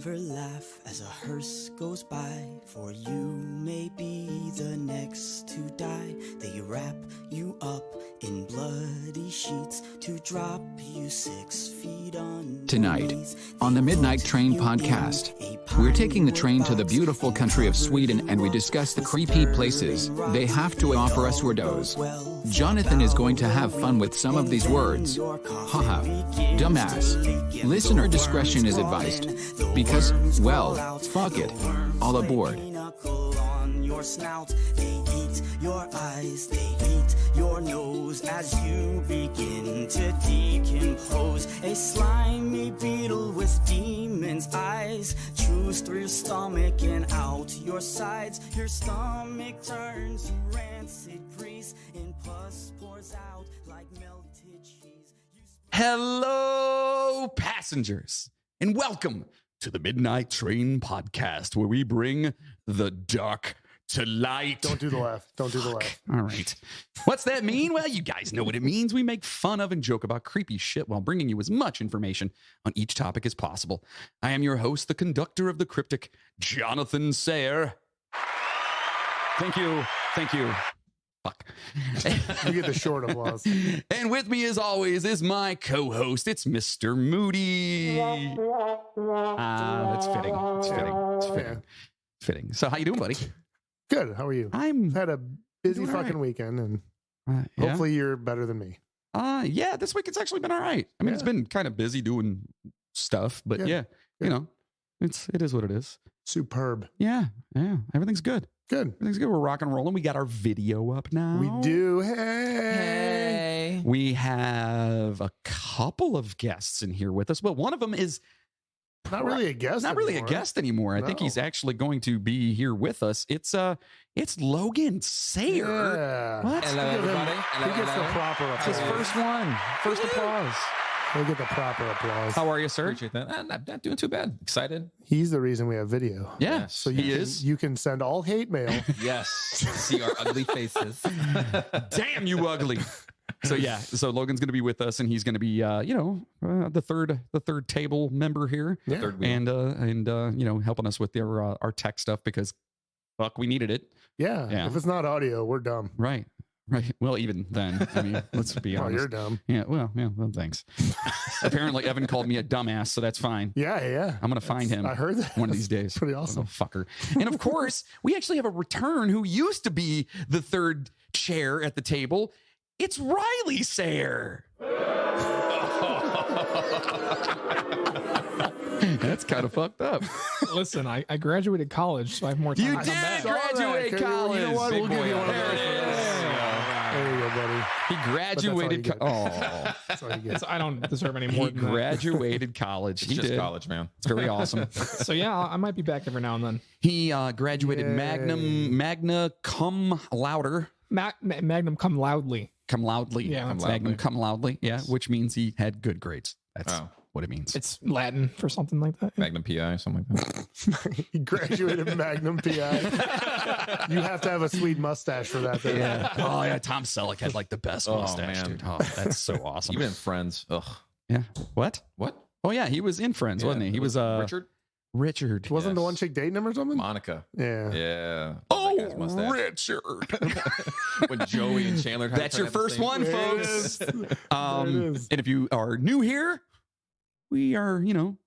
never laugh as a hearse goes by, for you may be the next to die. They wrap you up in bloody sheets to drop you 6 feet on Tonight, on the Midnight Train podcast, we're taking the train to the beautiful country of Sweden and we discuss the creepy places they have to offer us weirdos. Jonathan is going to have fun with some of these words. Haha, dumbass. Listener discretion is advised. Because, well, fuck it. All aboard. Your snout, they eat your eyes, they eat your nose as you begin to decompose. A slimy beetle with demon's eyes chews through your stomach and out your sides. Your stomach turns to rancid grease and pus pours out like melted cheese. Hello, passengers, and welcome to the Midnight Train podcast, where we bring the dark to light. Don't do the laugh. Don't do the laugh. All right. What's that mean? Well, you guys know what it means. We make fun of and joke about creepy shit while bringing you as much information on each topic as possible. I am your host, the conductor of the cryptic, Jonathan Sayer. Thank you. Thank you. Fuck. You get the short applause. And with me, as always, is my co-host. It's Mr. Moody. That's fitting. It's fitting. It's fitting. It's fitting. So how you doing, buddy? Good. How are you? I'm had a busy doing fucking right. weekend, and Yeah? hopefully you're better than me. Yeah, this week it's actually been all right. I mean, it's been kind of busy doing stuff, but Good. yeah, you know, it is what it is. Superb. Yeah, everything's good. Good. Everything's good. We're rocking and rolling. We got our video up now. We do. Hey. We have a couple of guests in here with us, but one of them is Not really a guest. not really a anymore. guest anymore. I think No. he's actually going to be here with us. It's Logan Sayer. Yeah. What? Hello, everybody. He gets the proper It's his applause. first one. First applause. He'll get the proper applause. How are you, sir? Appreciate that. I'm not doing too bad. Excited. He's the reason we have video. Yeah, Yes. So he you can send all hate mail. Yes. See our ugly faces. Damn you ugly. So Logan's going to be with us, and he's going to be the third table member here, Yeah. Third wheel. and helping us with our tech stuff because fuck, we needed it. Yeah. Yeah. If it's not audio, we're dumb. Right. Well, even then, I mean, let's be Oh, honest. you're dumb. Yeah. Well, thanks. Apparently, Evan called me a dumbass, so that's fine. Yeah. I'm going to find him I heard that. one of these days. Pretty awesome. Oh, fucker. And of course, we actually have a return who used to be the third chair at the table. It's Riley Sayer. That's kind of fucked up. Listen, I graduated college, so I have more time. You to did come back. graduate Okay, college. You know what? Big We'll give boy you one of out those. there. There you go, buddy. He graduated. But that's all you Oh, That's all you get. I don't deserve any more he than that. graduated college. It's He just did. college, man. It's very awesome. So yeah, I might be back every now and then. He graduated Yay. magna cum laude. Magnum cum loudly. Cum loudly. Yeah. Cum Magnum loudly. cum loudly. Yeah, which means he had good grades. That's Oh. what it means. It's Latin for something like that. Magnum PI, something like that. He graduated Magnum PI. You have to have a sweet mustache for that. Though. Yeah. Oh yeah. Tom Selleck had like the best Oh, mustache, man. dude. Oh, that's so awesome. Even in Friends. Ugh. Yeah. What? What? Oh yeah, he was in Friends, wasn't he? Yeah, He was Richard? Richard. Wasn't the Yes. one chick dating him or something? Monica. Yeah. Yeah. Oh, That guy's mustache. Richard. When Joey and Chandler. had That's to your have the first same- one, There it folks. is. There it is. And if you are new here, we are,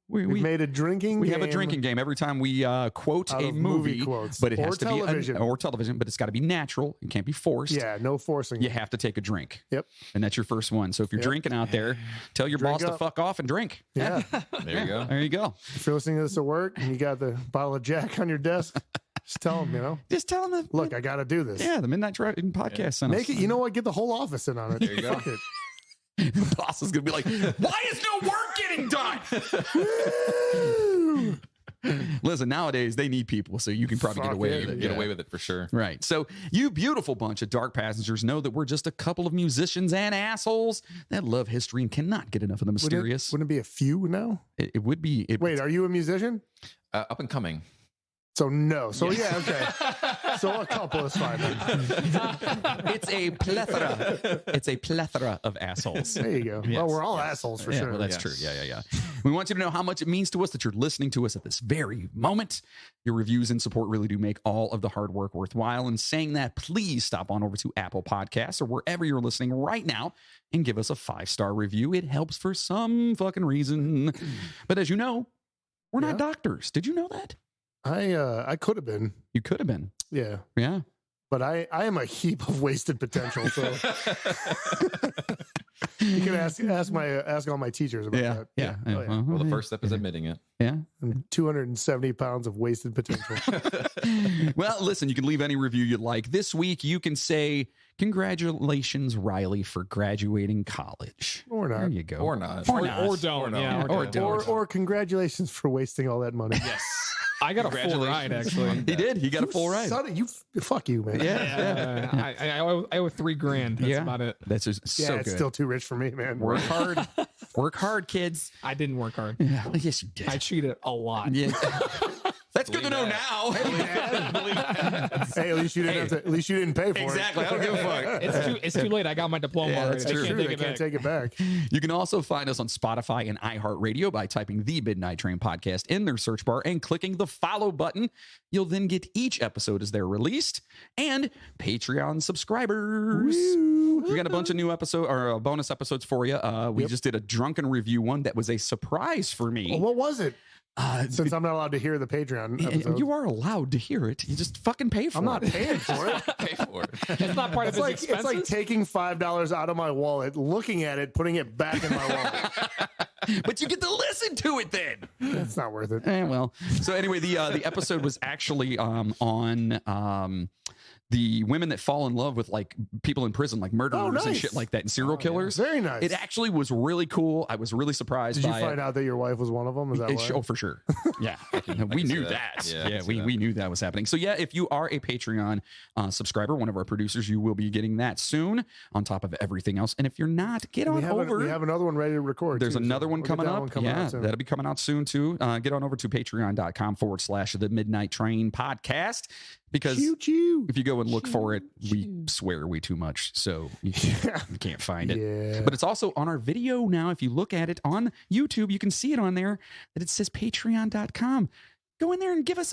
We've we made a drinking we game. have a drinking game every time we quote Out a of movie, quotes. but it Or has to television. be or television, but it's got to be natural. It can't be forced. Yeah, no forcing. You have to take a drink. Yep. And that's your first one. So if you're Yep. drinking out there, tell your Drink boss to up. fuck off and drink. Yeah. There you go. There you go. If you're listening to this at work and you got the bottle of Jack on your desk, just tell them, Just tell them look, I got to do this. the Midnight Drive podcast sent us. Make it, you know what? Get the whole office in on it. There you go. Fuck it. The boss is going to be like, why is no work getting done? Listen, nowadays they need people, so you can probably get Fuck away it. with it. Get away with it for sure. Right. So you beautiful bunch of dark passengers know that we're just a couple of musicians and assholes that love history and cannot get enough of the mysterious. Wouldn't it be a few now? It would be. Wait, are you a musician? Up and coming. So no. So yeah, okay. So a couple is fine then. It's a plethora. It's a plethora of assholes. There you go. Yes, Well, we're all assholes for Yeah, sure. well, that's true. Yeah. We want you to know how much it means to us that you're listening to us at this very moment. Your reviews and support really do make all of the hard work worthwhile. And saying that, please stop on over to Apple Podcasts or wherever you're listening right now and give us a 5-star review. It helps for some fucking reason. But as you know, we're not doctors. Did you know that? I could have been. You could have been. Yeah. Yeah. But I am a heap of wasted potential. So you can ask all my teachers about that. Yeah. Oh, yeah. Well, the first step is admitting it. Yeah. I'm 270 pounds of wasted potential. Well, listen, you can leave any review you'd like. This week, you can say, congratulations, Riley, for graduating college. Or not. There you go. Or not. Or don't. no. Yeah, Or don't. Or congratulations for wasting all that money. Yes. I got a full ride, actually. He did. He got a full ride. Fuck you, man. Yeah. I owe $3,000. That's about it. That's just Yeah, so it's good. still too rich for me, man. Work hard. Work hard, kids. I didn't work hard. Yeah. Yes, you did. I cheated a lot. Yeah. That's good to know now. Hey, at least you didn't have to. At least you didn't pay for Exactly. it. I don't give a fuck. It's too late. I got my diploma Yeah, already. that's They true. can't True, take they it can't back. take it back. You can also find us on Spotify and iHeartRadio by typing the Midnight Train podcast in their search bar and clicking the follow button. You'll then get each episode as they're released and Patreon subscribers. We got a bunch of new bonus episodes for you. We just did a drunken review one that was a surprise for me. Well, what was it? Since I'm not allowed to hear the Patreon episodes. You are allowed to hear it. You just fucking pay for it. I'm not paying for it. Pay for it. It's not part of his It's expenses. like taking $5 out of my wallet, looking at it, putting it back in my wallet. But you get to listen to it then. That's not worth it. Well, so anyway, the episode was actually on the women that fall in love with like people in prison, like murderers and nice. shit like that, and serial killers. Very nice. It actually was really cool. I was really surprised Did you by find it. out that your wife was one of them? Is that why? Oh, for sure. Yeah. We see knew that. that. Yeah, I Yeah, can we see that. we knew that was happening. So yeah, if you are a Patreon subscriber, one of our producers, you will be getting that soon on top of everything else. And if you're not, get on over. We have another one ready to record. There's too, so another one we'll get coming that up. one coming out soon. That'll be coming out soon too. Get on over to patreon.com/the Midnight Train podcast, because Choo-choo. if you go and look for it, we swear way too much. So you can't find it. Yeah. But it's also on our video now. If you look at it on YouTube, you can see it on there that it says patreon.com. Go in there and give us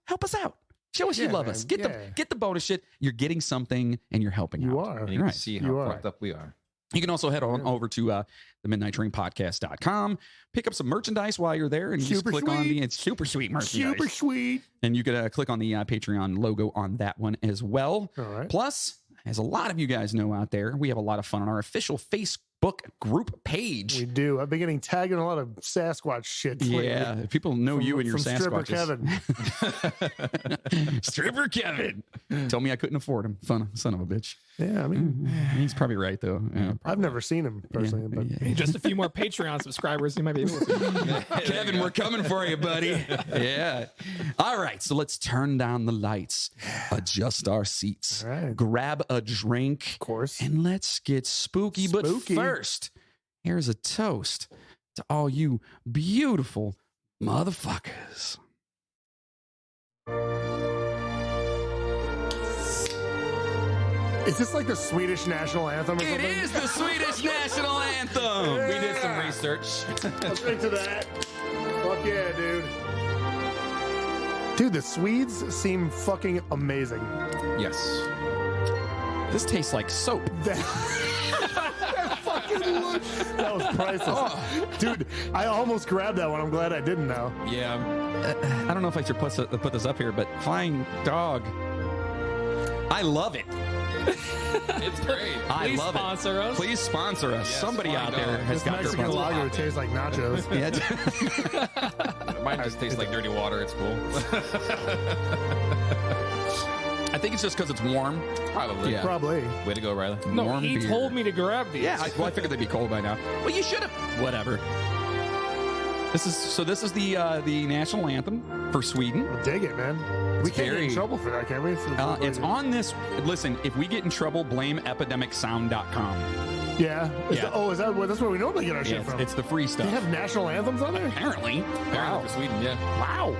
help us out. Show us you Yeah, love man. us. Get Yeah. the bonus shit. You're getting something and you're helping You out. are. And you can Right. see You how are. fucked up we are. You can also head on over to the midnighttrainpodcast.com, pick up some merchandise while you're there, and you just Super click on sweet. it's super sweet merchandise. Super sweet. And you can click on the Patreon logo on that one as well. All right. Plus, as a lot of you guys know out there, we have a lot of fun on our official Facebook group page. We do. I've been getting tagged in a lot of Sasquatch shit. lately. Yeah, people know you and your from Stripper Sasquatches. Kevin. Stripper Kevin. Told me I couldn't afford him. Son of a bitch. Yeah, I mean, He's probably right, though. Yeah, I've never seen him personally, but Hey, just a few more Patreon subscribers, you might be able to. Kevin, we're coming for you, buddy. Yeah. All right. So let's turn down the lights, adjust our seats, All right. grab a drink, of course. and let's get spooky. Spooky. But first, here's a toast to all you beautiful motherfuckers. Is this like the Swedish national anthem or It something? is the Swedish national anthem. We did some research. Let's drink to that. Fuck yeah, dude. Dude, the Swedes seem fucking amazing. Yes. This tastes like soap. That fucking look. That was priceless. Dude, I almost grabbed that one. I'm glad I didn't now. Yeah. I don't know if I should put this up here, but Flying Dog. I love it. It's great. I Please love sponsor it. us. Please sponsor us. Yes, Somebody Flying out there Dog. has This got their Mexican sponsor. lager tastes like nachos. Yeah. Mine just tastes like dirty water. It's cool. I think it's just because it's warm. Probably. Yeah. Probably. Way to go, Riley. No, Warm he beer. told me to grab these. Yeah, I figured they'd be cold by now. Well, you should have. Whatever. This is the national anthem for Sweden. Dig it, man. We can't get very- in trouble for that, can we? It's on this. Listen, if we get in trouble, blame epidemicsound.com. Yeah. Is that where that's where we normally get our shit from? It's the free stuff. They have national anthems on there? Apparently. Apparently for Sweden, yeah. Wow.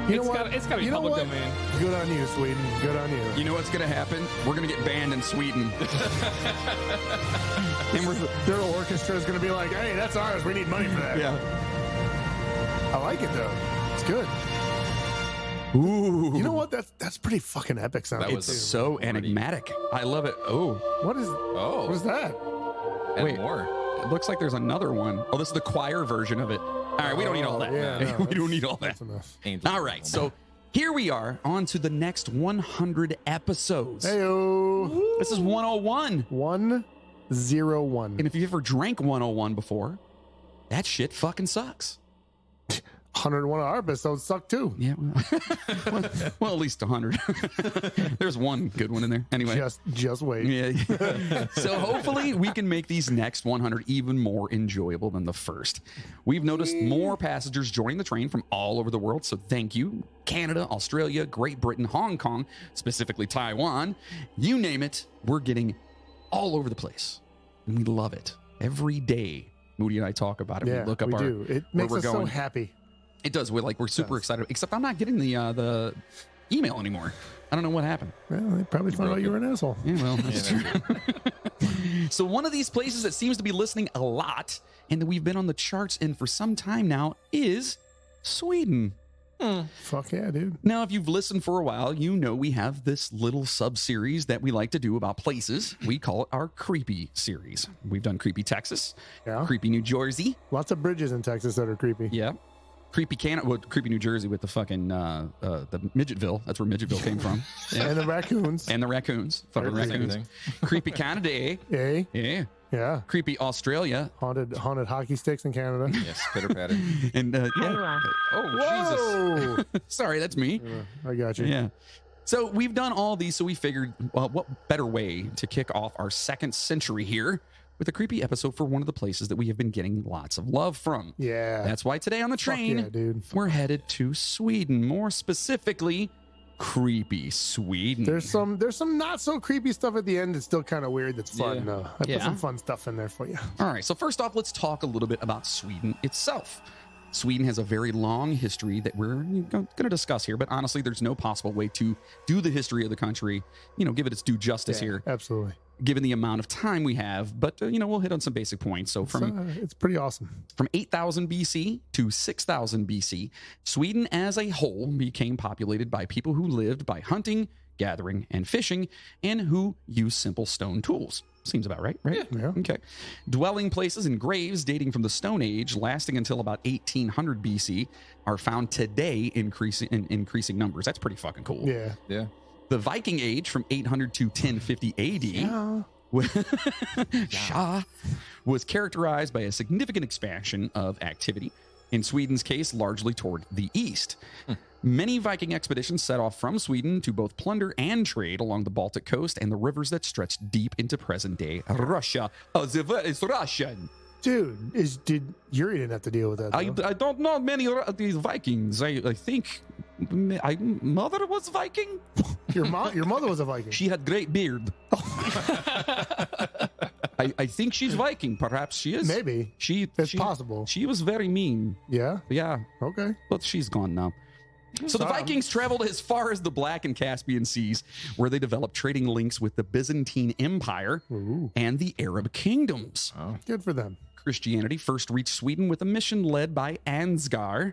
You know what? It's got to be You know public what? domain. Good on you, Sweden. Good on you. You know what's going to happen? We're going to get banned in Sweden. Their orchestra is going to be like, hey, that's ours. We need money for that. Yeah. I like it, though. It's good. Ooh. You know what? That's pretty fucking epic sounding. That was It's so enigmatic. I love it. Oh, What is that? And Wait. more. it looks like there's another one. Oh, this is the choir version of it. All right, we don't need all that. Yeah, no, we don't need all that. That's enough. Angels. All right, so here we are on to the next 100 episodes. Heyo. This is 101. 101. And if you've ever drank 101 before, that shit fucking sucks. 101 of our episodes suck too. Yeah, well, at least 100. There's one good one in there. Anyway. Just wait. Yeah. So hopefully we can make these next 100 even more enjoyable than the first. We've noticed more passengers joining the train from all over the world, so thank you. Canada, Australia, Great Britain, Hong Kong, specifically Taiwan, you name it, we're getting all over the place. And we love it. Every day, Moody and I talk about it. Yeah, we look up we our do. It where makes we're us so going. happy. It does. We're super excited. Except I'm not getting the email anymore. I don't know what happened. Well, they probably found out you were an asshole. Yeah, well, that's true. So one of these places that seems to be listening a lot and that we've been on the charts in for some time now is Sweden. Fuck yeah, dude. Now, if you've listened for a while, you know we have this little sub-series that we like to do about places. We call it our Creepy series. We've done Creepy Texas, Yeah. Creepy New Jersey. Lots of bridges in Texas that are creepy. Yeah. Creepy Canada, well, Creepy New Jersey with the fucking the Midgetville. That's where Midgetville came from. Yeah. And the raccoons. And the raccoons. Fucking Same raccoons. thing. Creepy Canada, eh? Eh? Yeah. Yeah. Creepy Australia. Haunted hockey sticks in Canada. Yes, pitter patter. And yeah. Oh, Jesus. Sorry, that's me. I got you. Yeah. So we've done all these, so we figured, well, what better way to kick off our second century here with a creepy episode for one of the places that we have been getting lots of love from. Yeah. That's why today on the train, yeah, dude. we're headed to Sweden, more specifically, creepy Sweden. There's some not so creepy stuff at the end. It's still kind of weird. That's fun. Yeah. I put some fun stuff in there for you. All right, so first off, let's talk a little bit about Sweden itself. Sweden has a very long history that we're going to discuss here, but honestly, there's no possible way to do the history of the country, give it its due justice here, Absolutely. given the amount of time we have. But, we'll hit on some basic points. So It's pretty awesome. From 8,000 BC to 6,000 BC, Sweden as a whole became populated by people who lived by hunting, gathering, and fishing, and who used simple stone tools. Seems about right, right? Yeah. Okay. Dwelling places and graves dating from the Stone Age, lasting until about 1800 BC, are found today in increasing numbers. That's pretty fucking cool. Yeah. Yeah. The Viking Age from 800 to 1050 AD was characterized by a significant expansion of activity, in Sweden's case, largely toward the east. Many Viking expeditions set off from Sweden to both plunder and trade along the Baltic coast and the rivers that stretched deep into present-day Russia. It's Russian. Dude, Yuri didn't have to deal with that. I though. don't know many of these Vikings. I think my mother was Viking. Your mother was a Viking. She had great beard. I think she's Viking. Perhaps she is. Maybe. It's possible. She was very mean. Yeah. Yeah, Okay. but she's gone now. So the Vikings traveled as far as the Black and Caspian Seas, where they developed trading links with the Byzantine Empire and the Arab kingdoms. Good for them. Christianity first reached Sweden with a mission led by Ansgar,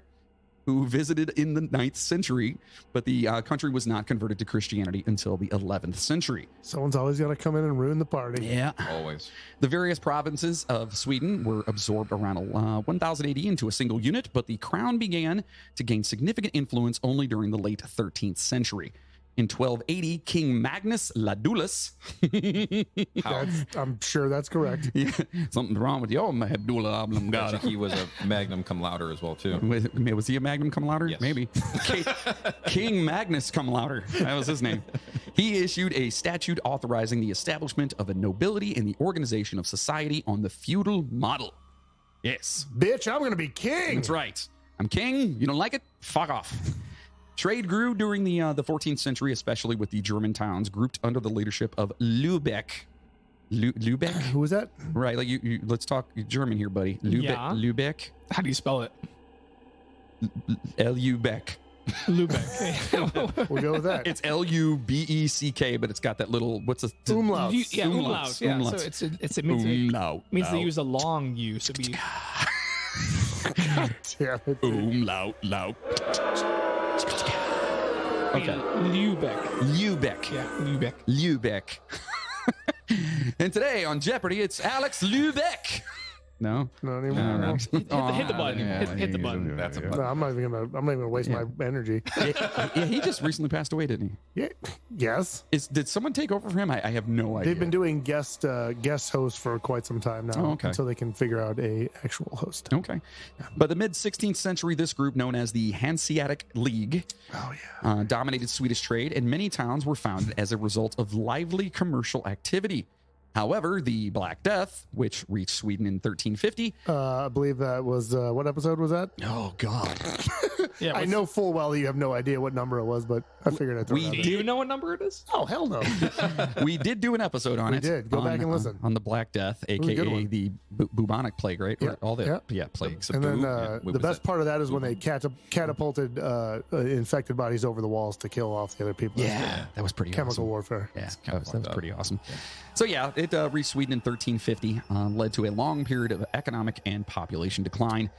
who visited in the 9th century, but the country was not converted to Christianity until the 11th century. Someone's always got to come in and ruin the party. Yeah. Always. The various provinces of Sweden were absorbed around 1000 AD into a single unit, but the crown began to gain significant influence only during the late 13th century. In 1280, King Magnus Ladulus. I'm sure that's correct. Yeah, something's wrong with your medulla oblongata. He was a magnum cum laude as well, too. Was he a magnum cum laude? Yes. Maybe. King Magnus cum laude. That was his name. He issued a statute authorizing the establishment of a nobility and the organization of society on the feudal model. Yes. Bitch, I'm going to be king. That's right. I'm king. You don't like it? Fuck off. Trade grew during the 14th century, especially with the German towns grouped under the leadership of Lübeck. Lübeck? Who was that? Right, like you let's talk German here, buddy. Lübeck. Yeah. Lübeck. How do you spell it? L-U-Beck. Lubeck. We'll go with that. It's L-U-B-E-C-K, but it's got that little, what's a... Umlaut. Yeah, umlaut. Yeah, so it means Umlaut. they use a long U. So be Damn it. Umlaut. okay. Lubeck. Lübeck. Yeah, Lubeck. Lübeck. And today on Jeopardy, it's Alex Lübeck. No? Not anymore. No. Hit the button. Hit the button. That's a No, button. I'm not even gonna waste my energy. Yeah, he just recently passed away, didn't Yeah. Yes. he? Did someone take over for him? I have no idea. They've been doing guest hosts for quite some time now, Oh, okay. until they can figure out a actual host. Okay. By the mid-16th century, this group, known as the Hanseatic League, Oh yeah. dominated Swedish trade, and many towns were founded as a result of lively commercial activity. However, the Black Death, which reached Sweden in 1350... I believe that was what episode was that? Oh, God. Yeah, I know full well that you have no idea what number it was, but I figured I'd throw We it out Do there. you know what number it is? Oh hell no! We did do an episode on We it. did. Go back and listen. On the Black Death, was a good a.k.a. one. the bubonic plague, right? Or Yeah, all the yeah. plagues. And then What the was best that? part of that is when they catapulted infected bodies over the walls to kill off the other people. Yeah, that was pretty Chemical awesome. warfare. Yeah, kinda that was fucked up. pretty awesome. So yeah, it reached Sweden in 1350, led to a long period of economic and population decline.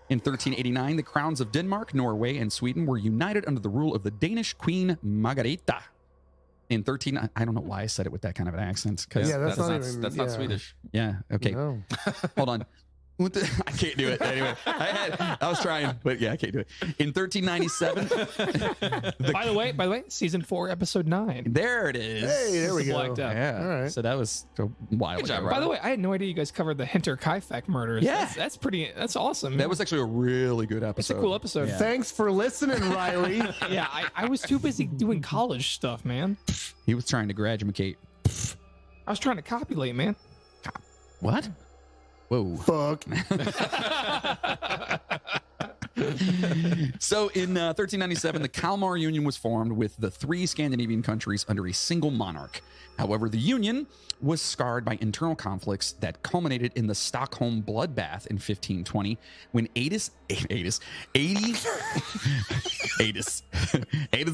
In 1389, the crowns of Denmark, Norway, and Sweden were united under the rule of the Danish Queen Margareta. In I don't know why I said it with that kind of an accent. 'Cause- Yeah, that's not not Swedish. yeah, okay. No. Hold on. I can't do it. Anyway, I was trying, but yeah, I can't do it. In 1397, By the way, season 4, episode 9. there it is. Hey, there we The go. Black Death. Yeah. All right. So that was a while Good job, ago. By the way, I had no idea you guys covered the Hinter Kaifek murders. Yeah. That's awesome. That was actually a really good episode. it's a cool episode. Yeah. Thanks for listening, Riley. Yeah, I was too busy doing college stuff, man. He was trying to graduate. I was trying to copulate, man. What? Whoa. Fuck. So in 1397, the Kalmar Union was formed with the 3 Scandinavian countries under a single monarch. However, the union was scarred by internal conflicts that culminated in the Stockholm bloodbath in 1520 when 80 is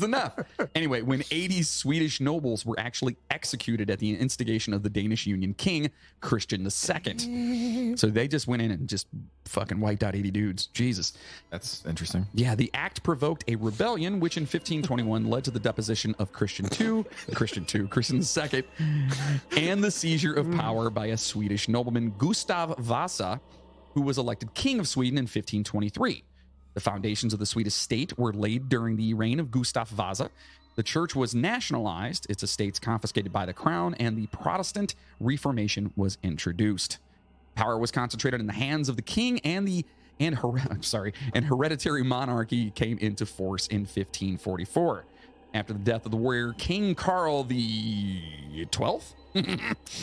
enough. Anyway, when 80 Swedish nobles were actually executed at the instigation of the Danish Union king, Christian II. So they just went in and just fucking wiped out 80 dudes. Jesus. That's interesting. Yeah, the act provoked a rebellion, which in 1521 led to the deposition of Christian II, and the seizure of power by a Swedish nobleman, Gustav Vasa, who was elected king of Sweden in 1523. The foundations of the Swedish state were laid during the reign of Gustav Vasa. The church was nationalized, its estates confiscated by the crown, and the Protestant Reformation was introduced. Power was concentrated in the hands of the king, and hereditary monarchy came into force in 1544. After the death of the warrior King Carl the 12th,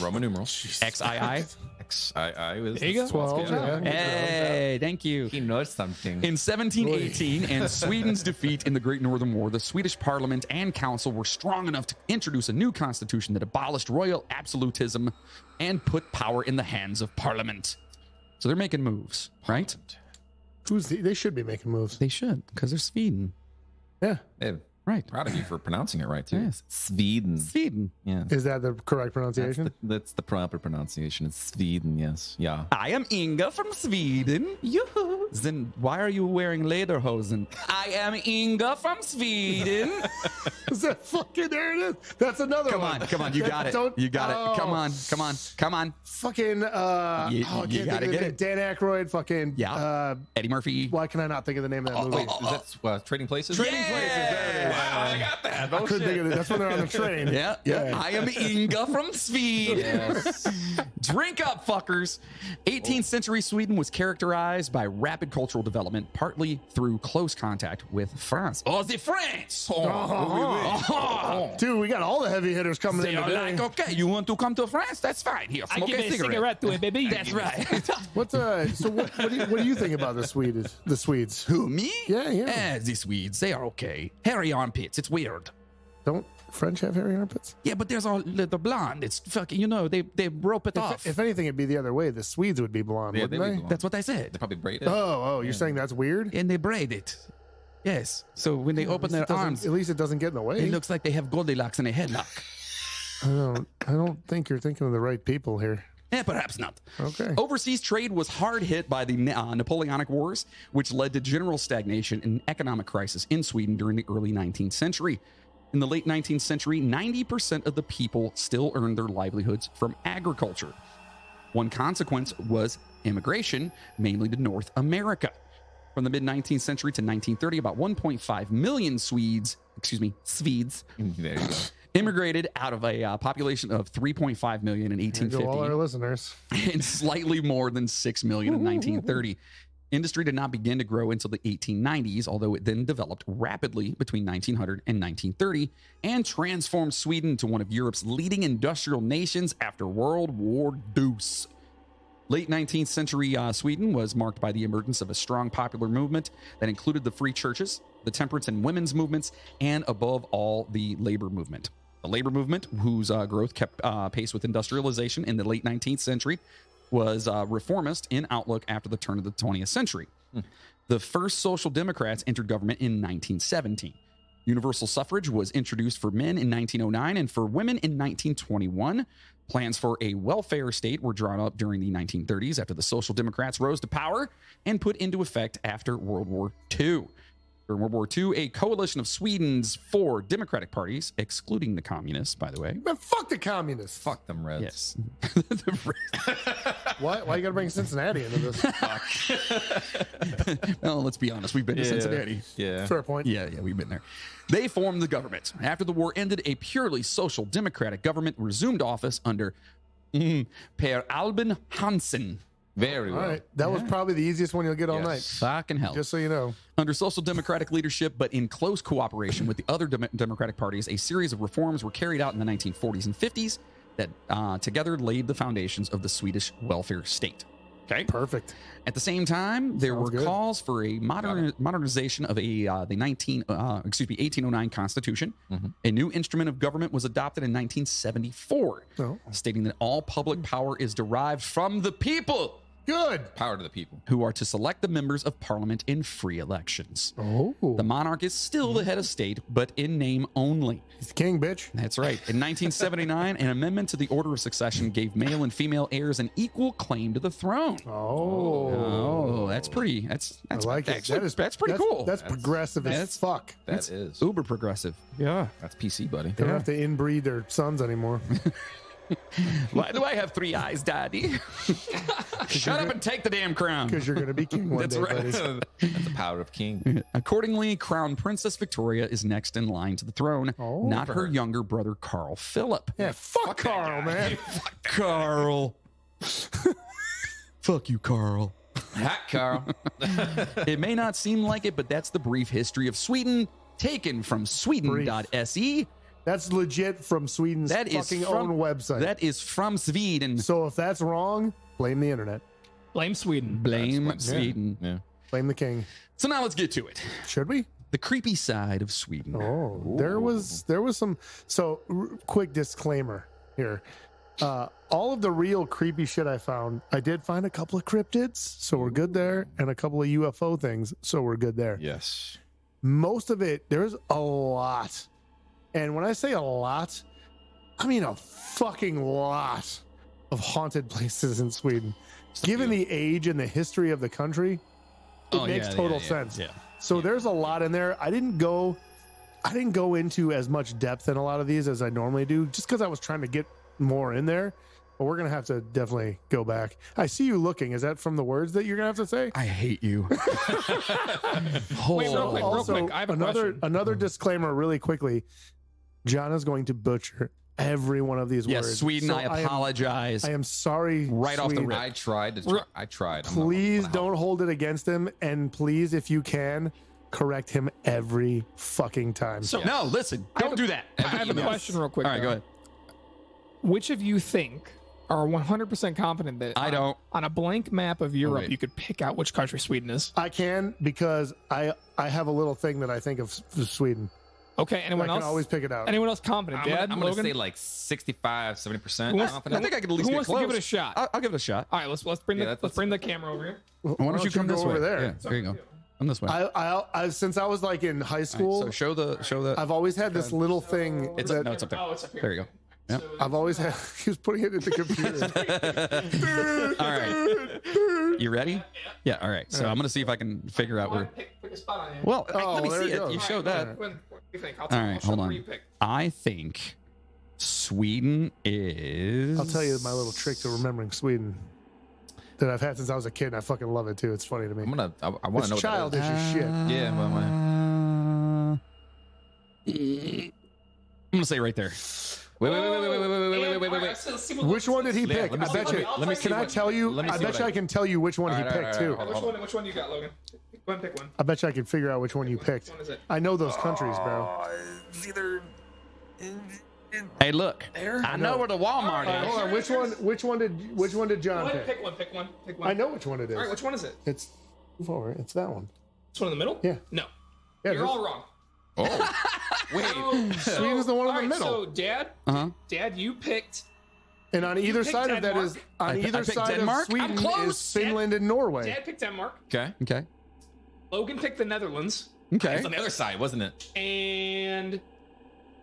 Roman numerals. XII. XII was There you go. 12, yeah. Hey, thank you. He knows something. In 1718 and Sweden's defeat in the Great Northern War, the Swedish Parliament and Council were strong enough to introduce a new constitution that abolished royal absolutism and put power in the hands of Parliament. So they're making moves, right? They should be making moves. They should, because they're Sweden. Yeah. Hey, Right. proud of you for pronouncing it right too. Yes. Sweden. Sweden. Yeah. Is that the correct pronunciation? That's the proper pronunciation. It's Sweden, yes. Yeah. I am Inga from Sweden. Yoo-hoo. Then why are you wearing lederhosen? I am Inga from Sweden. Is that fucking, there it is. That's another Come one. on, come on, you got it. Don't- You got oh. it. Come on, come on, come on. Fucking, You I can't think gotta of the get name. it. Dan Aykroyd, fucking, Yeah. Eddie Murphy. why can I not think of the name of that movie? Is that Trading Places? Trading Places, there it is. Wow, I got that. I couldn't think of it. That's when they're on the train. Yeah, yeah. I am Inga from Sweden. Yes. Drink up, fuckers. 18th century Sweden was characterized by rapid cultural development, partly through close contact with France. Oh, the French! Dude, we got all the heavy hitters coming They in are today. like, okay, you want to come to France? That's fine. Here, I smoke give a a cigarette. to a baby. That's right. So what do you think about the Swedes? The Swedes? Who, me? Yeah, yeah. The Swedes, they are okay. Hairy armpits, it's weird. Don't French have hairy armpits? Yeah, but there's all the blonde. It's fucking, they rope it off. If anything, it'd be the other way. The Swedes would be blonde, wouldn't they? That's what I said. They probably braid it. Oh, you're saying that's weird? And they braid it. Yes. So when they open their arms, At least it doesn't get in the way. it looks like they have Goldilocks in a headlock. I don't think you're thinking of the right people here. Perhaps not. Okay. Overseas trade was hard hit by the Napoleonic Wars, which led to general stagnation and economic crisis in Sweden during the early 19th century. In the late 19th century, 90% of the people still earned their livelihoods from agriculture. One consequence was immigration, mainly to North America. From the mid-19th century to 1930, about 1.5 million Swedes, There you go. immigrated out of a population of 3.5 million in Here go all our 1850 listeners. and slightly more than 6 million in 1930. Industry did not begin to grow until the 1890s, although it then developed rapidly between 1900 and 1930 and transformed Sweden into one of Europe's leading industrial nations after World War II. Late 19th century Sweden was marked by the emergence of a strong popular movement that included the free churches, the temperance and women's movements, and above all, the labor movement. The labor movement, whose growth kept pace with industrialization in the late 19th century, was reformist in outlook after the turn of the 20th century. The first Social Democrats entered government in 1917. Universal suffrage was introduced for men in 1909 and for women in 1921. Plans for a welfare state were drawn up during the 1930s after the Social Democrats rose to power and put into effect after World War II. During World War II, a coalition of Sweden's 4 democratic parties, excluding the communists, by the way. Man, fuck the communists. Fuck them Reds. Yes. Why you gotta bring Cincinnati into this? Well, let's be honest. We've been to Cincinnati. Yeah. Fair point. Yeah, we've been there. They formed the government. After the war ended, a purely social democratic government resumed office under Per Albin Hansen. Very All well. right. That was probably the easiest one you'll get all night. Fucking hell. Just so you know. Under social democratic leadership, but in close cooperation with the other democratic parties, a series of reforms were carried out in the 1940s and 50s that together laid the foundations of the Swedish welfare state. Okay. Perfect. At the same time, there Sounds were good. calls for a modernization of the 1809 Constitution. A new instrument of government was adopted in 1974, stating that all public power is derived from the people, Good. Power to the people. who are to select the members of parliament in free elections. Oh. The monarch is still the head of state, but in name only. He's the king, bitch. That's right. In 1979, an amendment to the order of succession gave male and female heirs an equal claim to the throne. Oh, that's pretty. That's I like it. actually, that's pretty cool. That's progressive as fuck. That is. uber progressive. Yeah. That's PC, buddy. They don't have to inbreed their sons anymore. Why do I have 3 eyes, Daddy? Shut up and take the damn crown. Because you're going to be king one That's day, right. buddy. That's the power of king. Accordingly, Crown Princess Victoria is next in line to the throne, not her younger brother, Carl Philip. Yeah, fuck Carl, man. Carl. Fuck you, Carl. Hot Carl. It may not seem like it, but that's the brief history of Sweden, taken from sweden.se. That's legit from Sweden's That is fucking from own website. That is from Sweden. So if that's wrong, blame the internet. Blame Sweden. Blame That's Sweden. Yeah. Blame the king. So now let's get to it. Should we? The creepy side of Sweden. Oh, there was some. So quick disclaimer here. All of the real creepy shit I found, I did find a couple of cryptids, so we're good there, and a couple of UFO things, so we're good there. Yes. Most of it, there's a lot. And when I say a lot, I mean a fucking lot of haunted places in Sweden. Given the age and the history of the country, it makes total sense. Yeah. So there's a lot in there. I didn't go into as much depth in a lot of these as I normally do, just because I was trying to get more in there. But we're gonna have to definitely go back. I see you looking. Is that from the words that you're gonna have to say? I hate you. Wait, real quick, Also, I have a question. another disclaimer really quickly. John is going to butcher every one of these Yes, words. Sweden, So I apologize. I am sorry. Right off the Sweden. rip. I tried. I tried. I'm not Please gonna help. don't hold it against him, and please, if you can, correct him every fucking time. So No, listen. Don't do that. I have a question real quick. All right, go though. ahead. Which of you think are 100% confident that I don't. on a blank map of Europe wait. you could pick out which country Sweden is? I can, because I have a little thing that I think of Sweden. Okay, anyone I else? can always pick it out. Anyone else confident? I'm Dad, gonna, I'm gonna Logan? say like 65, 70% Who wants- confident. I think I could at least Who get wants close. to give it a shot? I'll give it a shot. All right, let's bring Yeah, let's bring the camera over here. Why don't you come go this way? over there? Yeah, there you go. Come this way. I since I was like in high All right, school, so show the. I've always had this little thing. It's that, no, it's up there. Oh, it's up here. There you go. Yep. So- I've always had. He was putting it in the computer. All right. You ready? Yeah. All right. So I'm gonna see if I can figure out where. Pick a spot on here. Well, Oh, let me there see it it. goes. You All showed right, that. What do you think? All right, hold Where on. you pick. I think Sweden is. I'll tell you my little trick to remembering Sweden that I've had since I was a kid, and I fucking love it too. It's funny to me. I want to know It's what childish that as shit. Yeah, but I'm gonna say right there. Wait. Let's see what Which one did he Yeah, pick? let me I see bet what- you. let me see Can I what- tell you? let me I see bet what you I- I can tell you which one he All right, picked all right, too. all right. Which one you got, Logan? Go ahead and pick one. I bet you I can figure out which one you picked. Which one is it? I know those countries, bro. Hey, look. I know where the Walmart Alright. is. Hold on. Which one did Go John ahead and pick? pick one. Pick one. I know which one it All right, is. which one is it? It's move over. It's that one. This one in the middle? Yeah. No. Yeah, You're this- all wrong. Oh, wait. Sweden's the one in the All right, middle. So, Dad, Uh-huh. Dad, you picked. And on either picked side of that Denmark. is on either I picked side Denmark? of Sweden I'm close. is Finland and Norway. Dad picked Denmark. Okay. Okay. Logan picked the Netherlands, Okay. It's on the other side, wasn't it? and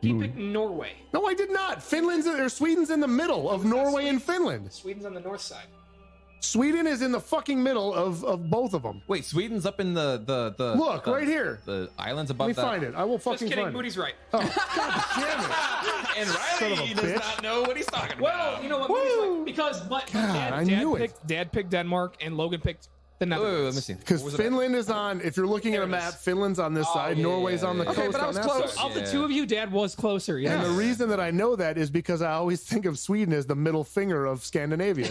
he picked Norway. No, I did not. Sweden's in the middle of Norway and Finland. Sweden's on the north side. Sweden is in the fucking middle of both of them. Wait, Sweden's up in the Look, right here. The islands Let above me that. find it. I will Just fucking kidding. find it. Moody's right. Oh, God damn it. And Son of a Riley does bitch. not know what he's talking about. Well, you know what? Moody's right. Because I knew it. Dad picked Denmark, and Logan picked the Wait, Netherlands. let me see. Because What was it Finland is on, if you're looking at a There it map, is. Finland's on this side, yeah, Norway's yeah, on the yeah. Okay, coast but I on was that close. side. Of the Yeah. two of you, Dad was closer. Yeah. And the reason that I know that is because I always think of Sweden as the middle finger of Scandinavia.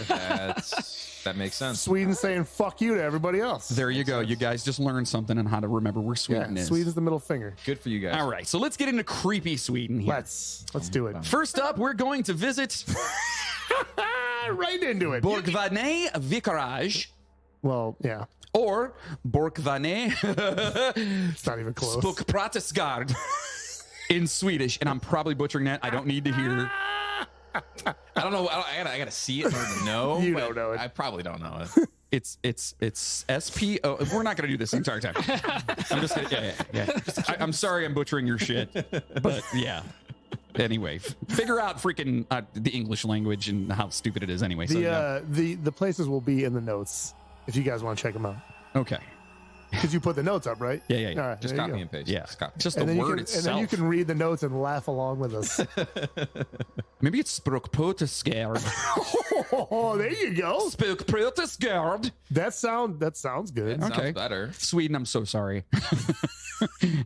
That makes sense. Sweden saying fuck you to everybody else. There you go. You guys just learned something on how to remember where Sweden Yeah, is. Sweden's the middle finger. Good for you guys. All right, so let's get into creepy Sweden here. Let's do it. First up, we're going to visit Right into it. Borgvane Vicarage, Well, yeah, or Borgvane it's not even close. Spokpratesgard in Swedish, and I'm probably butchering that. I don't need to hear. I don't know. I gotta see it in order to know. You but don't know it. I probably don't know it. It's SPO. We're not going to do this the entire time. I'm just gonna, yeah. I'm sorry, I'm butchering your shit, but yeah. Anyway, figure out freaking the English language and how stupid it is. Anyway, so yeah. The places will be in the notes if you guys want to check them out. Okay. Because you put the notes up, right? Yeah. All right, Just there you copy go. and paste. Yeah, Just copy. just the And then, word you can, itself. and then you can read the notes and laugh along with us. Maybe it's Spokpratesgard. Oh, there you go. Spokpratesgard. That sounds good. It sounds Okay. better. Sweden, I'm so sorry.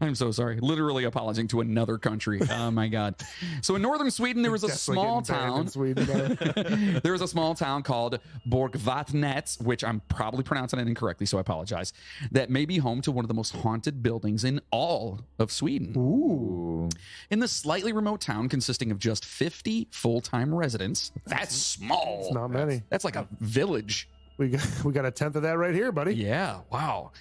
I'm so sorry. Literally apologizing to another country. Oh my God. So in northern Sweden, there was a Definitely small getting banned in town. Sweden, though. There was a small town called Borgvatnet, which I'm probably pronouncing it incorrectly, so I apologize, that may be home to one of the most haunted buildings in all of Sweden. Ooh. In the slightly remote town consisting of just 50 full-time residents, that's small. It's not many. That's like a village. We got a tenth of that right here, buddy. Yeah, wow.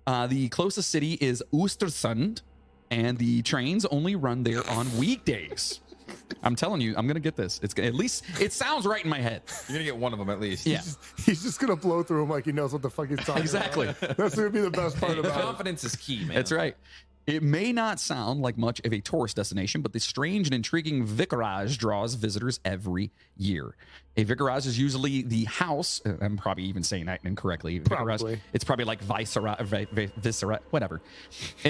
The closest city is Östersund, and the trains only run there on weekdays. I'm telling you, I'm gonna get this. It's at least it sounds right in my head. You're gonna get one of them at least. Yeah, He's just gonna blow through him like he knows what the fuck he's talking exactly. about. That's gonna be the best part about it. Confidence is key, man. That's right. It may not sound like much of a tourist destination, but the strange and intriguing vicarage draws visitors every year. A vicarage is usually the house. I'm probably even saying that incorrectly. Vicarage, Probably. it's probably like viscera, whatever.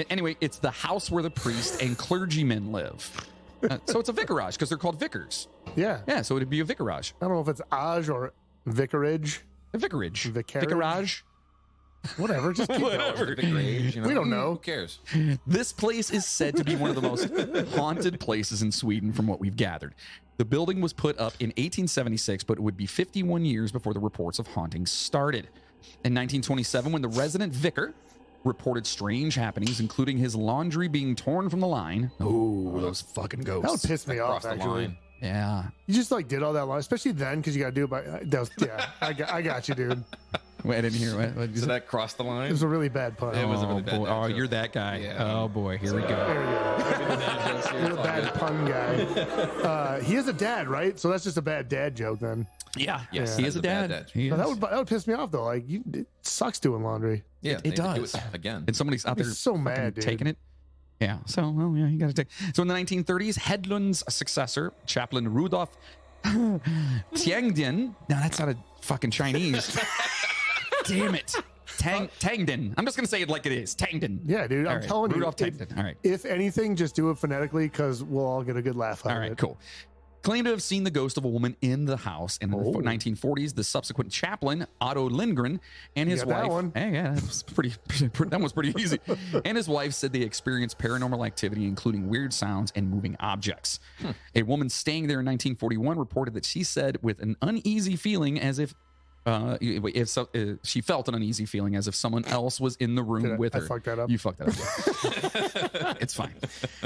Anyway, it's the house where the priest and clergymen live. So it's a vicarage because they're called vicars. Yeah. Yeah, so it'd be a vicarage. I don't know if it's Aj or Vicarage. A vicarage. Vicarage? Vicarage. Whatever. Just keep Whatever. The grades, We don't know. Who cares? This place is said to be one of the most haunted places in Sweden from what we've gathered. The building was put up in 1876, but it would be 51 years before the reports of hauntings started. In 1927, when the resident vicar reported strange happenings, including his laundry being torn from the line. Oh, those fucking That would ghosts. piss me off, Across the actually. line. Yeah. You just like did all that line, especially then because you got to do it by. Yeah, I got you, dude. Wait, I didn't hear. What So that crossed the It line. was a really bad pun. It was a really Oh, bad boy. dad Oh, joke. you're that guy. Yeah. Oh, boy. Here we go. There we go. You're the bad pun guy. He is a dad, right? So that's just a bad dad joke then. Yeah. Yes, He that's is a a bad dad. dad. He Now, is. that would piss me off though. Like, it sucks doing laundry. Yeah, It they do does. again. And somebody's out I'd be there so fucking mad, dude. taking it. Yeah. So, well, yeah, you got to take. So in the 1930s, Hedlund's successor, Chaplain Rudolf Tiangdian. Now that's not a fucking Chinese. Damn it. Tangdin. I'm just going to say it like it is. Tangdin. Yeah, dude. All I'm right, telling Rudolf you. Tangdin. All right. If anything, just do it phonetically because we'll all get a good laugh out All of right, it. cool. Claimed to have seen the ghost of a woman in the house. And in the 1940s, the subsequent chaplain, Otto Lindgren, and his got that wife. one. Hey, yeah, that was that was pretty easy. And his wife said they experienced paranormal activity, including weird sounds and moving objects. A woman staying there in 1941 reported that she said with an uneasy feeling as if. She felt an uneasy feeling as if someone else was in the room with I her. fucked that up? You fucked that up. It's fine.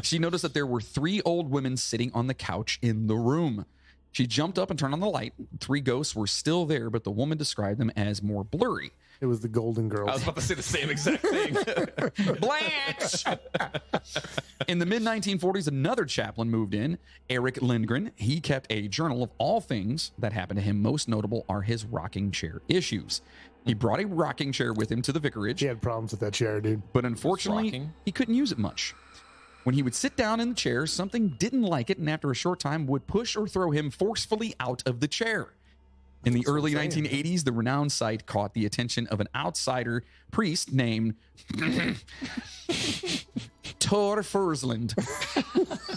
She noticed that there were 3 old women sitting on the couch in the room. She jumped up and turned on the light. 3 ghosts were still there, but the woman described them as more blurry. It was the Golden Girls. I was about to say the same exact thing. Blanche! In the mid-1940s, another chaplain moved in, Eric Lindgren. He kept a journal of all things that happened to him. Most notable are his rocking chair issues. He brought a rocking chair with him to the vicarage, He had problems with that chair, dude. but unfortunately, rocking? he couldn't use it much. When he would sit down in the chair, something didn't like it, and after a short time would push or throw him forcefully out of the chair. In the early 1980s, the renowned site caught the attention of an outsider priest named Tor Fursland.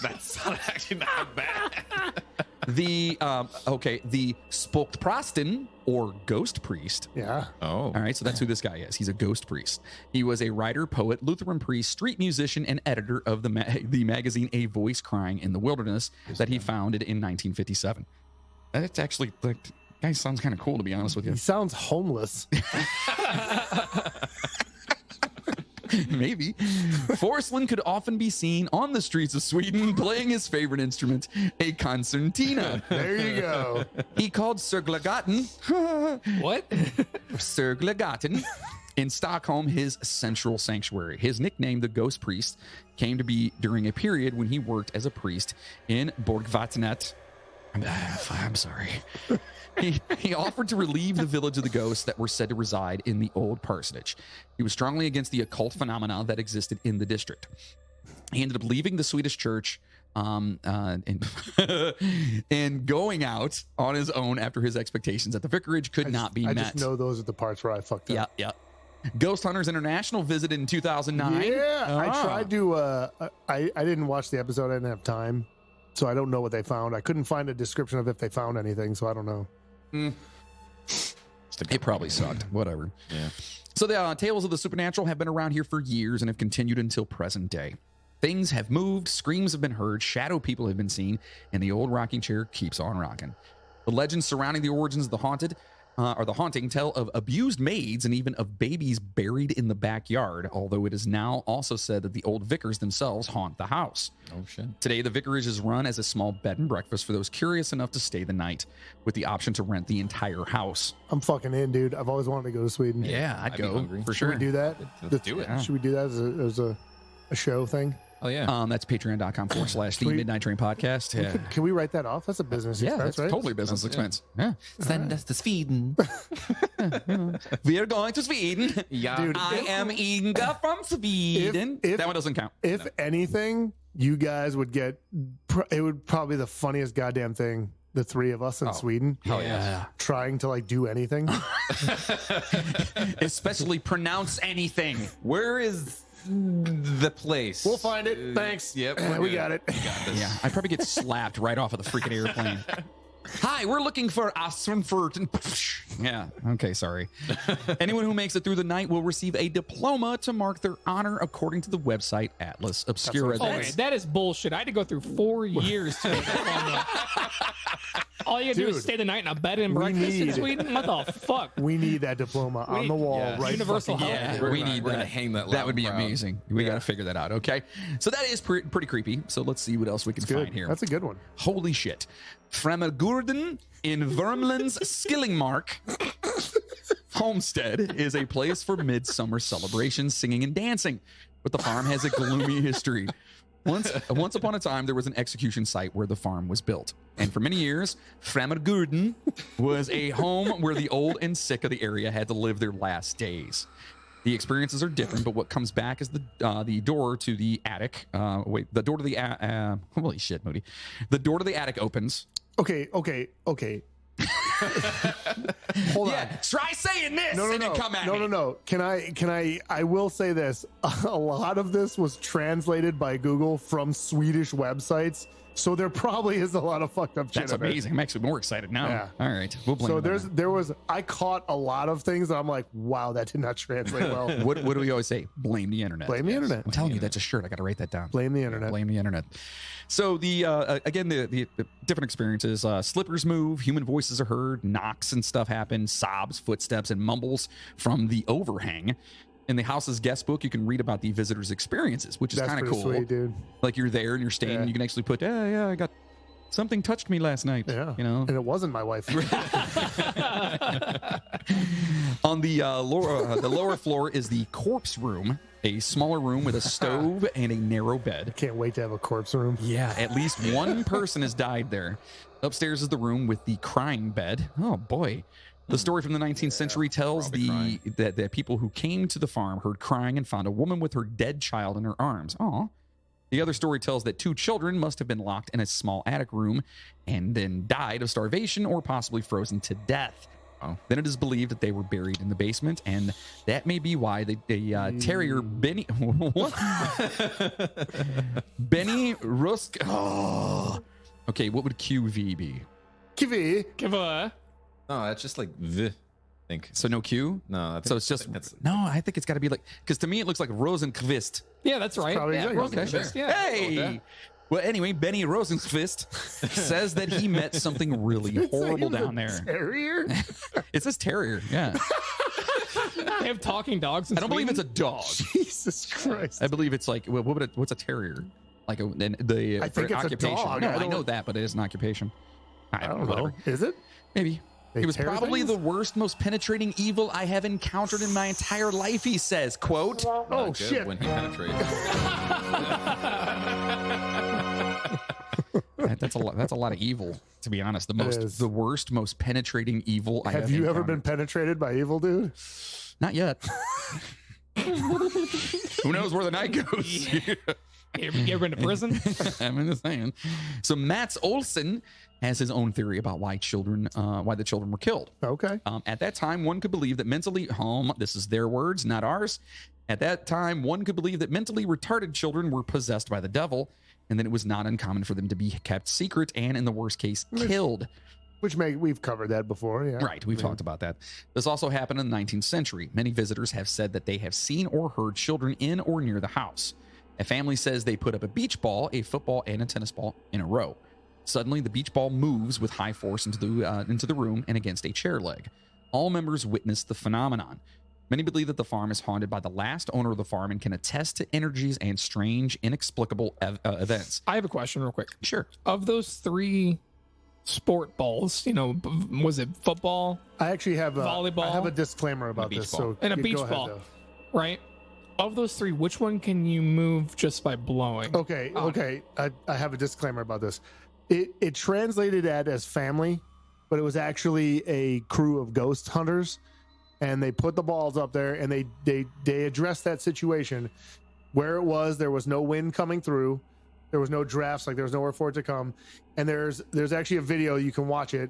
That's not actually not bad. The Spokesprasten, or ghost priest. Yeah. Oh. All right, so that's who this guy is. He's a ghost priest. He was a writer, poet, Lutheran priest, street musician, and editor of the magazine A Voice Crying in the Wilderness that he founded in 1957. That's actually, like, guy sounds kind of cool, to be honest with you. He sounds homeless. Maybe. Forslund could often be seen on the streets of Sweden playing his favorite instrument, a concertina. There you go. He called Sörglagaten, What? Sörglagaten, in Stockholm his central sanctuary. His nickname, the Ghost Priest, came to be during a period when he worked as a priest in Borgvatnet. I'm sorry. He offered to relieve the village of the ghosts that were said to reside in the old parsonage. He was strongly against the occult phenomena that existed in the district. He ended up leaving the Swedish church and going out on his own after his expectations at the vicarage could not be I met. just know those are the parts where I fucked up. Yeah. Ghost Hunters International visited in 2009. Yeah. I Ah. tried to, I didn't watch the episode. I didn't have time. So I don't know what they found. I couldn't find a description of if they found anything. So I don't know. It probably sucked. Whatever. Yeah. So the tales of the supernatural have been around here for years and have continued until present day. Things have moved, screams have been heard, shadow people have been seen, and the old rocking chair keeps on rocking. The legends surrounding the origins of the haunting tell of abused maids and even of babies buried in the backyard, although it is now also said that the old vicars themselves haunt the house. Oh, shit. Today, the vicarage is run as a small bed and breakfast for those curious enough to stay the night, with the option to rent the entire house. I'm fucking in, dude. I've always wanted to go to Sweden. Yeah, I'd I'd be go hungry. for Should sure. we do that? Let's do it. Should we do that as a show thing? Oh, yeah. That's patreon.com/the Midnight Train Podcast. Yeah. Can we write that off? That's a business Yeah, expense, that's right? totally a business expense. Yeah. Send us to Sweden. We are going to Sweden. Yeah. Dude, I am Inga from Sweden. if- that one doesn't count. If anything, you guys would get, it would probably be the funniest goddamn thing. The 3 of us in Sweden Oh, yeah. trying to like do anything. Especially pronounce anything. Where is the place? We'll find it. Thanks. Yep. We got it. Yeah, I'd probably get slapped right off of the freaking airplane. Hi, we're looking for Asfenfurt. Yeah, okay, sorry. Anyone who makes it through the night will receive a diploma to mark their honor according to the website Atlas Obscura. Oh, wait, that is bullshit. I had to go through 4 years to get that. All you gotta do Dude, is stay the night in a bed and we breakfast in need- Sweden? What the fuck? We need that diploma on the wall, yes. right? Universal fucking health. now. We're we gonna- need we're that. gonna hang that That loud would be and proud. amazing. We got to figure that out, okay? So that is pretty creepy. So let's see what else we can Good. find here. That's a good one. Holy shit. Fremmergurden in Vermland's Skillingmark. Homestead is a place for midsummer celebrations, singing and dancing, but the farm has a gloomy history. Once upon a time, there was an execution site where the farm was built. And for many years, Frammerguden was a home where the old and sick of the area had to live their last days. The experiences are different, but what comes back is the door to the attic. The door to the holy shit, Moody. The door to the attic opens. Okay. Hold on. Try saying this and then come at me. No. Can I will say this. A lot of this was translated by Google from Swedish websites. So there probably is a lot of fucked up shit. That's amazing. I'm actually more excited now. Yeah. All right. We'll blame I caught a lot of things that I'm like, wow, that did not translate well. What do we always say? Blame the internet. Blame the internet. I'm telling you, that's a shirt. I got to write that down. Blame the internet. Blame the internet. So the different experiences, slippers move, human voices are heard, knocks and stuff happen, sobs, footsteps, and mumbles from the overhang. In the house's guest book, you can read about the visitors' experiences, which is kind of cool. Sweet, dude. Like you're there and you're staying, and you can actually put, I got something touched me last night. Yeah, you know, and it wasn't my wife. On the lower floor is the corpse room, a smaller room with a stove and a narrow bed. Can't wait to have a corpse room. Yeah, at least one person has died there. Upstairs is the room with the crying bed. Oh boy. The story from the 19th century tells that the people who came to the farm heard crying and found a woman with her dead child in her arms. Aw. The other story tells that 2 children must have been locked in a small attic room and then died of starvation or possibly frozen to death. Oh. Then it is believed that they were buried in the basement, and that may be why the terrier Benny Rusk. Oh. Okay, what would QV be? QV. No, that's just like V. I think. So no Q? No, I think, so it's just I think it's got to be like, because to me it looks like Rosenqvist. Yeah, that's right. Yeah, Rosenqvist. Okay. Yeah. Hey. Well, anyway, Benny Rosenqvist says that he met something really horrible down there. Terrier? It says terrier. Yeah. They have talking dogs. I don't believe it's a dog. Jesus Christ. I believe it's like what's a terrier? Like I think it's occupation. a dog. No, I know that, but it is an occupation. I don't know. Is it? Maybe. It was probably the worst, most penetrating evil I have encountered in my entire life, he says, quote. Oh, shit. When he penetrates. That's a lot of evil, to be honest. The worst, most penetrating evil I have Have you ever encountered. been penetrated by evil, dude? Not yet. Who knows where the night goes? You ever been to prison? I'm just saying. So Mats Olsen has his own theory about why the children were killed. Okay. At that time, one could believe that this is their words, not ours. At that time, one could believe that mentally retarded children were possessed by the devil, and that it was not uncommon for them to be kept secret and, in the worst case, killed. We've covered that before, yeah. Right, we've talked about that. This also happened in the 19th century. Many visitors have said that they have seen or heard children in or near the house. A family says they put up a beach ball, a football, and a tennis ball in a row. Suddenly, the beach ball moves with high force into the room and against a chair leg. All members witness the phenomenon. Many believe that the farm is haunted by the last owner of the farm and can attest to energies and strange, inexplicable events. I have a question real quick. Sure. Of those 3 sport balls, was it football? I actually have volleyball. I have a disclaimer about this. So and a beach go ball, ahead, right? Of those 3, which one can you move just by blowing? Okay. I have a disclaimer about this. It translated as family, but it was actually a crew of ghost hunters, and they put the balls up there, and they addressed that situation where there was no wind coming through, there was no drafts, like there was nowhere for it to come, and there's actually a video, you can watch it,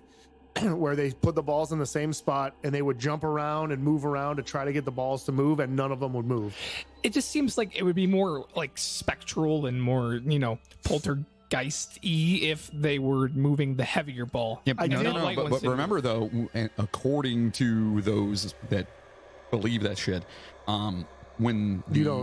where they put the balls in the same spot and they would jump around and move around to try to get the balls to move, and none of them would move. It just seems like it would be more like spectral and more, poltergeist-y if they were moving the heavier ball. Yep. But remember though, according to those that believe that shit, when the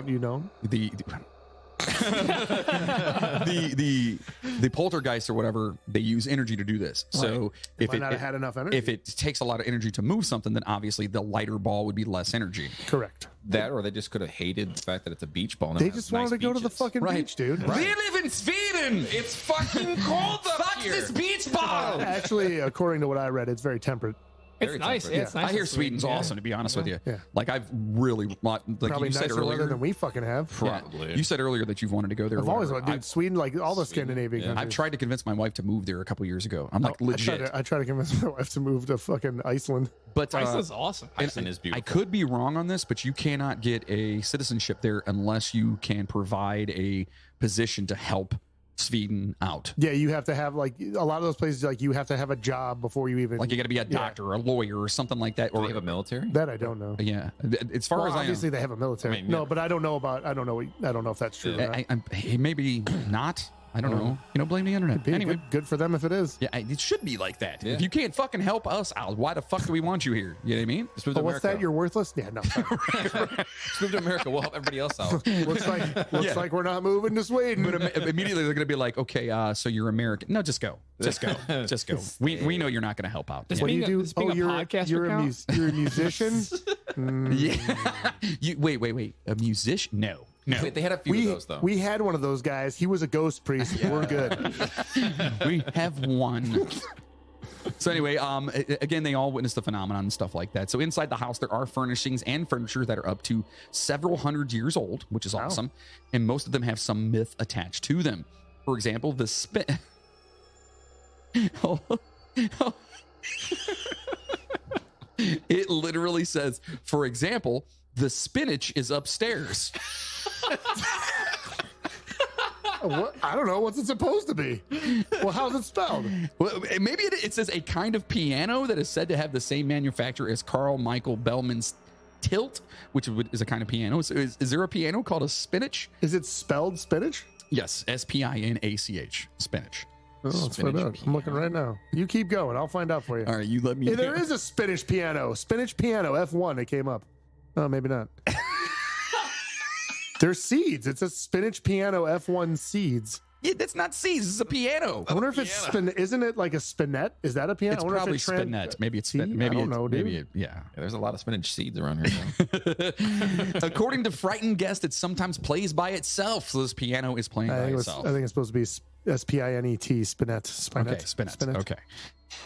poltergeist or whatever, they use energy to do this. Right. So if it had enough energy, if it takes a lot of energy to move something, then obviously the lighter ball would be less energy. Correct. That, or they just could have hated the fact that it's a beach ball. They just wanted to go to the fucking beach, dude. Right. We live in Sweden. It's fucking cold up here. Fuck this beach ball. Actually, according to what I read, it's very temperate. It's Very nice. temperate. Yeah, it's nice. I hear in Sweden's yeah. awesome, to be honest with you. Yeah. Like I've really, like Probably you said nicer weather earlier. than we fucking have. Yeah. Probably. You said earlier that you've wanted to go there. or I've always whatever. wanted, dude. Sweden, like all the Scandinavian Yeah. I've countries. tried to convince my wife to move there a couple years ago. I'm like legit. I tried to convince my wife to move to fucking Iceland. But Iceland's awesome. and Iceland is beautiful. I could be wrong on this, but you cannot get a citizenship there unless you can provide a position to help Sweden out. Yeah, you have to have like a lot of those places. Like you have to have a job before you even. Like you got to be a doctor or a lawyer or something like that. Do Or they have a military? that I don't know. yeah, as far Well, as I know, obviously they have a military. I mean, no, yeah. but I don't know about. I don't know. I don't know if that's true. or not. maybe not. I don't know. Blame the internet. Be Anyway. good for them if it is. Yeah, it should be like that. Yeah. If you can't fucking help us out, why the fuck do we want you here? You know what I mean? Just move to Oh, what's America. that? You're worthless. Yeah, no. Just move to America. We'll help everybody else out. looks like we're not moving to Sweden. But immediately they're going to be like, okay, so you're American. No, just go. Just go. Just go. We know you're not going to help out. This Yeah. What do you Being a- do? this being a podcaster you're count? you're a musician. Yeah. Wait. A musician? No. Wait, they had a few of we those though. we had one of those guys. He was a ghost priest. We're good. We have one. So anyway, again, they all witnessed the phenomenon and stuff like that. So inside the house, there are furnishings and furniture that are up to several hundred years old, which is awesome. And most of them have some myth attached to them. For example, the It literally says, for example, the spinach is upstairs. What? I don't know. What's it supposed to be? Well, how's it spelled? Well, maybe it says a kind of piano that is said to have the same manufacturer as Carl Michael Bellman's tilt, which is a kind of piano. So is there a piano called a spinach? Is it spelled spinach? Yes, Spinach, spinach. Oh, let's find Spinach out. I'm looking right now. You keep going. I'll find out for you. All right, you let me. Hey, there is a spinach piano. Spinach piano F1. It came up. Oh, maybe not. There's seeds. It says spinach piano F1 seeds. Yeah, that's not seeds. It's a piano. I wonder if it's isn't it like a spinet? Is that a piano? It's I wonder probably if it spinet. Maybe it's See? spin. Maybe I don't it's, know, dude. maybe it, yeah. Yeah, there's a lot of spinach seeds around here. Now. According to frightened guests, it sometimes plays by itself. So this piano is playing by itself. I think it's supposed to be SPINET, spinet. Okay, spinet. Okay.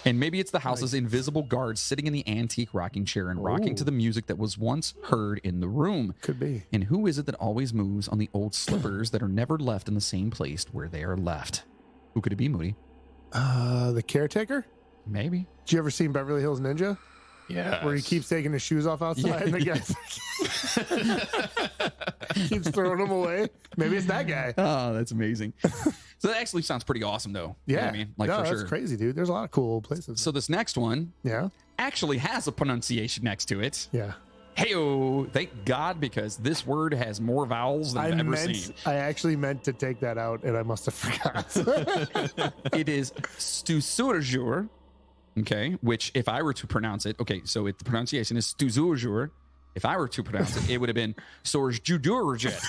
And maybe it's the house's invisible guard sitting in the antique rocking chair and rocking to the music that was once heard in the room. Could be. And who is it that always moves on the old slippers that are never left in the same place where they are left? Who could it be, Moody? The caretaker? Maybe. Did you ever see Beverly Hills Ninja? Yeah. Where he keeps taking his shoes off outside and the guy keeps throwing them away. Maybe it's that guy. Oh, that's amazing. So that actually sounds pretty awesome, though. You know Yeah. what I mean? Like, no, for that's sure. crazy, dude. There's a lot of cool places. So this next one Yeah. actually has a pronunciation next to it. Yeah. Hey-oh, thank God, because this word has more vowels than I've ever seen. I actually meant to take that out and I must have forgot. It is Stusurjur, okay, which if I were to pronounce it, okay, so the pronunciation is Stusurjur. If I were to pronounce it, it would have been Sorjudurjet.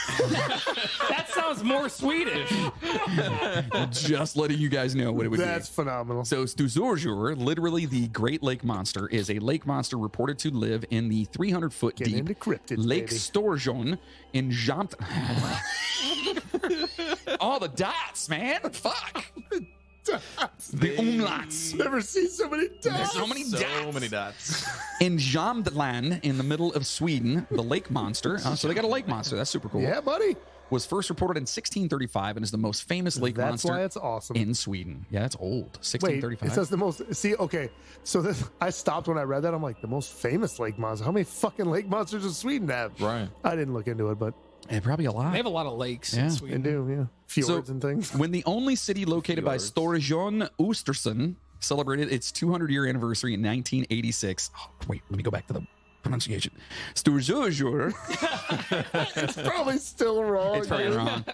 That sounds more Swedish. Just letting you guys know what it would That's be. phenomenal. So Stusurjur, literally the Great Lake Monster, is a lake monster reported to live in the 300-foot Getting deep into cryptids, Lake baby. Storjon in Jamt. All the dots, man. Fuck. The umlauts. Never seen so many There's dots. so many dots. So many dots. In Jamtland, in the middle of Sweden, the lake monster, so they got a lake monster, that's super cool, Yeah, buddy. was first reported in 1635 and is the most famous lake That's monster why it's awesome. in Sweden. Yeah, that's old. Wait, 1635. it says the most. See, okay. So I stopped when I read that. I'm like, the most famous lake monster. How many fucking lake monsters does Sweden have? Right. I didn't look into it, but Probably a lot. They have a lot of lakes Yeah. in they Sweden. do. Yeah, fjords and things. When the only city located by Storjon Östersund celebrated its 200-year anniversary in 1986. Oh, wait, let me go back to the pronunciation. Storjor. It's probably still wrong. It's probably dude. wrong.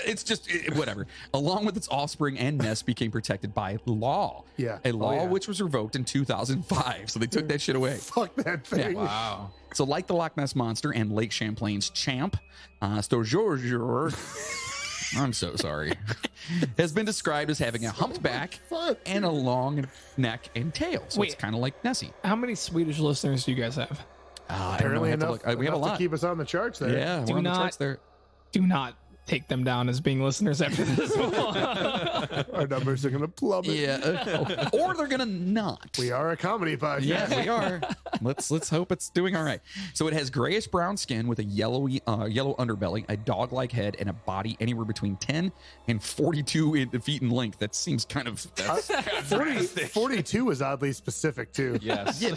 It's just whatever. Along with its offspring and nest became protected by law. Yeah. A law Oh, yeah. which was revoked in 2005. So they took that shit away. Fuck that thing. Wow. So like the Loch Ness Monster and Lake Champlain's Champ, Storjor, I'm so sorry, has been described as having a humped back Fuck. and a long neck and tail. So Wait. it's kind of like Nessie. How many Swedish listeners do you guys have? I don't know, Apparently we have to enough, look. We have a enough lot. to keep us on the charts there. Yeah, Do we're on the not- charts there. Do not take them down as being listeners after this one. Our numbers are gonna plummet. Yeah, or they're gonna not. We are a comedy podcast. Yeah, we are. Let's hope it's doing all right. So it has grayish brown skin with a yellow underbelly, a dog-like head, and a body anywhere between 10 and 42 feet in length. That seems kind of 42 is oddly specific too. Yes. yeah,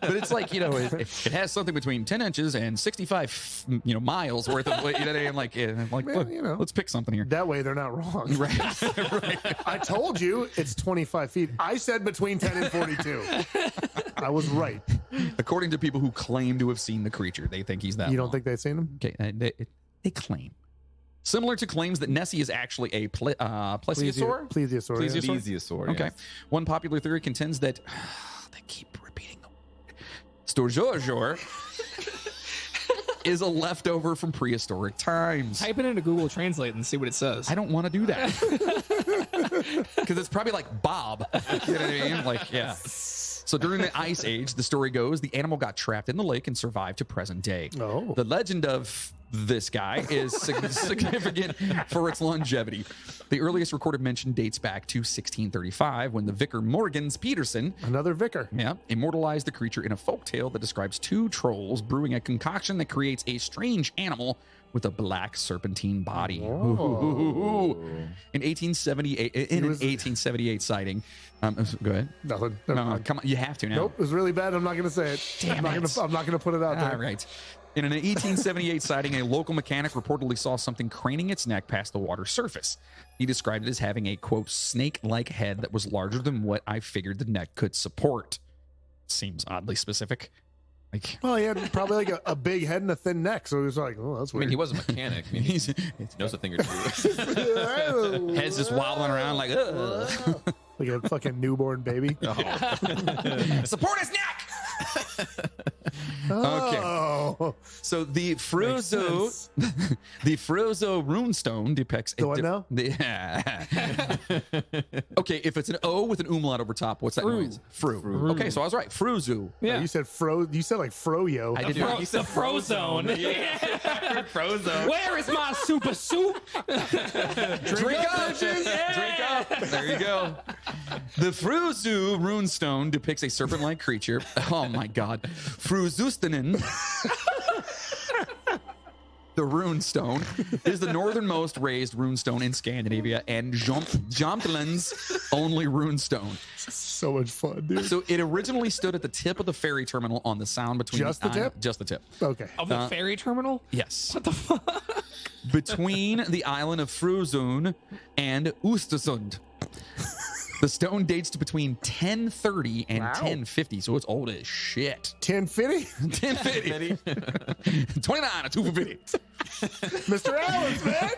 but it's like it has something between 10 inches and 65 miles worth of I'm like look, let's pick something here. That way they're not wrong. Right. I told you it's 25 feet. I said between 10 and 42. I was right. According to people who claim to have seen the creature, they think he's that. You don't long. think they've seen him? Okay, they claim. Similar to claims that Nessie is actually a plesiosaur. Plesiosaur. Plesiosaur. Okay. Yes. One popular theory contends that they keep repeating the word. Storjorjor is a leftover from prehistoric times. Type it into Google Translate and see what it says. I don't want to do that because it's probably like Bob. You know what I mean? Like, yeah. So during the Ice Age, the story goes, the animal got trapped in the lake and survived to present day. Oh. The legend of this guy is significant for its longevity. The earliest recorded mention dates back to 1635 when the vicar Morgans Peterson, Another vicar. immortalized the creature in a folktale that describes two trolls brewing a concoction that creates a strange animal with a black serpentine body. Oh. In 1878, an 1878 sighting. Go ahead. Nothing. No, come on, you have to now. Nope, it was really bad. I'm not going to say it. Damn I'm it. not going to put it out there. All right. In an 1878 sighting, a local mechanic reportedly saw something craning its neck past the water surface. He described it as having a, quote, snake-like head that was larger than what I figured the neck could support. Seems oddly specific. Like, Well, he had probably like a big head and a thin neck, so he was like, "Oh, that's I mean, weird." he was a mechanic. I mean, he knows a thing or two. head's just wobbling around like, ugh. Like a fucking newborn baby. Support his neck! Oh, So the makes Frozo, sense. the Frozo runestone depicts The what now? Okay, if it's an O with an umlaut over top, what's that Fru. noise? Fru. Okay, so I was right. Fruzu. Yeah. You said You said like froyo. I did The Frozone. Frozone. Where is my super soup? Drink up, drink up. There you go. The Fruzu runestone depicts a serpent-like creature. Oh my God, Fruzustanen. The runestone is the northernmost raised runestone in Scandinavia and Jomtland's only runestone. So much fun, dude. So it originally stood at the tip of the ferry terminal on the sound between Just the tip? Just the tip. Okay. Of the ferry terminal? Yes. What the fuck? Between the island of Fruzun and Ostersund. The stone dates to between 1030 and 1050, so it's old as shit. 1050? 1050. 29 or 2 for 50. Mr. Allen's, man.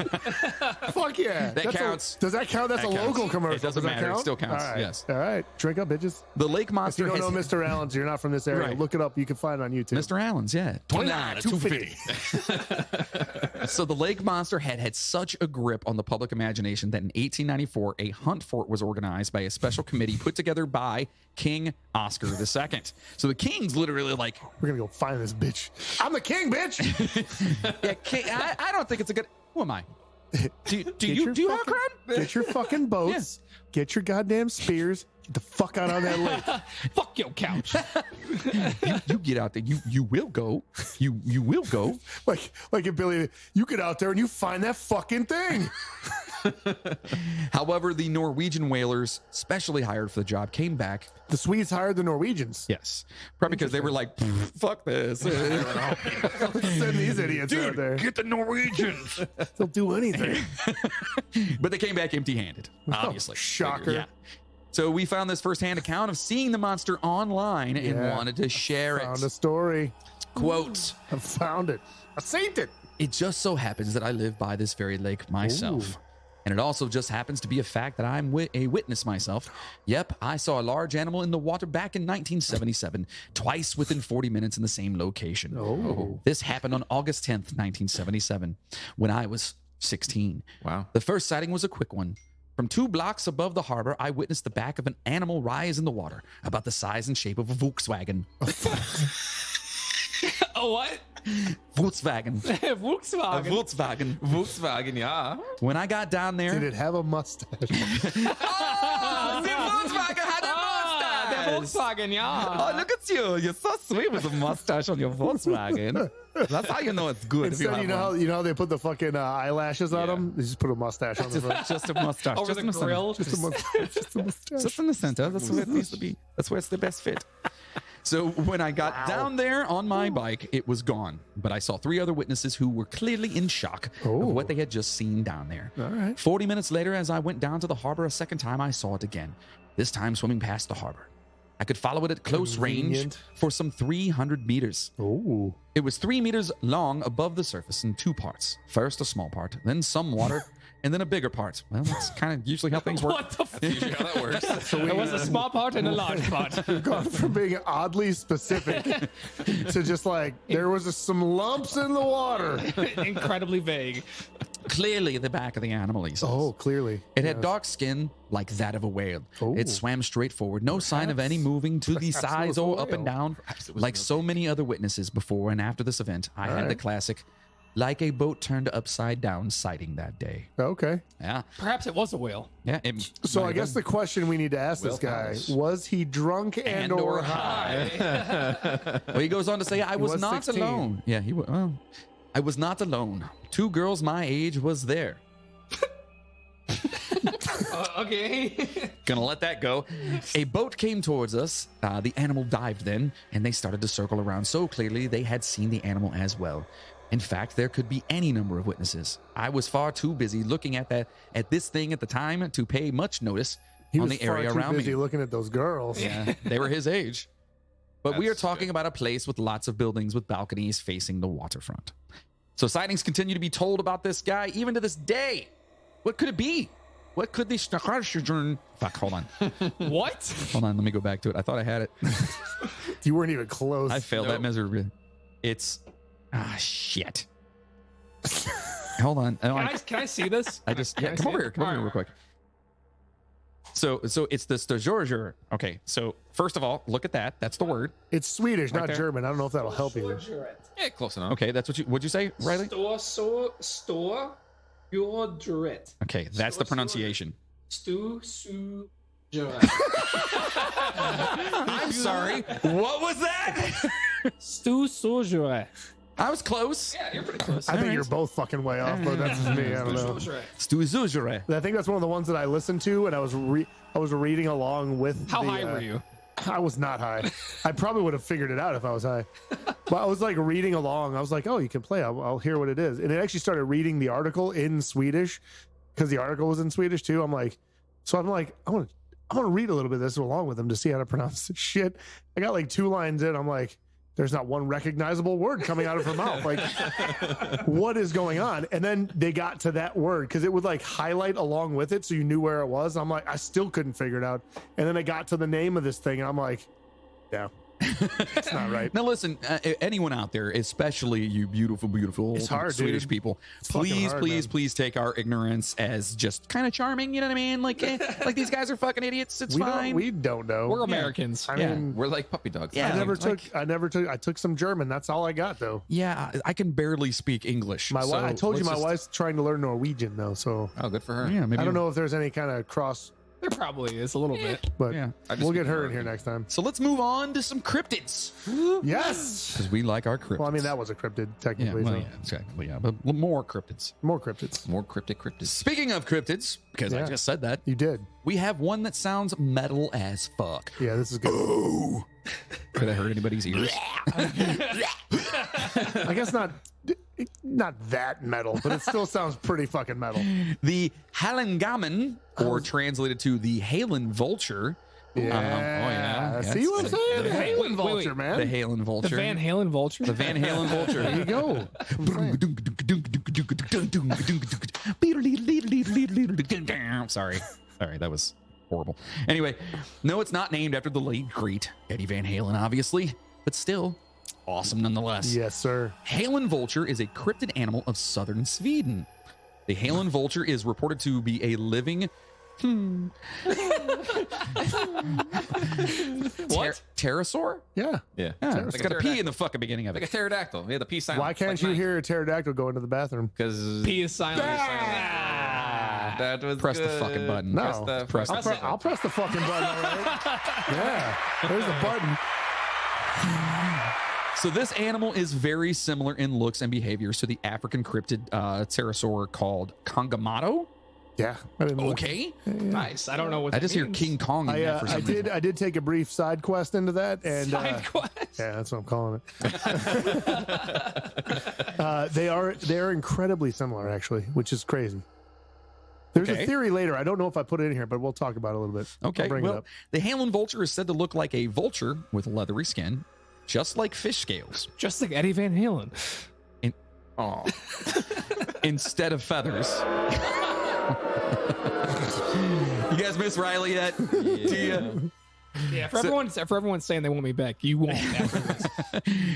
Fuck yeah. That counts. Does that count? That's That a counts. local commercial. It doesn't Does that matter. It count? still counts, All right. yes. All right. Drink up, bitches. The lake If monster you don't know has... Mr. Allen's, you're not from this area. Right. Look it up. You can find it on YouTube. Mr. Allen's, yeah. 29 or 250. So the lake monster had such a grip on the public imagination that in 1894, a hunt for it was organized by a special committee put together by King Oscar II. So the king's literally like, We're going to go find this bitch. I'm the king, bitch. yeah, king, I don't think it's a good... Who am I? Do you your hawk fucking- around? Get your fucking boats. Get your goddamn spears. Get the fuck out on that lake. Fuck your couch. You get out there. You will go. You will go. Like if Billy, you get out there and you find that fucking thing. However, the Norwegian whalers, specially hired for the job, came back. The Swedes hired the Norwegians. Yes, probably because they were like, "Fuck this." Send these idiots out there. Get the Norwegians. They'll do anything. But they came back empty-handed. Obviously, shocker. Yeah. So we found this firsthand account of seeing the monster online and Yeah. wanted to share Found it. a story. Quote. I found it. I seen it. It just so happens that I live by this very lake myself. Ooh. And it also just happens to be a fact that I'm a witness myself. Yep, I saw a large animal in the water back in 1977, twice within 40 minutes in the same location. Oh. This happened on August 10th, 1977, when I was 16. Wow. The first sighting was a quick one. From 2 blocks above the harbor, I witnessed the back of an animal rise in the water, about the size and shape of a Volkswagen. A What? Volkswagen. Volkswagen. Volkswagen, yeah. When I got down there, Did it have a mustache? oh, the Volkswagen had a mustache. The Volkswagen, yeah. Oh, look at you! You're so sweet with a mustache on your Volkswagen. That's how you know it's good. Instead, you know how they put the fucking eyelashes on them? They just put a mustache on the front. Just a mustache. Over just the in center. grill. Just a mustache. Just a mustache. Just in the center. That's where it needs to be. That's where it's the best fit. So when I got down there on my bike, it was gone. But I saw 3 other witnesses who were clearly in shock of what they had just seen down there. All right. 40 minutes later, as I went down to the harbor a second time, I saw it again. This time swimming past the harbor. I could follow it at close range Convenient. for some 300 meters. Oh. It was 3 meters long above the surface in 2 parts. First a small part, then some water, and then a bigger part. Well, that's kind of usually how things work. What the fuck? Usually how that works. There was a small part and a large part. Gone from being oddly specific to just like, there was some lumps in the water. Incredibly vague. Clearly the back of the animal, he says. Oh, clearly. It had dark skin like that of a whale. Oh. It swam straight forward, no sign of any moving to the perhaps it sides was a or up and whale. down. Like so many other witnesses before and after this event, I had the classic, like a boat turned upside down sighting that day. Okay. Yeah. Perhaps it was a whale. Yeah. So I guess the question we need to ask this guy, Palace. was he drunk and or high? Well, he goes on to say, I was was not 16. alone. Yeah, he was. Well, I was not alone. 2 girls my age was there. Okay. Gonna let that go. A boat came towards us. The animal dived then, and they started to circle around so clearly they had seen the animal as well. In fact, there could be any number of witnesses. I was far too busy looking at this thing at the time to pay much notice He on was the far area too around busy me. looking at those girls. Yeah, they were his age. But we are That's talking about a place with lots of buildings with balconies facing the waterfront. So sightings continue to be told about this guy even to this day. What could it be? What could this... Fuck, hold on. What? Hold on, let me go back to it. I thought I had it. You weren't even close. I failed that miserably. It's... shit. Hold on. Can I see this? I just... Can Yeah, I come see over it? here. Come over here real quick. So it's the Sturgeour. Okay, so first of all, look at that. That's the word. It's Swedish, not there. German. I don't know if that'll help you. Yeah, close enough. Okay, that's what'd you say, Riley? Store your dread. Okay, that's the pronunciation. I'm sorry. What was that? Stu Sojourn. I was close. Yeah, you're pretty close. I think you're both fucking way off, but that's just me. I don't know. Sturgeour. I think that's one of the ones that I listened to, and I was reading along with. How high were you? I was not high. I probably would have figured it out if I was high. But I was like reading along. I was like, oh, you can play. I'll hear what it is. And it actually started reading the article in Swedish because the article was in Swedish too. I'm like, I want to read a little bit of this along with them to see how to pronounce this shit. I got like 2 lines in. I'm like, there's not one recognizable word coming out of her mouth. Like, what is going on? And then they got to that word because it would like highlight along with it so you knew where it was. I'm like, I still couldn't figure it out. And then I got to the name of this thing and I'm like, yeah, it's not right. Now listen, anyone out there, especially you beautiful, beautiful It's hard, Swedish dude. people, fucking please, hard, please, man. please take our ignorance as just kind of charming. You know what I mean? Like, like these guys are fucking idiots. It's fine. We don't know. We're Americans. I Yeah. mean, We're like puppy dogs. Yeah. I took some German. That's all I got though. Yeah, I can barely speak English. My wife, I told you my let's just- wife's trying to learn Norwegian though, so Oh, good for her. Yeah, maybe. I don't know if there's any kind of cross, There probably is a little bit. but Yeah. I just we'll get speak her in here Norwegian. next time. So let's move on to some cryptids Yes. because we like our cryptids. Well, I mean that was a cryptid Yeah, technically. well, so. yeah, exactly. Yeah, but more cryptids. More cryptids. More cryptids. Speaking of cryptids, because I Yeah. just said that, You did. we have one that sounds metal as fuck. Yeah, this is good. Could I hurt anybody's ears? I guess not that metal, but it still sounds pretty fucking metal. The Halengamen, or translated to the Halen Vulture. Yeah. yeah. See what I'm saying? The Halen Vulture, wait. man. The Halen The Vulture. Van Halen Vulture. The Van Halen Vulture. There you go. Sorry, that was horrible. Anyway, no, it's not named after the late great Eddie Van Halen, obviously, but still awesome nonetheless. Yes, sir. Halen Vulture is a cryptid animal of southern Sweden. The Halen Vulture is reported to be a living What? Pterosaur? Yeah. Yeah. Yeah, it's got a P in the fucking beginning of Like a it. pterodactyl. Yeah, the P silent. Why can't you hear a pterodactyl go into the bathroom? Because P is silent. that was Press the good. fucking button. No. Press the I'll press the fucking button, all right? Yeah. There's the button. So this animal is very similar in looks and behaviors to the African cryptid pterosaur called Kongamato. Yeah. I didn't look. Okay. Nice. I don't know what I that just hear means. King Kong in that for some reason. I did take a brief side quest into that, and Side quest. yeah, that's what I'm calling it. They are incredibly similar, actually, which is crazy. There's Okay. a theory later. I don't know if I put it in here, but we'll talk about it a little bit. Okay, I'll bring it well, up. the Halen Vulture is said to look like a vulture with leathery skin, just like fish scales, Just like Eddie Van Halen. Oh, instead of feathers. You guys miss Riley yet? Do you? Yeah, for everyone saying they want me back, you won't. After this.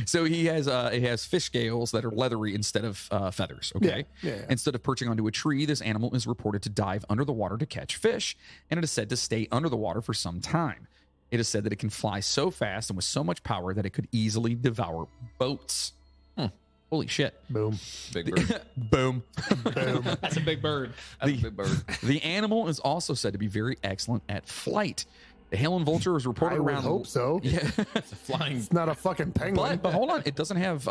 So he has fish scales that are leathery instead of feathers. Okay. Yeah. Instead of perching onto a tree, this animal is reported to dive under the water to catch fish, and it is said to stay under the water for some time. It is said that it can fly so fast and with so much power that it could easily devour boats. Holy shit! Boom. big bird. Boom. That's a big bird. That's a big bird. The animal is also said to be very excellent at flight. The Halen Vulture is reported I would around. hope so. Yeah, It's a flying. It's not a fucking penguin. but hold on, it doesn't have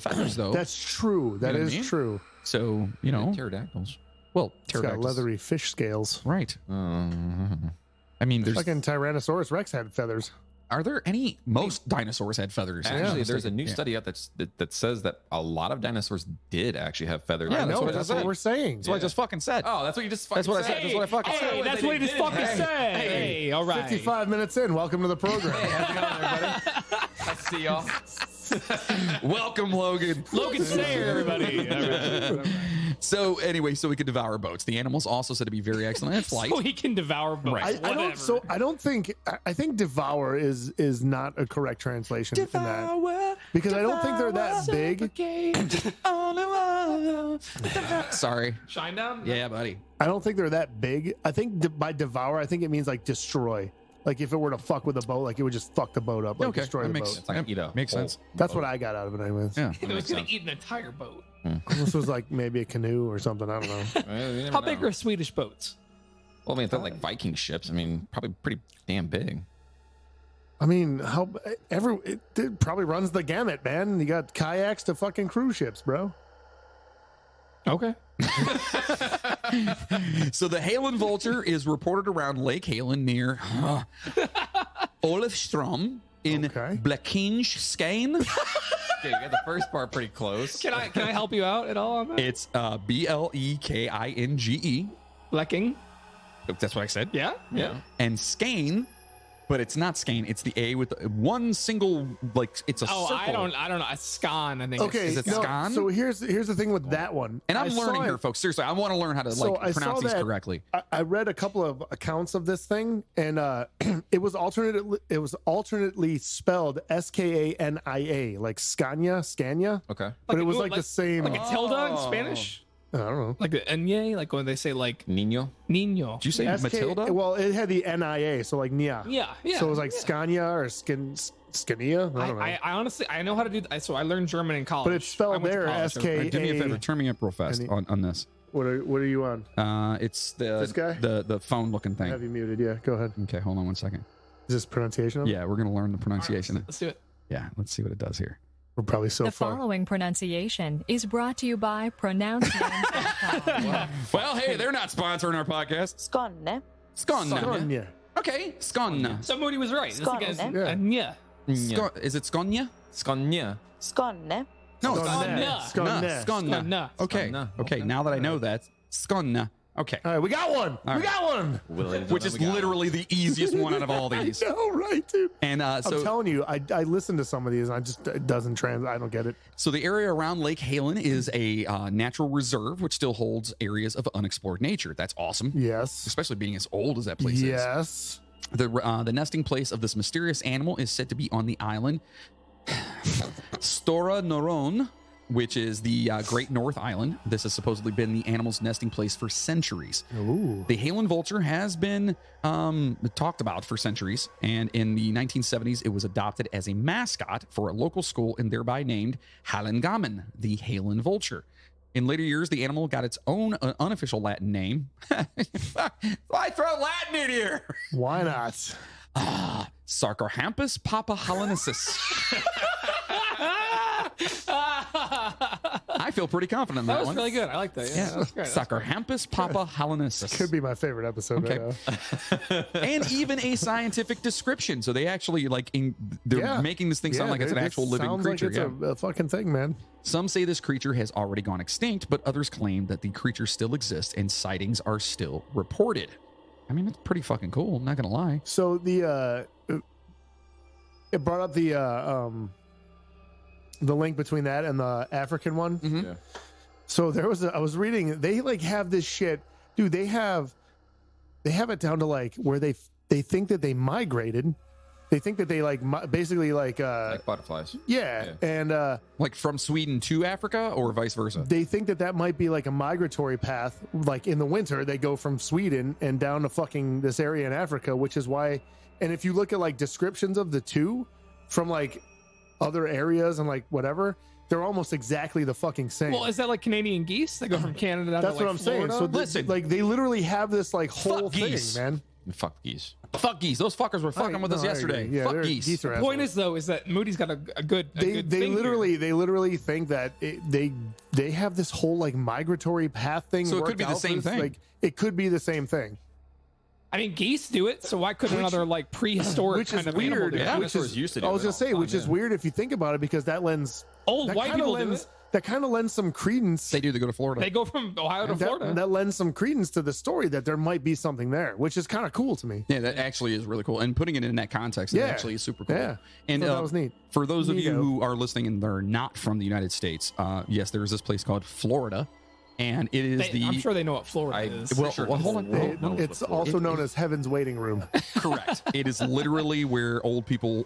feathers though. That's true. That You know what is I mean? true. So you know, Pterodactyls. well, It's got pterodactyls. leathery fish scales. Right. I mean, there's. Fucking Tyrannosaurus Rex had feathers. Are there any? Most dinosaurs had feathers. Actually, there's a new Yeah. study out that says that a lot of dinosaurs did actually have feathers. Yeah, I that's know. what I That's just what said. we're saying. That's what I just fucking said. Oh, that's what you just. That's what I said. That's what I fucking Hey, said. that's what he just fucking said. Hey, all right. 55 minutes in. Welcome to the program. How's it going, everybody? Nice to see y'all. Welcome, Logan. Logan Sayer, everybody. All right. So anyway, so we could devour boats. The animal's also said to be very excellent at flight. So he can devour boats. Right. I don't think. I think devour is not a correct translation in that, because I don't think they're that big. Sorry. Shine down? Yeah, buddy. I don't think they're that big. I think by devour, I think it means like destroy. Like if it were to fuck with a boat, like it would just fuck the boat up, like Okay, destroy that the makes boat. It's like, you know, makes sense. That's what I got out of it, anyways. Yeah. It was going to eat an entire boat. This was like maybe a canoe or something. I don't know. How big are Swedish boats? Well, I mean, they're like Viking ships. I mean, probably pretty damn big. I mean, it probably runs the gamut, man. You got kayaks to fucking cruise ships, bro. Okay. So the Halen Vulture is reported around Lake Halen near Olofström in Okay. Blekinge, Skåne. Okay, you got the first part pretty close. Can I help you out at all on that? It's Blekinge. Blecking? That's what I said. Yeah? Yeah. And Skane, but it's not Skane. It's the A with the one single, like, it's a Oh, circle. I don't know. It's Scon, I think. Okay, Is it no, Scon? so here's the thing with that one. And I'm I saw learning it- here, folks. Seriously, I want to learn how to So I saw pronounce these that- correctly. I read a couple of accounts of this thing, and it was alternately spelled Skania, like Scania, Okay. but it was ooh, like the same. Like a tilde in Spanish? I don't know. Like the enye? Like when they say like Nino. niño. Did you say Matilda? Well, it had the NIA, so like Nia. Yeah, yeah. So it was like yeah. Scania or Scania. I don't know. I honestly, I know how to do that. So I learned German in college. But it's spelled I went to there, college, so- SK. All right, do me a A- favor. Turn me up real fast Any- on this. what are you on? It's the This guy? the phone looking thing. Have you muted? Yeah, go ahead. Okay, hold on 1 second. Is this pronunciation? Of it? Yeah, we're gonna learn the pronunciation. Let's do it. Yeah, let's see what it does here. We're probably so The far. following pronunciation is brought to you by pronouncenames.com. Well, hey, they're not sponsoring our podcast. Skåne. Skåne. Scania. Okay, Skåne. Somebody was right. This Skåne. guy's Yeah. yeah. Is it Skåne? Skåne. Skåne. No, Skåne. Skåne. Skåne. Skåne. Okay. Skåne. Okay. Now that I know that, Skåne. Okay. All right, we got one. All we got one. Which is literally the easiest one out of all these. Oh, right, dude. And I'm so, telling you, I listened to some of these, and it doesn't translate. I don't get it. so the area around Lake Halen is a natural reserve, which still holds areas of unexplored nature. That's awesome, Yes. especially being as old as that place is. Yes. The nesting place of this mysterious animal is said to be on the island Stora Noron which is the Great North Island. This has supposedly been the animal's nesting place for centuries. Ooh. The Halen Vulture has been talked about for centuries, and in the 1970s, it was adopted as a mascot for a local school and thereby named Halen, the Halen Vulture. In later years, the animal got its own unofficial Latin name. Why throw Latin in here? Why not? Sarcorhampus papahalensis. I feel pretty confident in that That was one. really good. I like that. Yeah, that was great. Sarcorhampus papahalensis. Could be my favorite episode right now. And even a scientific description. So they actually they're making this thing sound like it's an it actual living sounds creature. Like it's a fucking thing, man. Some say this creature has already gone extinct, but others claim that the creature still exists and sightings are still reported. I mean, it's pretty fucking cool. I'm not gonna lie. So it brought up the link between that and the African one. Mm-hmm. Yeah. So I was reading, they like have this shit, dude. They have it down to like where they think that they migrated. They think that they basically like butterflies. yeah, and Like from Sweden to Africa or vice versa? they think that might be like a migratory path. Like in the winter, they go from Sweden and down to fucking this area in Africa, which is why. And if you look at like descriptions of the two from like other areas and like whatever, they're almost exactly the fucking same. Well, is that like Canadian geese? They go from Canada down That's to like what I'm saying. Florida? So Listen. like they literally have this like whole Fuck thing, geese. man. Fuck geese. Fuck geese. Those fuckers were fucking with us No, I yesterday. agree. Yeah, Fuck they're- geese. are The point assholes. is though, is that Moody's got a good they thing literally think that they have this whole like migratory path thing. So it could worked be the out for same this, thing. Like it could be the same thing. I mean, geese do it, so why couldn't another like prehistoric Which kind is of animal weird. do it? Yeah. Which Dinosaurs is, used to do I was it gonna all say, the which time, is yeah. weird if you think about it, because that lends Old that white kinda people do lends it. that kind of lends some credence. They do. They go to Florida. They go from Ohio to Florida. That lends some credence to the story that there might be something there, which is kind of cool to me. Yeah, that actually is really cool. And putting it in that context, it Yeah. actually is super cool. Yeah. And Thought that was neat. For those of you Neato. who are listening and they're not from the United States, yes, there is this place called Florida, and it is I'm sure they know what Florida is. well, hold on. It's also known as Heaven's Waiting Room. Correct. It is literally where old people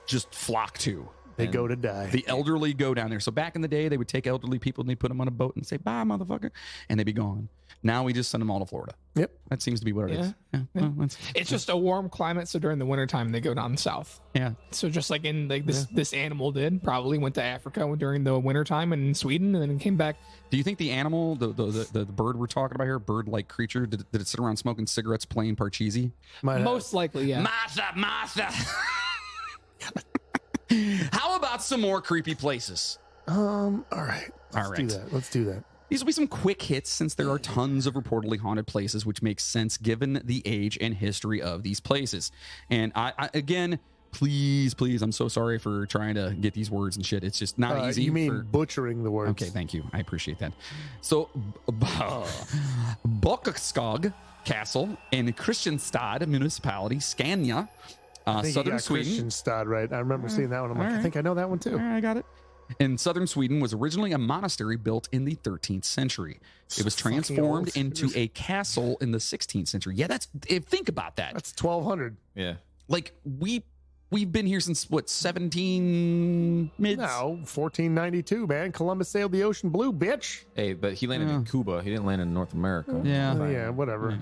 just flock to. They go to die. The elderly go down there. So back in the day, they would take elderly people and they put them on a boat and say, "Bye, motherfucker," and they'd be gone. Now we just send them all to Florida. Yep. That seems to be what it is. Yeah. Well, that's- It's just a warm climate, so during the wintertime they go down south. yeah. So just like in like this animal did, probably went to Africa during the wintertime and in Sweden, and then came back. Do you think the animal, the bird we're talking about here, bird-like creature, did it sit around smoking cigarettes, playing Parcheesi? Might have. Most likely, yeah. Martha. How about some more creepy places? All right. Let's All do right. that. Let's do that. These will be some quick hits since there are tons of reportedly haunted places, which makes sense given the age and history of these places. And I again, please, I'm so sorry for trying to get these words and shit. It's just not easy. You mean for- butchering the words? Okay, thank you. I appreciate that. So, Bockskog Castle in Kristianstad Municipality, Scania, I think southern you got Sweden. Kristianstad, right? I remember seeing that one. I'm like, All I right. think I know that one too. All right, I got it. In southern Sweden was originally a monastery built in the 13th century. It was Fucking transformed old. into a castle in the 16th century. Yeah, think about that. That's 1200. Yeah. Like we've been here since what, 17 mids? No, 1492, man. Columbus sailed the ocean blue, bitch. Hey, but he landed in Cuba. He didn't land in North America. Yeah. Yeah, whatever.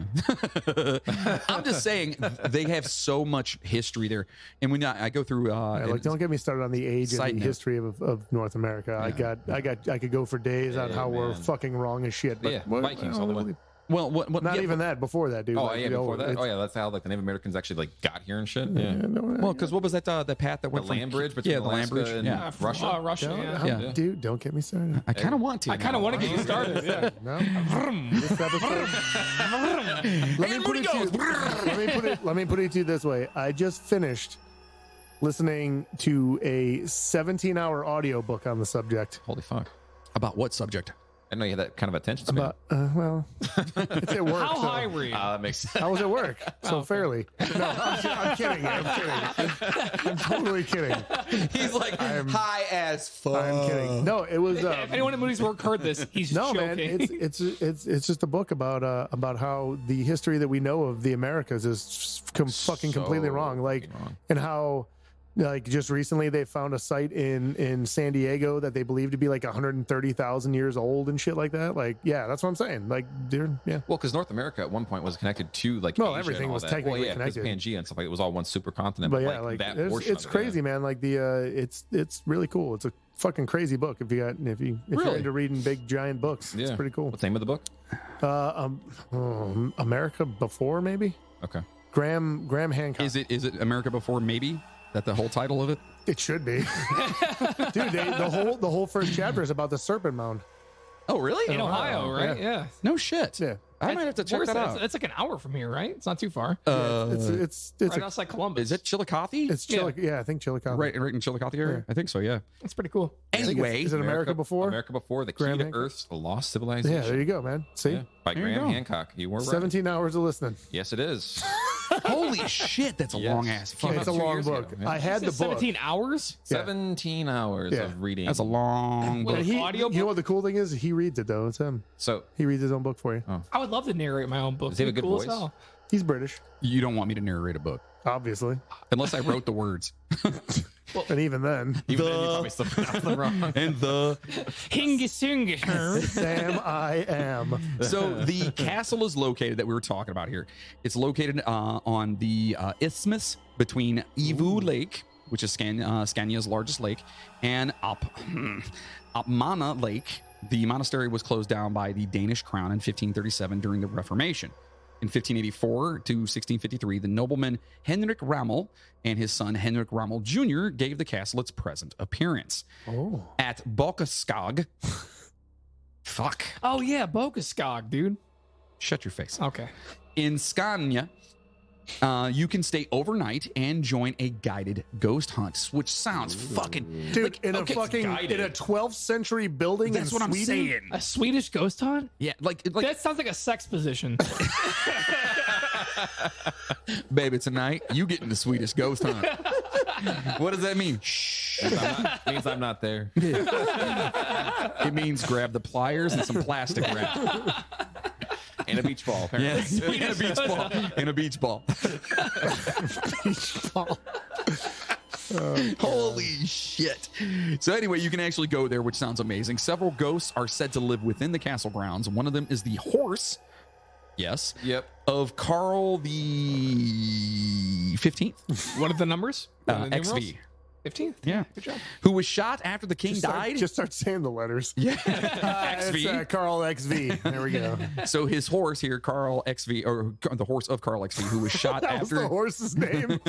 I'm just saying they have so much history there. And when I go through Yeah, look, don't get me started on the age Side and the note. history of North America. I could go for days on Yeah, how we're man. fucking wrong as shit. But Yeah, Vikings all the way. well, what Not yeah, even that. Before that, dude. Oh, Like, yeah, you know, before that? it's- Oh, yeah, that's how like the Native Americans actually like got here and shit. Yeah. Well, because what was that the path that The went from land bridge between the land Alaska bridge? and Yeah, Russia. Russia, Don't- yeah. Yeah. Dude, don't get me started. I kind of want to. I kind of want to get you started. Yeah. No. This episode. Let me put it to you this way. I just finished listening to a 17-hour audiobook on the subject. Holy fuck. About what subject? I know you had that kind of attention span. About well, it's at work. How so- high were you? That makes sense. I was at work, so fairly. No, I'm kidding. I'm totally kidding. He's like high as fuck. I'm kidding. No, it was. If anyone at Moody's work heard this, he's No, joking. man, it's just a book about how the history that we know of the Americas is fucking completely wrong. Like, fucking wrong. and how Like just recently, they found a site in San Diego that they believe to be like 130,000 years old and shit like that. Like, yeah, that's what I'm saying. Like, yeah. Well, because North America at one point was connected to like No, Asia everything and all was that. technically well, yeah, connected. Pangea and stuff like it was all one supercontinent. But yeah, like that it's portion it's of it, crazy, man. Like it's really cool. It's a fucking crazy book. If you're into reading big giant books, it's pretty cool. What's the name of the book? America Before, maybe. Okay. Graham Hancock. Is it America Before Maybe? That the whole title of it? It should be. Dude, the whole first chapter is about the Serpent Mound. Oh, really? In Ohio, right? Yeah. No shit. Yeah. I might have to check Where's that out. It's like an hour from here, right? It's not too far. It's Right outside Columbus. Is it Chillicothe? it's Chillicothe. I think Chillicothe. Right in Chillicothe area? Yeah. I think so, yeah. That's pretty cool. Anyway, Is it America Before? America Before, the key Graham to Hancock? Earth's lost civilization. Yeah, there you go, man. See, Yeah, by There you Graham go. Hancock. You were right. 17 hours of listening. Yes, it is. holy shit, that's a Yes. long ass. Came It's out a 2 long years book. ago, yeah. I had the book. 17 hours? 17 hours Yeah. of reading. That's a long Well, book. And audiobook? you know what the cool thing is? He reads it though. It's him. So He reads his own book for you. I would love to narrate my own book. Does he have a It'd be good cool as voice? hell. He's British, You don't want me to narrate a book. obviously, Unless I wrote the words. and even then, even then you probably still pronounced them wrong. And the Hingy singy. Sam, I am. So the castle is located that we were talking about here. It's located on the isthmus between Ivu Lake, which is Scania's largest lake, and Apmana Lake. The monastery was closed down by the Danish crown in 1537 during the Reformation. In 1584 to 1653, the nobleman Henrik Rammel and his son Henrik Rammel Jr. gave the castle its present appearance. Oh, At Bokaskog. Fuck. Oh, yeah. Bokaskog, dude. Shut your face. Okay. In Scania, you can stay overnight and join a guided ghost hunt, which sounds fucking dude, like, in okay, a fucking guided. in a 12th century building. That's in what I'm Sweden? saying. A Swedish ghost hunt? Yeah, like That sounds like a sex position. baby, tonight you get in the Swedish ghost hunt. What does that mean? Shh. Means I'm not there. It means grab the pliers and some plastic wrap. And a beach ball. Yeah, Apparently. and a beach ball. And a beach ball. Holy shit. So anyway, you can actually go there, which sounds amazing. Several ghosts are said to live within the castle grounds. One of them is the horse, yes, Yep. of Carl the 15th, What are the numbers? What are the numerals? XV. 15th? Yeah. Good job. Who was shot after the king died. Just start saying the letters. Yeah. It's XV. Carl XV. There we go. So his horse here, Carl XV, or the horse of Carl XV, who was shot That was the after. horse's name.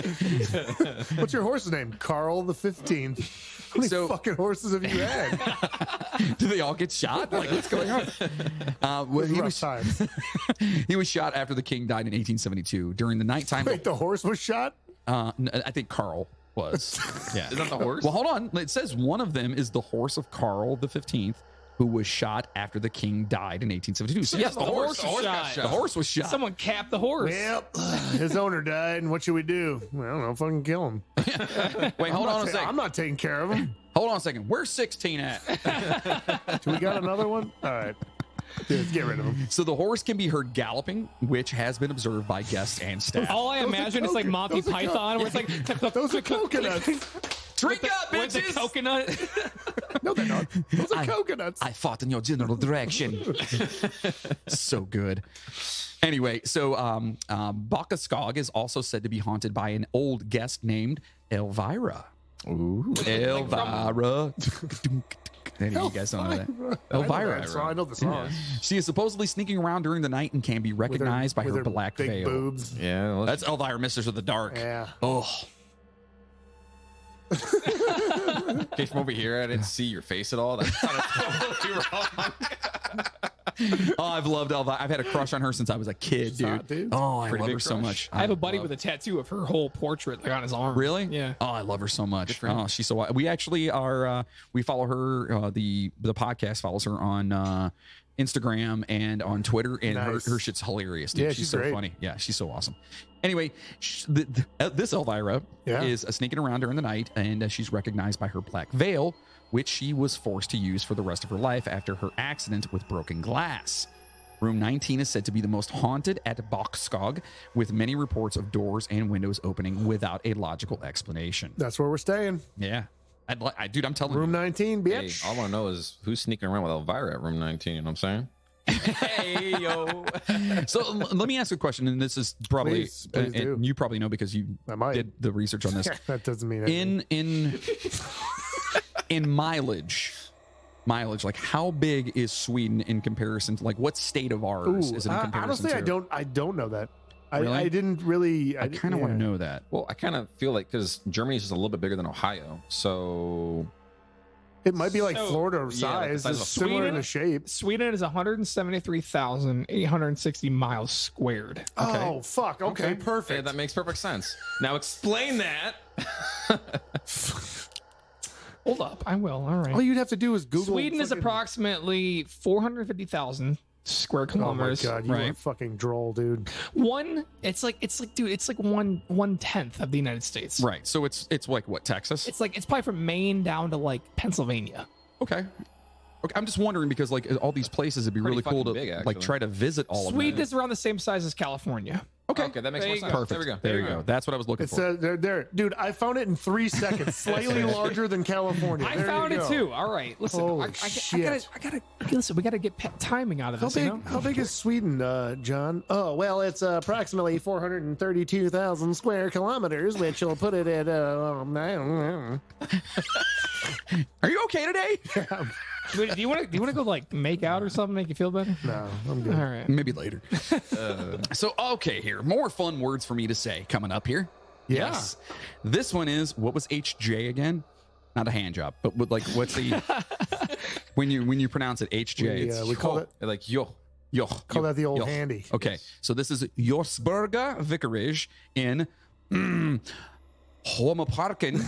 What's your horse's name? Carl the 15th. How many So- fucking horses have you had? Do they all get shot? Like, what's going on? Well, he Rough was times. he was shot after the king died in 1872 during the nighttime. Wait, the horse was shot? I think Carl was. Yeah. Is that the horse? Well, hold on. It says one of them is the horse of Carl the 15th, who was shot after the king died in 1872. So yes, the horse. was got shot. The horse was shot. Someone capped the horse. Yep. His owner died, and what should we do? Well, I don't know. Fucking kill him. Wait, hold on a I'm second. not taking care of him. Hold on a second. Where's 16 at? Do we got another one? All right. Dude, let's get rid of him. So the horse can be heard galloping, which has been observed by guests and staff. All I Those are imagine is like Monty those are Python, where it's like Those are coconuts. Drink up, with the bitches! No, they're not. Those are coconuts. I fought in your general direction. So good. Anyway, so Bokaskog is also said to be haunted by an old guest named Elvira. Ooh. Elvira. Any of you guys don't know that? Elvira. I know the song. She is supposedly sneaking around during the night and can be recognized by With her black big veil. boobs. Yeah. Well, That's Elvira, Mistress of the Dark. Yeah. Oh, in case from over here, I didn't see your face at all. That's totally wrong. oh, I've loved Elvira. I've had a crush on her since I was a kid, dude. hot, dude. Oh, I Pretty love big her so crush. much. I have a buddy with a tattoo of her whole portrait like on his arm. Really? Yeah. Oh, I love her so much. for him. Oh, she's so. We actually are. We follow her. The podcast follows her on Instagram and on Twitter, and Nice. her shit's hilarious. Dude. Yeah, she's she's so great. funny. Yeah, she's so awesome. Anyway, this Elvira Yeah. is sneaking around during the night, and she's recognized by her black veil, which she was forced to use for the rest of her life after her accident with broken glass. Room 19 is said to be the most haunted at Boxskog, with many reports of doors and windows opening without a logical explanation. That's where we're staying. Yeah. Dude, I'm telling Room you. 19, Hey, bitch. all I want to know is who's sneaking around with Elvira at room 19. You know what I'm saying? Hey, yo. So let me ask you a question, and this is probably, Please and do. you probably know because you I might. did the research on this. That doesn't mean anything. In mileage, like how big is Sweden in comparison to like what state of ours Ooh, is it in comparison honestly, to? I don't know that. Really? I didn't really. I kind of want to know that. Well, I kind of feel like because Germany is just a little bit bigger than Ohio, so It might be like So- Florida like the size. size It's of similar in Sweden? the shape. Sweden is 173,860 miles squared. Oh fuck. Okay, perfect. yeah, that makes perfect sense. Now explain that. Hold up, I will. All right. All you'd have to do is Google. Sweden is fucking- approximately 450,000 square Oh my kilometers. god, you are right? fucking droll, dude. It's like one tenth of the United States. Right. So it's like what, Texas? It's probably from Maine down to like Pennsylvania. Okay. I'm just wondering because like all these places, it'd be Pretty really cool to fucking big, like actually. try to visit all of Sweden them. is around the same size as California. Okay. Okay, that makes There more you sense. go. Perfect. There we go. There you go. That's what I was looking It's for. there, dude. I found it in 3 seconds. Slightly larger than California. I There found you it go. too. All right, listen. Holy I shit. gotta listen. We gotta get timing out of How this. big? You know? How big is Sweden, John? Oh well, it's approximately 432,000 square kilometers, which will put it at. Are you okay today? Do you want to go like make out or something, make you feel better? No, I'm good. All right. Maybe later. So okay, here more fun words for me to say coming up here. Yeah. Yes. This one is what was HJ again? Not a hand job, but with like what's the when you pronounce it HJ? We call it Like yo. call that the old yo. handy. Okay, so this is Josberga Vicarage in Holmaparken.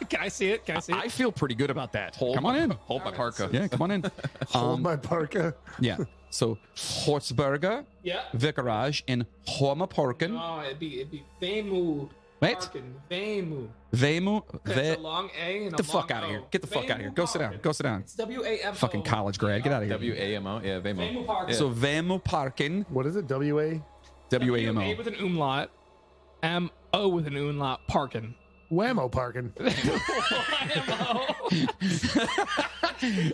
Can I see it? Can I see it? I feel pretty good about that. Come on in. Hold my parka. Yeah, come on in. Hold my parka. Yeah. So Horsberga Yeah. Vicarage in Holmaparken. Oh, it'd be Vemu. Wait. Parkin. Vemu. Vemu. That's a long A and Get the a fuck long out of here. O. Get the fuck out of here. Go sit down. Parkin. Go sit down. It's WAMO. Fucking college grad. Get out of here. WAMO. Yeah, Vemu Vamo. Parkin. So Vemu Parken. What is it? WA? WAMO. with an umlaut. MO with an umlaut. Parkin. Whammo parking.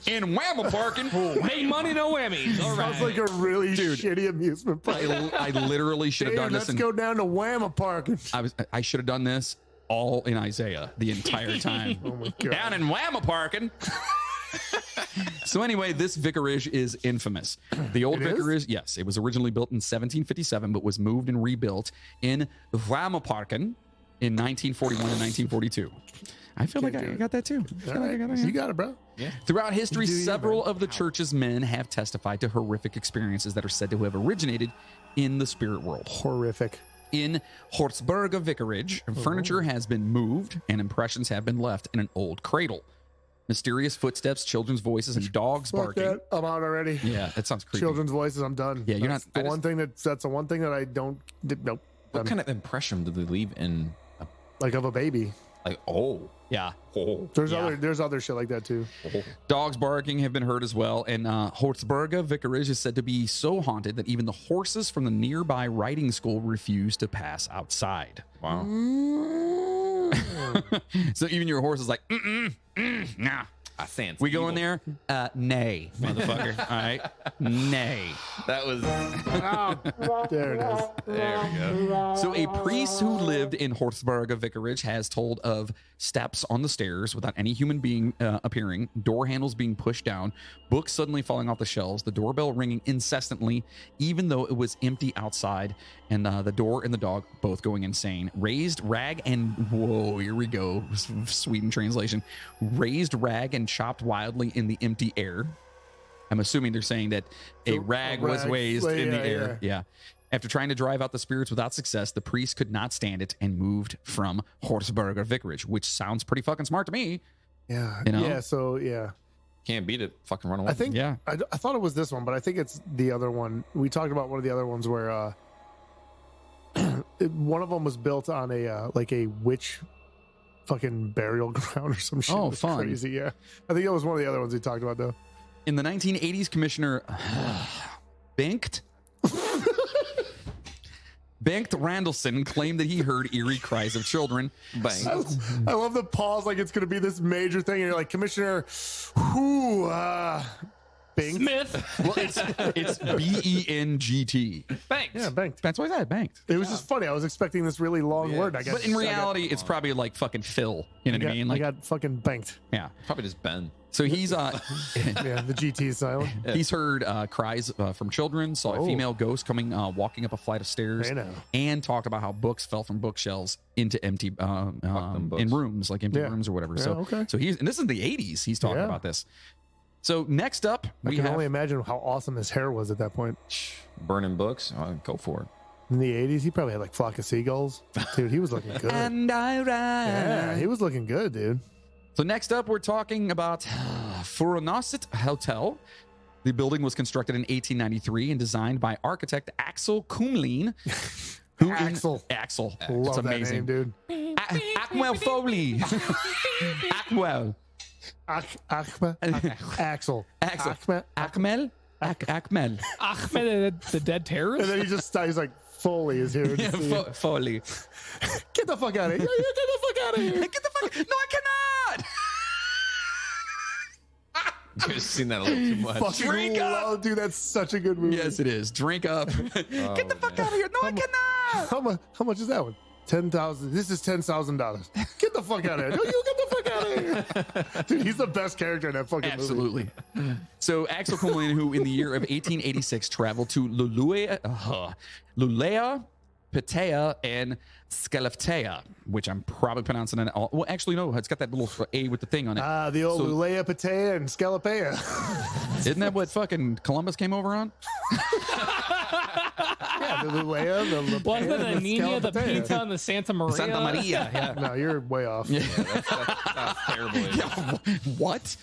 In Whammo Parken. Hey, money, no whammies. All right. Sounds like a really shitty amusement park. I literally should have Hey, done let's this. go down to Whammo parking. I should have done this all in Isaiah the entire time. Oh my god. Down in Whammo Parkin. So anyway, this vicarage is infamous. The old It is? vicarage, yes, it was originally built in 1757, but was moved and rebuilt in Whammo Parkin in 1941 and 1942. I feel like I got that too. I feel All like I right. got that. You got it, bro. Throughout history, Do you, several man? of the church's men have testified to horrific experiences that are said to have originated in the spirit world. Horrific. In Horsberga Vicarage, furniture has been moved and impressions have been left in an old cradle. Mysterious footsteps, children's voices, and dogs Fuck barking. that. I'm out already. Yeah, that sounds creepy. Children's voices. I'm done. Yeah, you're That's not- the I one thing that's the one thing that I don't. Nope. What Done. kind of impression did they leave in? Like of a baby. Like Yeah. There's other shit like that too. Dogs barking have been heard as well. And Horsberga Vicarage is said to be so haunted that even the horses from the nearby riding school refuse to pass outside. wow. So even your horse is like, nah. I sense We go in evil. there? Nay, motherfucker. All right? Nay. That was There it is. there we go. So a priest who lived in Horsberga Vicarage has told of steps on the stairs without any human being appearing, door handles being pushed down, books suddenly falling off the shelves, the doorbell ringing incessantly, even though it was empty outside, and the door and the dog both going insane. Raised rag and whoa, here we go, Sweden translation. Raised rag and chopped wildly in the empty air. I'm assuming they're saying that a rag was rag, raised in the air. yeah. Yeah. After trying to drive out the spirits without success, the priest could not stand it and moved from Horsberga Vicarage, which sounds pretty fucking smart to me. Yeah. You know? Yeah. So yeah. Can't beat it. Fucking run away. I think. Yeah. I thought it was this one, but I think it's the other one. We talked about one of the other ones where one of them was built on a like a witch fucking burial ground or some shit. Oh, It was fun. Crazy. Yeah. I think that was one of the other ones we talked about though. In the 1980s, Commissioner Bengt Randallson claimed that he heard eerie cries of children. I love the pause, like it's going to be this major thing. And you're like, Commissioner, who, Bing? Smith. Well, it's B-E-N-G-T. Thanks. Yeah, banked. That's why I said banked. It was just funny. I was expecting this really long word. I got, But in reality, it's probably like fucking Phil. You know what I mean? I Like, got fucking banked. yeah. Probably just Ben. So he's Yeah, the GT is silent. he's heard cries from children, saw a female ghost coming walking up a flight of stairs, Hey, now. and talked about how books fell from bookshelves into empty books. in rooms, like empty Yeah. rooms or whatever. Yeah, So okay. so he's, and this is the 80s. He's talking Yeah. about this. So next up, I we can have only imagine how awesome his hair was at that point. Burning books. Oh, go for it. In the 80s, he probably had like flock of seagulls. Dude, he was looking good. and I ride. Yeah, he was looking good, dude. So next up, we're talking about Furunosit Hotel. The building was constructed in 1893 and designed by architect Axel Kumlien. Axel. Axel. Love It's that amazing. name, dude. Ackwell Foley. Ackwell. Axel. Axel. Ahmed. Akmel. Akmel. Ahmed, the dead And terrorist. then he's like, Foley is here. Yeah, To see. Foley. Get the fuck out of here. Yeah, get the fuck out of here. Get the fuck. No, I cannot. I've seen that a little too much. Fucking Drink up. love, dude. That's such a good movie. Yes, it is. Drink up. Get the fuck man. out of here. No, I cannot. How much is that one? 10,000. This is $10,000. Get the fuck out of here. No, you get the fuck out of here. Dude, he's the best character in that fucking movie. Absolutely. So Axel Kumlien, who in the year of 1886 traveled to Lulea, Patea, and Skeleftea, which I'm probably pronouncing it all. Well, actually, no, it's got that little A with the thing on it. The old So- Lulea Patea and Scalapea. Isn't that what fucking Columbus came over on? Yeah, the Lulea, the Wasn't Lapea, it the and the Nina, the Scalapatea. Pinta, and the Santa Maria? Santa Maria. Yeah. No, you're way off. That's terrible. What?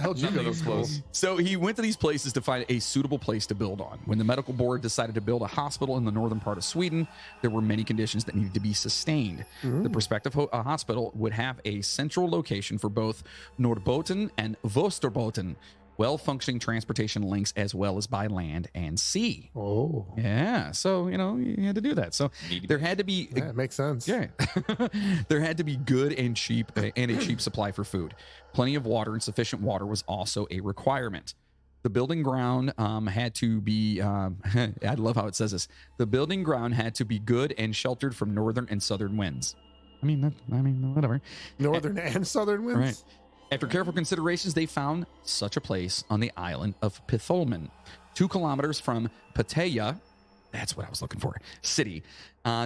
How'd you go to school? So he went to these places to find a suitable place to build on. When the medical board decided to build a hospital in the northern part of Sweden, there were many conditions that needed to be sustained. The prospective hospital would have a central location for both Nordboten and Vosterboten, well-functioning transportation links as well as by land and sea. Oh, Yeah, so, you know, you had to do that. So there had to be yeah, it makes sense. yeah. There had to be good and cheap and a cheap supply for food. Plenty of water and sufficient water was also a requirement. The building ground had to be, I love how it says this. The building ground had to be good and sheltered from northern and southern winds. I mean, whatever. Northern and southern winds. Right. After careful considerations, they found such a place on the island of Pitholmen, 2 kilometers from Pattaya. That's what I was looking for. City.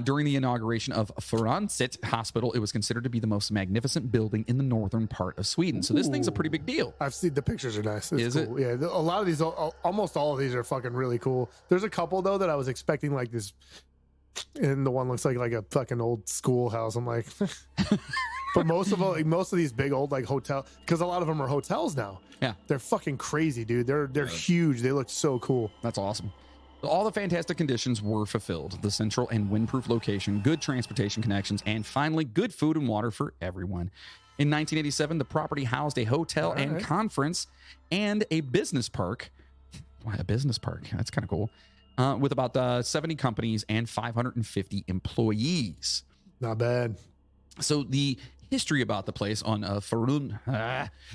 During the inauguration of Furansit Hospital, it was considered to be the most magnificent building in the northern part of Sweden. So this thing's a pretty big deal. I've seen the pictures are nice. It's Is cool. Yeah, a lot of these, almost all of these are fucking really cool. There's a couple though that I was expecting like this, and the one looks like a fucking old schoolhouse. I'm like, but most of these big old like hotel, because a lot of them are hotels now. Yeah. They're fucking crazy, dude. They're huge. They look so cool. That's awesome. All the fantastic conditions were fulfilled. The central and windproof location, good transportation connections, and finally, good food and water for everyone. In 1987, the property housed a hotel and right. conference and a business park. Why a business park? That's kind of cool. With about 70 companies and 550 employees. Not bad. So the history about the place on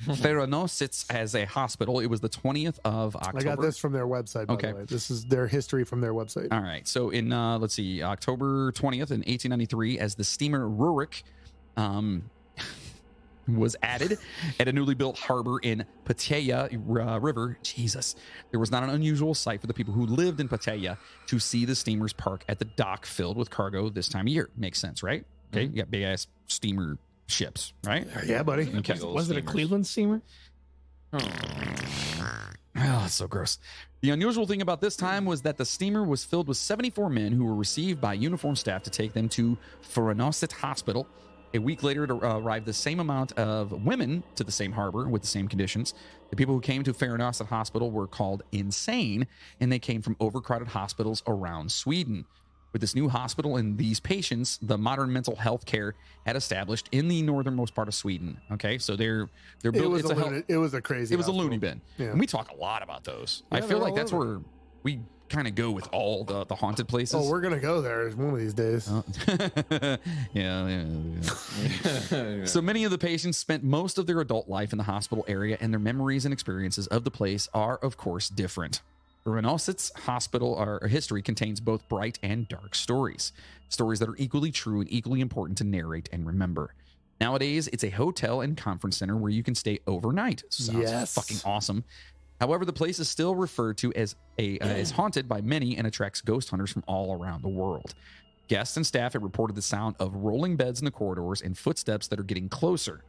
Theranosits as a hospital, it was the 20th of October. I got this from their website, by Okay. the way. This is their history from their website. All right. So in, let's see, October 20th in 1893, as the steamer Rurik was added at a newly built harbor in Pattaya River. Jesus. There was not an unusual sight for the people who lived in Pattaya to see the steamers park at the dock filled with cargo this time of year. Makes sense, right? Okay. You got big ass steamer ships, right? Yeah, buddy. Okay. Big old Was it a steamers. Cleveland steamer? Oh, it's so gross. The unusual thing about this time was that the steamer was filled with 74 men who were received by uniformed staff to take them to Furunosit Hospital. A week later, it arrived the same amount of women to the same harbor with the same conditions. The people who came to Furunosit Hospital were called insane, and they came from overcrowded hospitals around Sweden. With this new hospital and these patients, the modern mental health care had established in the northernmost part of Sweden. Okay, so they're built. It was a crazy. It was a hospital. loony bin. Yeah. And we talk a lot about those. I Yeah, feel they're like all that's over. where we kind of go with all the haunted places. Oh, we're gonna go there one of these days. Yeah. So many of the patients spent most of their adult life in the hospital area, and their memories and experiences of the place are, of course, different. Renosit's hospital or history contains both bright and dark stories that are equally true and equally important to narrate and remember. Nowadays, it's a hotel and conference center where you can stay overnight. Sounds fucking awesome. However, the place is still referred to as haunted by many and attracts ghost hunters from all around the world. Guests and staff have reported the sound of rolling beds in the corridors and footsteps that are getting closer.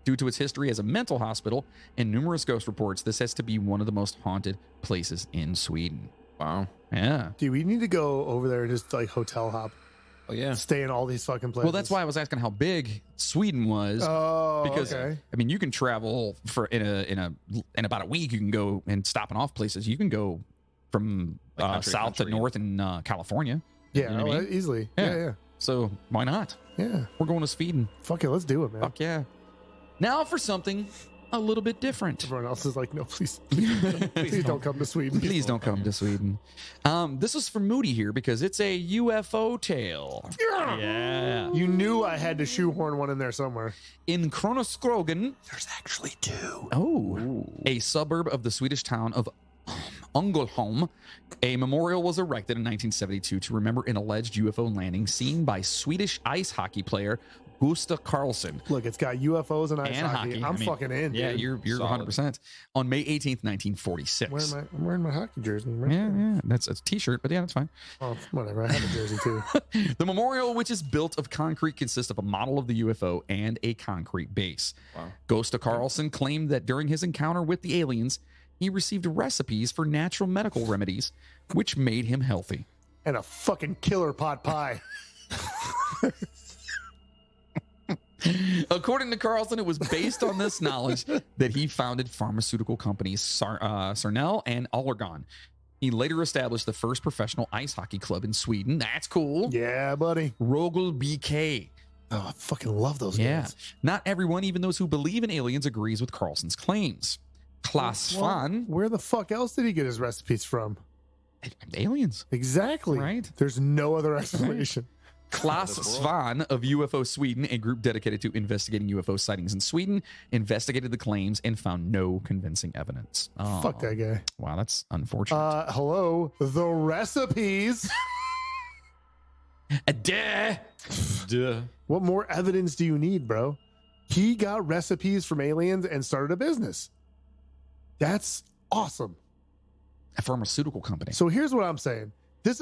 Due to its history as a mental hospital and numerous ghost reports, this has to be one of the most haunted places in Sweden. Wow. Yeah. Dude, we need to go over there and just like hotel hop. Oh yeah. Stay in all these fucking places. Well, that's why I was asking how big Sweden was. Oh, because okay. I mean, you can travel for in about a week. You can go and stopping off places. You can go from country to south to country. north in California. Yeah, You know what I mean? easily. Yeah. Yeah. So why not? Yeah. We're going to Sweden. Fuck it, let's do it, man. Fuck yeah. Now for something a little bit different. Everyone else is like, no, please, please don't come to Sweden. Please don't come to Sweden. This is for Moody here because it's a UFO tale. Yeah. You knew I had to shoehorn one in there somewhere. In Kronoskrogen, There's actually two. a suburb of the Swedish town of Ängelholm, a memorial was erected in 1972 to remember an alleged UFO landing seen by Swedish ice hockey player Gustav Karlsson. Look, it's got UFOs and ice And hockey. hockey. I'm I mean, fucking in. Yeah, dude. you're Solid. 100%. On May 18th, 1946. I'm wearing my hockey jersey. Right Yeah, there. yeah, that's a t-shirt, but yeah, that's fine. Oh, whatever. I have a jersey too. The memorial, which is built of concrete, consists of a model of the UFO and a concrete base. Wow. Gustav Karlsson claimed that during his encounter with the aliens, he received recipes for natural medical remedies, which made him healthy. And a fucking killer pot pie. According to Carlson, it was based on this knowledge that he founded pharmaceutical companies Sarnell and Allergon. He later established the first professional ice hockey club in Sweden. That's cool. Yeah, buddy. Rogel BK. Oh, I fucking love those Yeah. guys. Not everyone, even those who believe in aliens, agrees with Carlson's claims. Klaas Well, Van, where the fuck else did he get his recipes from? aliens. Exactly. Right. There's no other explanation. Klaas Svan of UFO Sweden, a group dedicated to investigating UFO sightings in Sweden, investigated the claims and found no convincing evidence. Oh, Fuck that guy. wow, that's unfortunate. Hello. The recipes. Duh. Duh. What more evidence do you need, bro? He got recipes from aliens and started a business. That's awesome. A pharmaceutical company. So here's what I'm saying. I'm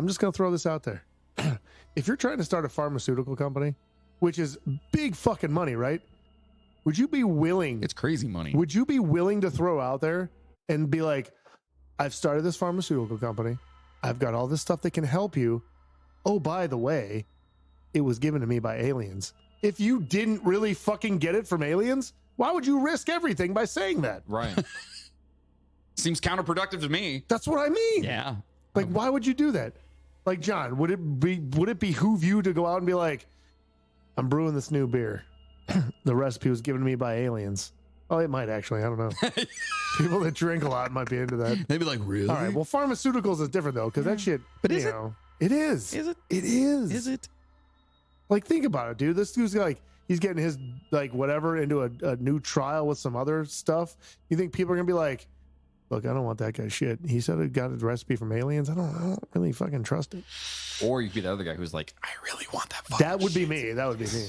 just going to throw this out there. If you're trying to start a pharmaceutical company, which is big fucking money, right? Would you be willing? It's crazy money. Would you be willing to throw out there and be like, I've started this pharmaceutical company. I've got all this stuff that can help you. Oh, by the way, it was given to me by aliens. If you didn't really fucking get it from aliens, why would you risk everything by saying that? Right. Seems counterproductive to me. That's what I mean. Yeah. Like, why would you do that? Like, John, would it behoove you to go out and be like, I'm brewing this new beer. The recipe was given to me by aliens. Oh, it might actually. I don't know. People that drink a lot might be into that. They'd be like, really? All right. Well, pharmaceuticals is different though, because that shit. But is you it? know, it is. Is it? It is. Is it? Like, think about it, dude. This dude's like, he's getting his like whatever into a new trial with some other stuff. You think people are gonna be like, look, I don't want that guy's shit. He said it got his recipe from aliens. I don't really fucking trust it. Or you could be the other guy who's like, I really want that. That would be me. That would be me.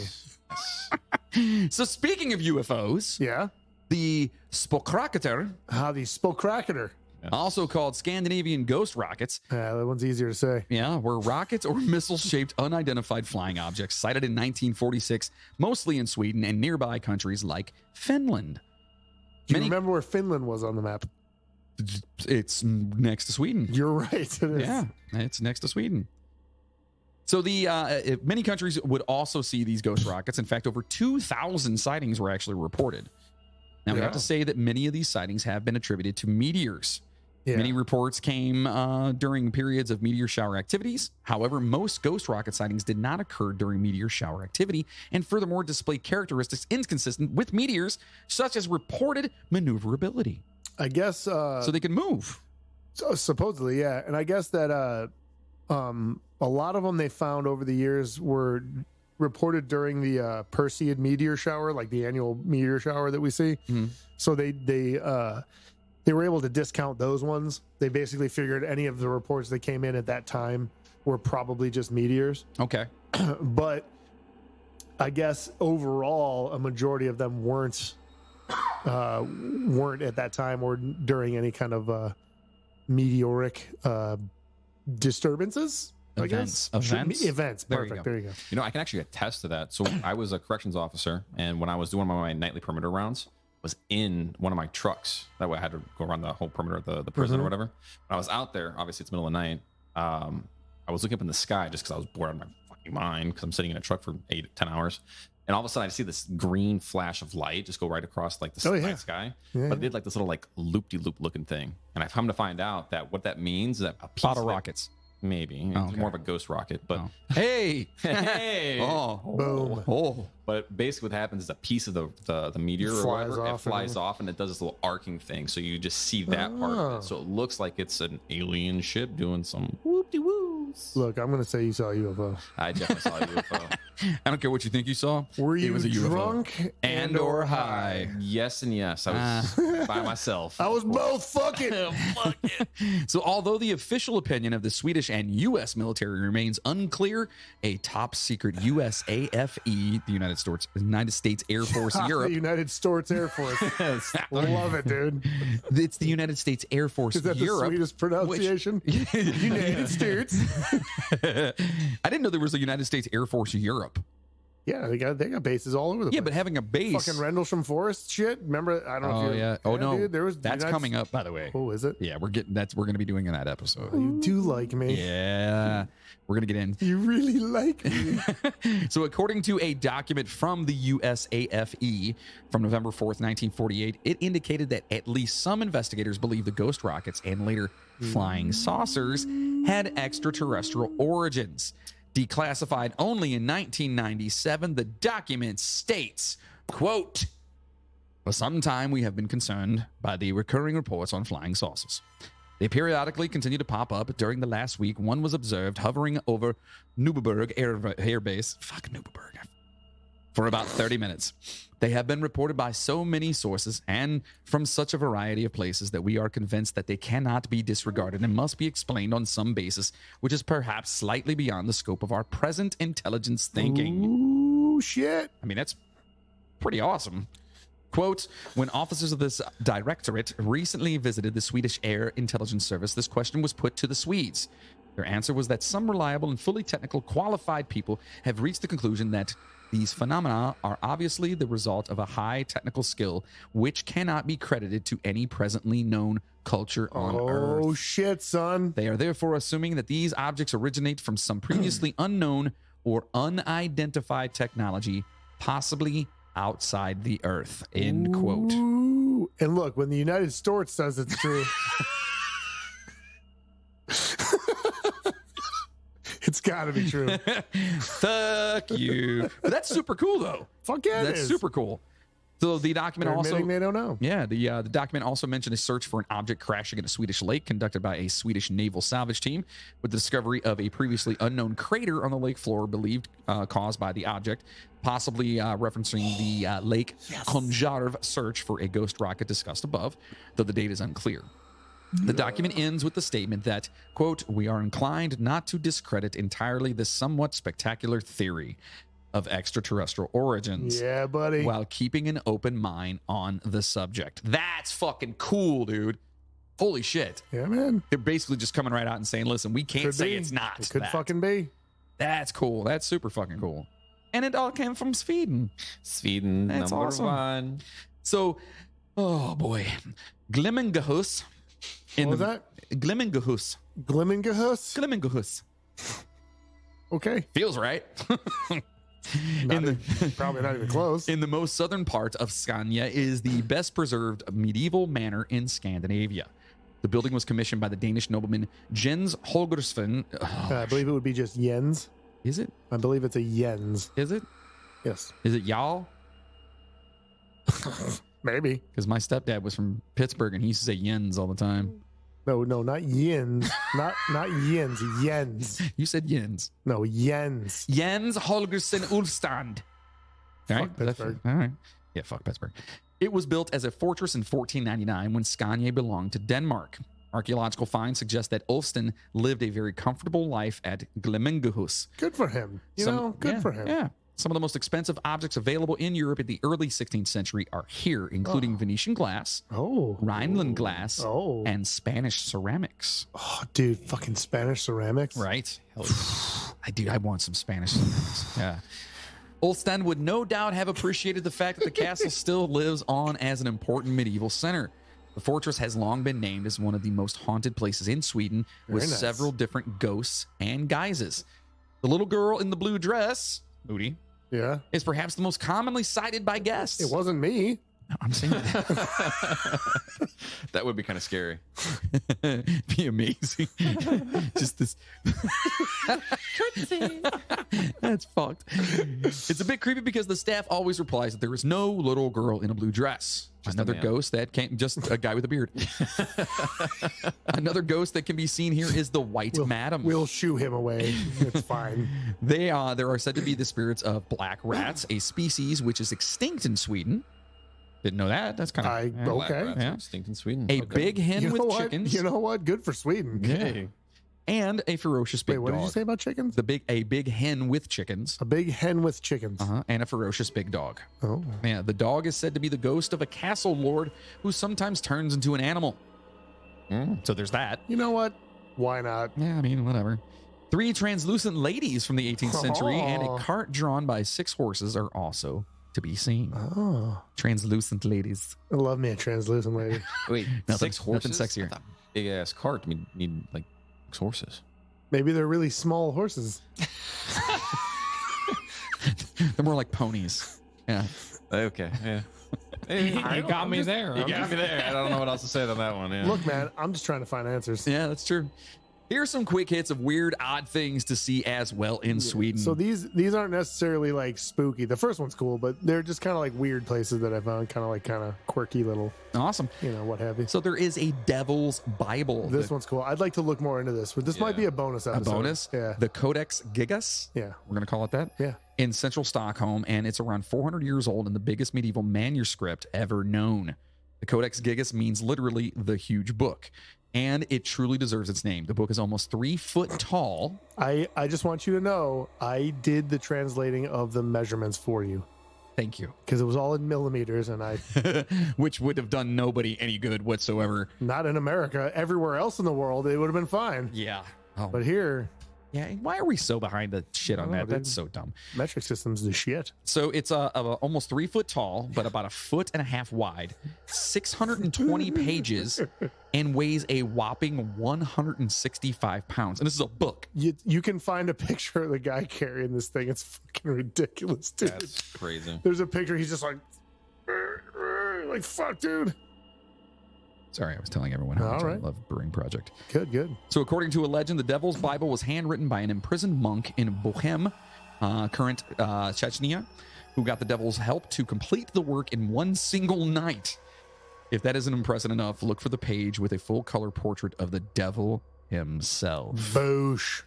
So speaking of UFOs, Yeah. the Spokraketer, How the Spokraketer. also called Scandinavian ghost rockets, Yeah, that one's easier to say. were rockets or missile-shaped unidentified flying objects sighted in 1946, mostly in Sweden and nearby countries like Finland. Do you remember where Finland was on the map? It's next to Sweden. You're right. It is. Yeah, it's next to Sweden. So many countries would also see these ghost rockets. In fact, over 2,000 sightings were actually reported. Now, we have to say that many of these sightings have been attributed to meteors. Yeah. Many reports came during periods of meteor shower activities. However, most ghost rocket sightings did not occur during meteor shower activity, and furthermore display characteristics inconsistent with meteors, such as reported maneuverability. I guess. So they can move. So, supposedly, yeah. And I guess that a lot of them they found over the years were reported during the Perseid meteor shower, like the annual meteor shower that we see. Mhm. So they were able to discount those ones. They basically figured any of the reports that came in at that time were probably just meteors. Okay. But I guess overall, a majority of them weren't at that time or during any kind of meteoric disturbances. I guess events. There you Perfect. go. There you go. You know, I can actually attest to that. So I was a corrections officer, and when I was doing my nightly perimeter rounds, was in one of my trucks. That way I had to go around the whole perimeter of the prison or whatever. When I was out there, obviously it's middle of the night. I was looking up in the sky just because I was bored out of my fucking mind because I'm sitting in a truck for 8-10 hours. And all of a sudden I see this green flash of light just go right across like the night sky. Yeah. But it did like this little like loop-de-loop looking thing. And I've come to find out that what that means is that a piece Bottle of it- rockets. Maybe. Oh, It's okay. more of a ghost rocket. But Hey. hey. Oh. Boom. Oh. But basically, what happens is a piece of the meteor or Flies whatever, it off flies off and it does this little arcing thing. So you just see that part of Oh. it. So it looks like it's an alien ship doing some whoop-de-woos. Look, I'm going to say you saw a UFO. I definitely saw a UFO. I don't care what you think you saw. Were you It was a UFO. drunk And or high. Yes and yes. I was by myself. I was both. Fuck it. Fuck it. So, although the official opinion of the Swedish and U.S. military remains unclear, a top secret USAFE, the United States Air Force The Europe, United States Air Force. Love it, dude. it's the United States Air Force Is that the Europe. sweetest pronunciation? United States. I didn't know there was a United States Air Force Europe. Yeah, they got bases all over the Yeah, place. but having a base. Fucking Rendlesham Forest shit. Remember? I don't know. Oh if you yeah. Oh no. dude, there was that's United- coming up, by the way. Oh, is it? Yeah, we're going to be doing in that episode. You do like me. Yeah, we're gonna get in. You really like me. So, according to a document from the USAFE from November 4th, 1948, it indicated that at least some investigators believe the ghost rockets and later flying saucers had extraterrestrial origins. Declassified only in 1997, the document states, quote, "For some time we have been concerned by the recurring reports on flying saucers. They periodically continue to pop up. During the last week, one was observed hovering over Neuberg Air Base. Fuck Neuberg. For about 30 minutes. They have been reported by so many sources and from such a variety of places that we are convinced that they cannot be disregarded and must be explained on some basis, which is perhaps slightly beyond the scope of our present intelligence thinking." Ooh, shit. I mean, that's pretty awesome. Quote, "When officers of this directorate recently visited the Swedish Air Intelligence Service, this question was put to the Swedes. Their answer was that some reliable and fully technical qualified people have reached the conclusion that these phenomena are obviously the result of a high technical skill which cannot be credited to any presently known culture on Earth. Oh, shit, son. They are therefore assuming that these objects originate from some previously unknown or unidentified technology, possibly outside the Earth." End quote. Ooh. And look, when the United States says it's true, it's got to be true. Fuck you. But that's super cool, though. Fuck yeah, it That's is. super cool. So the document They're also, admitting they don't know. yeah, the document also mentioned a search for an object crashing in a Swedish lake conducted by a Swedish naval salvage team, with the discovery of a previously unknown crater on the lake floor believed caused by the object, possibly referencing the Lake Konjarv search for a ghost rocket discussed above, though the date is unclear. The document ends with the statement that, quote, "We are inclined not to discredit entirely this somewhat spectacular theory of extraterrestrial origins, Yeah, buddy. while keeping an open mind on the subject." That's fucking cool, dude. Holy shit. Yeah, man. They're basically just coming right out and saying, listen, we can't Could say be. it's not. It could that. fucking be. That's cool. That's super fucking cool. And it all came from Sweden. Sweden, That's number awesome. one. So, oh boy. Glimmingehus. What was that? Glimmingehus. Glimmingehus? Glimmingehus. Okay. Feels right. Probably not even close. In the most southern part of Scania is the best preserved medieval manor in Scandinavia. The building was commissioned by the Danish nobleman Jens Holgersson. I believe it would be just Jens. Is it? I believe it's a Jens. Is it? Yes. Is it y'all? Maybe. Because my stepdad was from Pittsburgh and he used to say Jens all the time. No, not yens. not yens. Yens. You said Jens. No, yens. Jens Holgersen Ulfstand. All right. Pittsburgh. All right. Yeah, fuck Pittsburgh. It was built as a fortress in 1499 when Scania belonged to Denmark. Archaeological finds suggest that Ulfstan lived a very comfortable life at Glemminguhus. Good for him. Good for him. Yeah. Some of the most expensive objects available in Europe in the early 16th century are here, including Venetian glass, Rhineland glass, and Spanish ceramics. Oh, dude, fucking Spanish ceramics. Right? I want some Spanish ceramics. Yeah. Ulfstan would no doubt have appreciated the fact that the castle still lives on as an important medieval center. The fortress has long been named as one of the most haunted places in Sweden, with Very nice. several different ghosts and guises. The little girl in the blue dress, Moody, Yeah. is perhaps the most commonly cited by guests. It wasn't me. No, I'm saying that. That would be kind of scary. Be amazing. Just this. That's fucked. It's a bit creepy because the staff always replies that there is no little girl in a blue dress. Just Another a man. ghost that can't, just a guy with a beard. Another ghost that can be seen here is the White Madam. We'll shoo him away. It's fine. There are said to be the spirits of black rats, a species which is extinct in Sweden. Didn't know that. That's kind of Black Okay. rats are Yeah. extinct in Sweden. a big hen You know with what? chickens. You know what? Good for Sweden. Yeah. And a ferocious big Wait, what dog. did you say about chickens? A big hen with chickens. A big hen with chickens. And a ferocious big dog. Oh. Yeah, the dog is said to be the ghost of a castle lord who sometimes turns into an animal. So there's that. You know what? Why not? Yeah, I mean, whatever. 3 translucent ladies from the 18th century and a cart drawn by 6 horses are also to be seen. Oh. Translucent ladies. I love me a translucent lady. Wait, Nothing- 6 horses? nothing sexier. Big ass cart. I mean, need like 6 horses. Maybe they're really small horses. They're more like ponies. Yeah. Okay, yeah. You got me there. You got me there. I don't know what else to say on that one. Yeah. Look, man, I'm just trying to find answers. Yeah, that's true. Here's some quick hits of weird, odd things to see as well in Sweden. So these aren't necessarily like spooky. The first one's cool, but they're just kind of like weird places that I found, kind of quirky little, Awesome. what have you. So there is a Devil's Bible. This one's cool. I'd like to look more into this, but this might be a bonus a episode. bonus. Yeah. The Codex Gigas. Yeah. We're going to call it that. Yeah. In central Stockholm, and it's around 400 years old and the biggest medieval manuscript ever known. The Codex Gigas means literally the huge book, and it truly deserves its name. The book is almost 3 foot tall. I just want you to know I did the translating of the measurements for you Thank you. because it was all in millimeters, and I Which would have done nobody any good whatsoever. not in America. Everywhere else in the world, it would have been fine. Yeah. Oh, But here, yeah. Why are we so behind the shit on I don't know, that? That's dude. so dumb. metric system's the shit. So it's almost 3 foot tall, but about 1.5 feet wide, 620 pages, and weighs a whopping 165 pounds. And this is a book. You can find a picture of the guy carrying this thing. It's fucking ridiculous, dude. That's crazy. There's a picture. He's just like fuck, dude. Sorry, I was telling everyone how much All I right. love Brewing Project. Good. So according to a legend, the Devil's Bible was handwritten by an imprisoned monk in Bohem, current Chechnya, who got the devil's help to complete the work in one single night. If that isn't impressive enough, look for the page with a full color portrait of the devil himself. Boosh.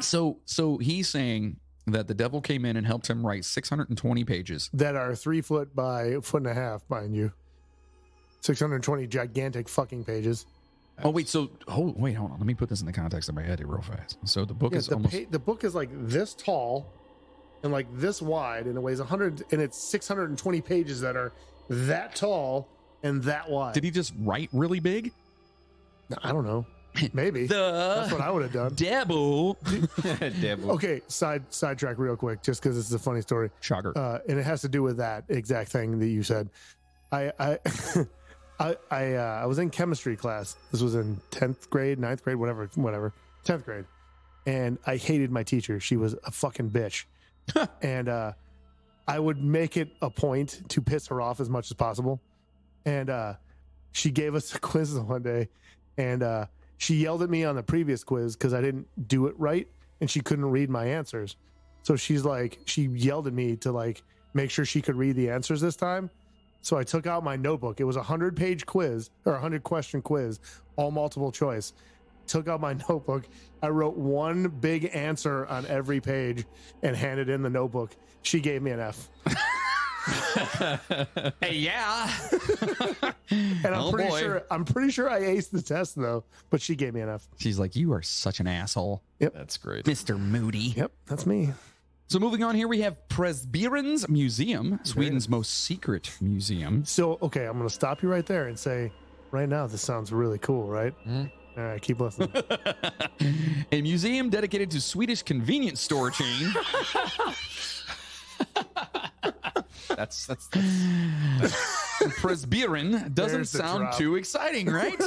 So he's saying that the devil came in and helped him write 620 pages. That are 3 foot by 1.5 foot, mind you. 620 gigantic fucking pages. Oh wait, hold on. Let me put this in the context of my head here real fast. So the book Yeah, is almost the book is like this tall and like this wide, and it weighs 100, and it's 620 pages that are that tall and that wide. Did he just write really big? I don't know. Maybe. That's what I would have done. Devil. Devil. Okay, sidetrack real quick, just because this is a funny story. Shocker. And it has to do with that exact thing that you said. I was in chemistry class. This was in 10th grade, 9th grade, whatever, 10th grade. And I hated my teacher. She was a fucking bitch. And I would make it a point to piss her off as much as possible. And she gave us a quiz one day, and she yelled at me on the previous quiz because I didn't do it right, and she couldn't read my answers. So she yelled at me to like make sure she could read the answers this time. So I took out my notebook. It was a 100-page quiz or 100-question quiz, all multiple choice. Took out my notebook. I wrote one big answer on every page and handed in the notebook. She gave me an F. Hey, yeah. And I'm Oh, pretty boy. sure I aced the test though, but she gave me an F. She's like, you are such an asshole, That's great. Mr. Moody. Yep, that's me. So moving on here, we have Presbyterian's Museum, Sweden's most secret museum. So, okay, I'm going to stop you right there and say, right now, this sounds really cool, right? All right, keep listening. A museum dedicated to Swedish convenience store chain. That's Presbyterian doesn't There's the sound drop. too exciting, right?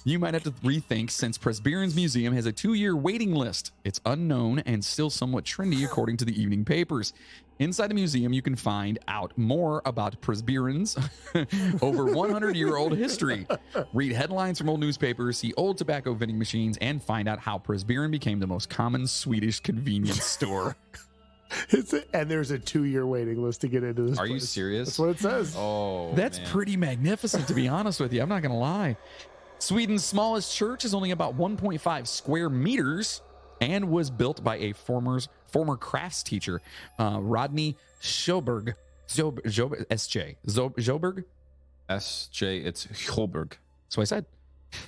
You might have to rethink since Presbyterian's Museum has a 2-year waiting list. It's unknown and still somewhat trendy, according to the evening papers. Inside the museum, you can find out more about Presbyterian's over 100-year-old history. Read headlines from old newspapers, see old tobacco vending machines, and find out how Presbyterian became the most common Swedish convenience store. And there's a 2-year waiting list to get into this. Are you place. serious? That's what it says. Oh, That's man. pretty magnificent, to be honest with you. I'm not going to lie. Sweden's smallest church is only about 1.5 square meters and was built by a former crafts teacher, Rodney Sjoberg. Sjoberg? SJ. It's Holberg. That's what I said.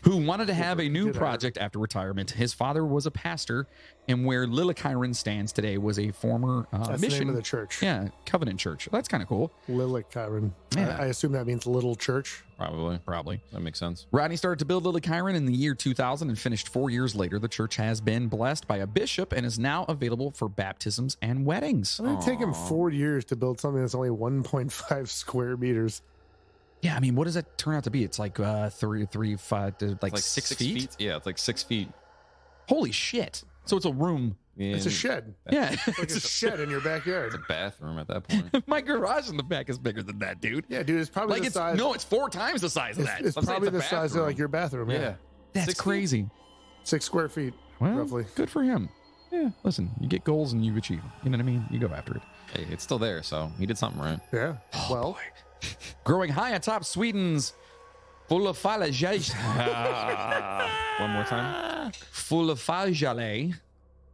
Who wanted to have a new Did I? project after retirement. His father was a pastor, and where Lillekiren stands today was a former That's mission. the name of the church. Yeah, Covenant Church. That's kind of cool. Lillekiren. Yeah. I assume that means little church. Probably. That makes sense. Rodney started to build Lillekiren in the year 2000 and finished 4 years later. The church has been blessed by a bishop and is now available for baptisms and weddings. It take him 4 years to build something that's only 1.5 square meters. Yeah, I mean, what does that turn out to be? It's like 5 to like, It's 6 feet? Yeah, it's like 6 feet. Holy shit. So it's a room. It's a shed. Yeah. Like a shed in your backyard. It's a bathroom at that point. My garage in the back is bigger than that, dude. Yeah, dude, it's probably Like the it's size. no, it's 4 times the size of it's, that. it's I'm saying probably it's a the size of bathroom. like your bathroom. Yeah, That's 6 feet? crazy. 6 square feet, Well, roughly. good for him. Yeah, listen, you get goals and you achieve them. You know what I mean? You go after it. Hey, it's still there, so he did something right. Yeah. Well, Growing high atop Sweden's Fullefalljale. One more time. Fullefalljale.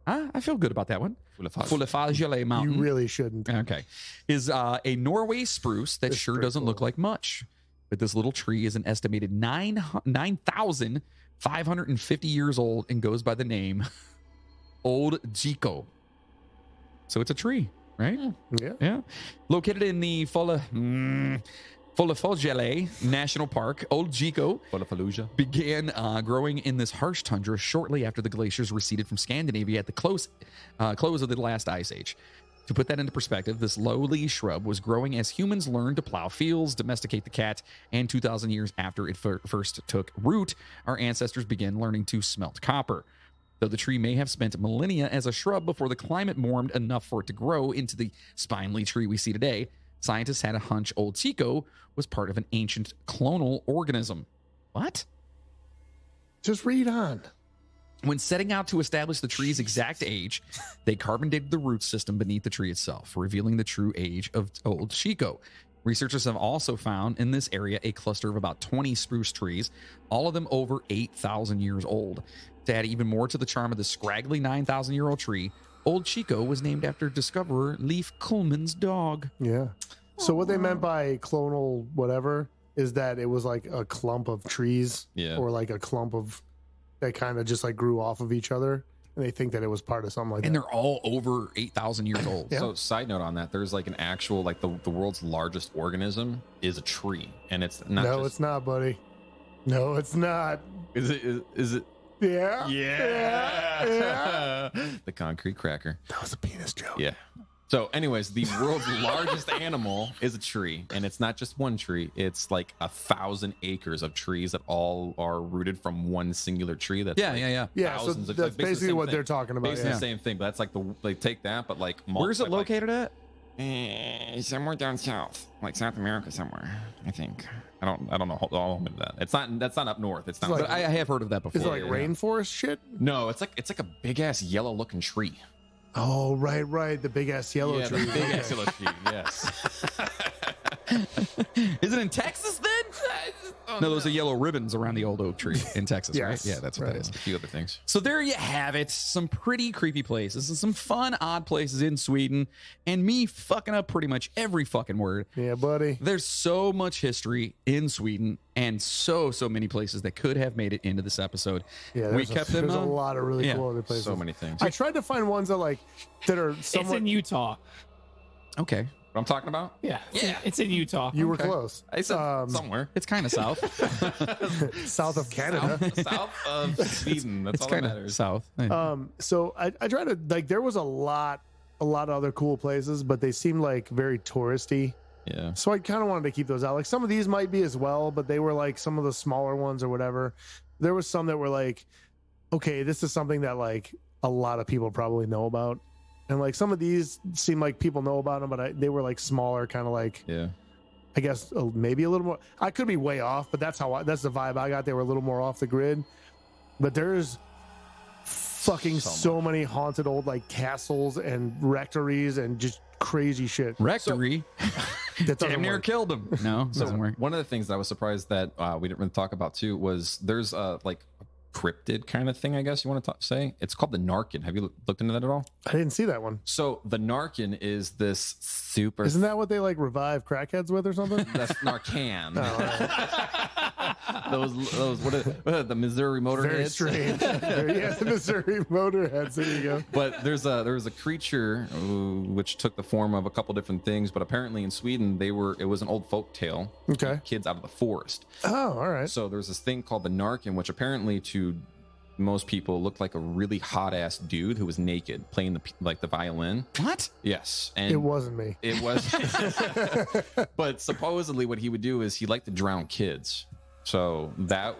I feel good about that one. Fullefalljale Mountain. you really shouldn't. Okay. Is a Norway spruce that It's sure pretty doesn't look cool. like much. But this little tree is an estimated 9,550 years old and goes by the name Old Jiko. So it's a tree, right? Yeah. Yeah. Located in the Fullefalljale National Park, Old Jiko Fallujah. began growing in this harsh tundra shortly after the glaciers receded from Scandinavia at the close of the last ice age. To put that into perspective, this lowly shrub was growing as humans learned to plow fields, domesticate the cat, and 2,000 years after it first took root, our ancestors began learning to smelt copper. Though the tree may have spent millennia as a shrub before the climate warmed enough for it to grow into the spindly tree we see today, scientists had a hunch Old Chico was part of an ancient clonal organism. What? Just read on. When setting out to establish the tree's exact age, they carbon dated the root system beneath the tree itself, revealing the true age of Old Chico. Researchers have also found in this area a cluster of about 20 spruce trees, all of them over 8,000 years old. To add even more to the charm of the scraggly 9,000-year-old tree, Old Chico was named after discoverer Leif Kuhlman's dog. Yeah. So what they meant by clonal whatever is that it was like a clump of trees Yeah. or like a clump of that kind of just like grew off of each other. And they think that it was part of something like And that. they're all over 8,000 years old. Yeah. So, side note on that, there's like an actual, like the world's largest organism is a tree, and it's not. No, just, it's not, buddy. No, it's not. Is it? Is it? Yeah. Yeah. The concrete cracker. That was a penis joke. Yeah. So, anyways, the world's largest animal is a tree, and it's not just one tree. It's like 1,000 acres of trees that all are rooted from one singular tree. That's Yeah, like yeah. Yeah, so thousands of- that's basically the basically same what thing. they're talking about. Basically Yeah. the same thing, but that's like they take that, but like Where's it multiply, like, located at? somewhere down south, like South America somewhere. I think. I don't know all of that. It's not. That's not up north. It's not. It's But I have heard of that before. Is it like yeah. rainforest shit? no, it's like a big ass yellow looking tree. Oh, right. The big ass yellow Yeah, tree. the big Okay. ass yellow tree. Yes. Is it in Texas then? No, those are yellow ribbons around the old oak tree in Texas, right? Yes. Yeah, that's what that is. A few other things. So there you have it. Some pretty creepy places and some fun, odd places in Sweden. And me fucking up pretty much every fucking word. Yeah, buddy. There's so much history in Sweden and so many places that could have made it into this episode. Yeah, we kept them. There's a lot of really yeah. cool other places. So many things. I tried to find ones that are It's somewhat. in Utah. Okay. What I'm talking about? Yeah. It's in Utah. You were close. I said somewhere. It's kind of south. South of Canada. South of Sweden. That's It's all that kind of matters. south. So I tried to there was a lot of other cool places, but they seemed like very touristy. Yeah. So I kind of wanted to keep those out. Like some of these might be as well, but they were like some of the smaller ones or whatever. There was some that were like, okay, this is something that like a lot of people probably know about. And like some of these seem like people know about them, but they were like smaller, kind of like, Yeah. I guess maybe a little more. I could be way off, but that's the vibe I got. They were a little more off the grid. But there's fucking so many haunted old like castles and rectories and just crazy shit. Rectory. That doesn't Damn near work. killed him. No, it doesn't work. One of the things that I was surprised that we didn't really talk about too was there's like a cryptid kind of thing, I guess you want to say. It's called the Narkin. Have you looked into that at all? I didn't see that one. So the Narkin is this super. Isn't that what they like revive crackheads with or something? That's Narcan. Oh, those what are the Missouri very Motorheads? strange. Yeah, the Missouri Motorheads. There you go. But there was a creature which took the form of a couple different things. But apparently in Sweden it was an old folk tale. Okay. Kids out of the forest. Oh, all right. So there's this thing called the Narkin, which apparently to most people looked like a really hot ass dude who was naked playing the violin. What? Yes, and It wasn't me. It was. But supposedly what he would do is he liked to drown kids. So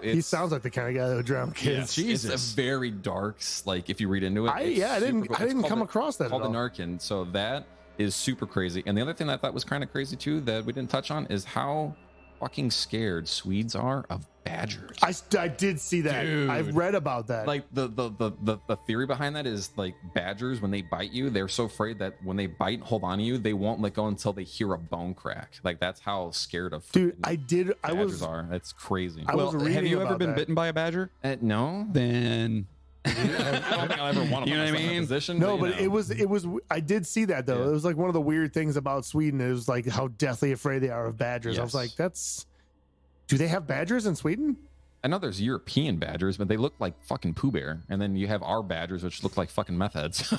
He sounds like the kind of guy that would drown kids. It's a very dark, like if you read into it. I it's didn't super cool. I didn't It's come called across that. It's called at the all. Narkin. So that is super crazy. And the other thing that I thought was kind of crazy too that we didn't touch on is how fucking scared Swedes are of badgers. I did see that. Dude. I've read about that. Like the theory behind that is like badgers, when they bite you, they're so afraid that when they bite and hold on to you, they won't let go until they hear a bone crack. Like that's how scared of dude, freaking I badgers was are. That's crazy. I was reading have you ever about been that. bitten by a badger? No, Then I don't think I'll ever want to. You know what I mean? Position, No, you but know. it was. I did see that though. Yeah. It was like one of the weird things about Sweden is like how deathly afraid they are of badgers. I was Yes. like, that's. Do they have badgers in Sweden? I know there's European badgers, but they look like fucking Pooh Bear. And then you have our badgers, which look like fucking meth heads.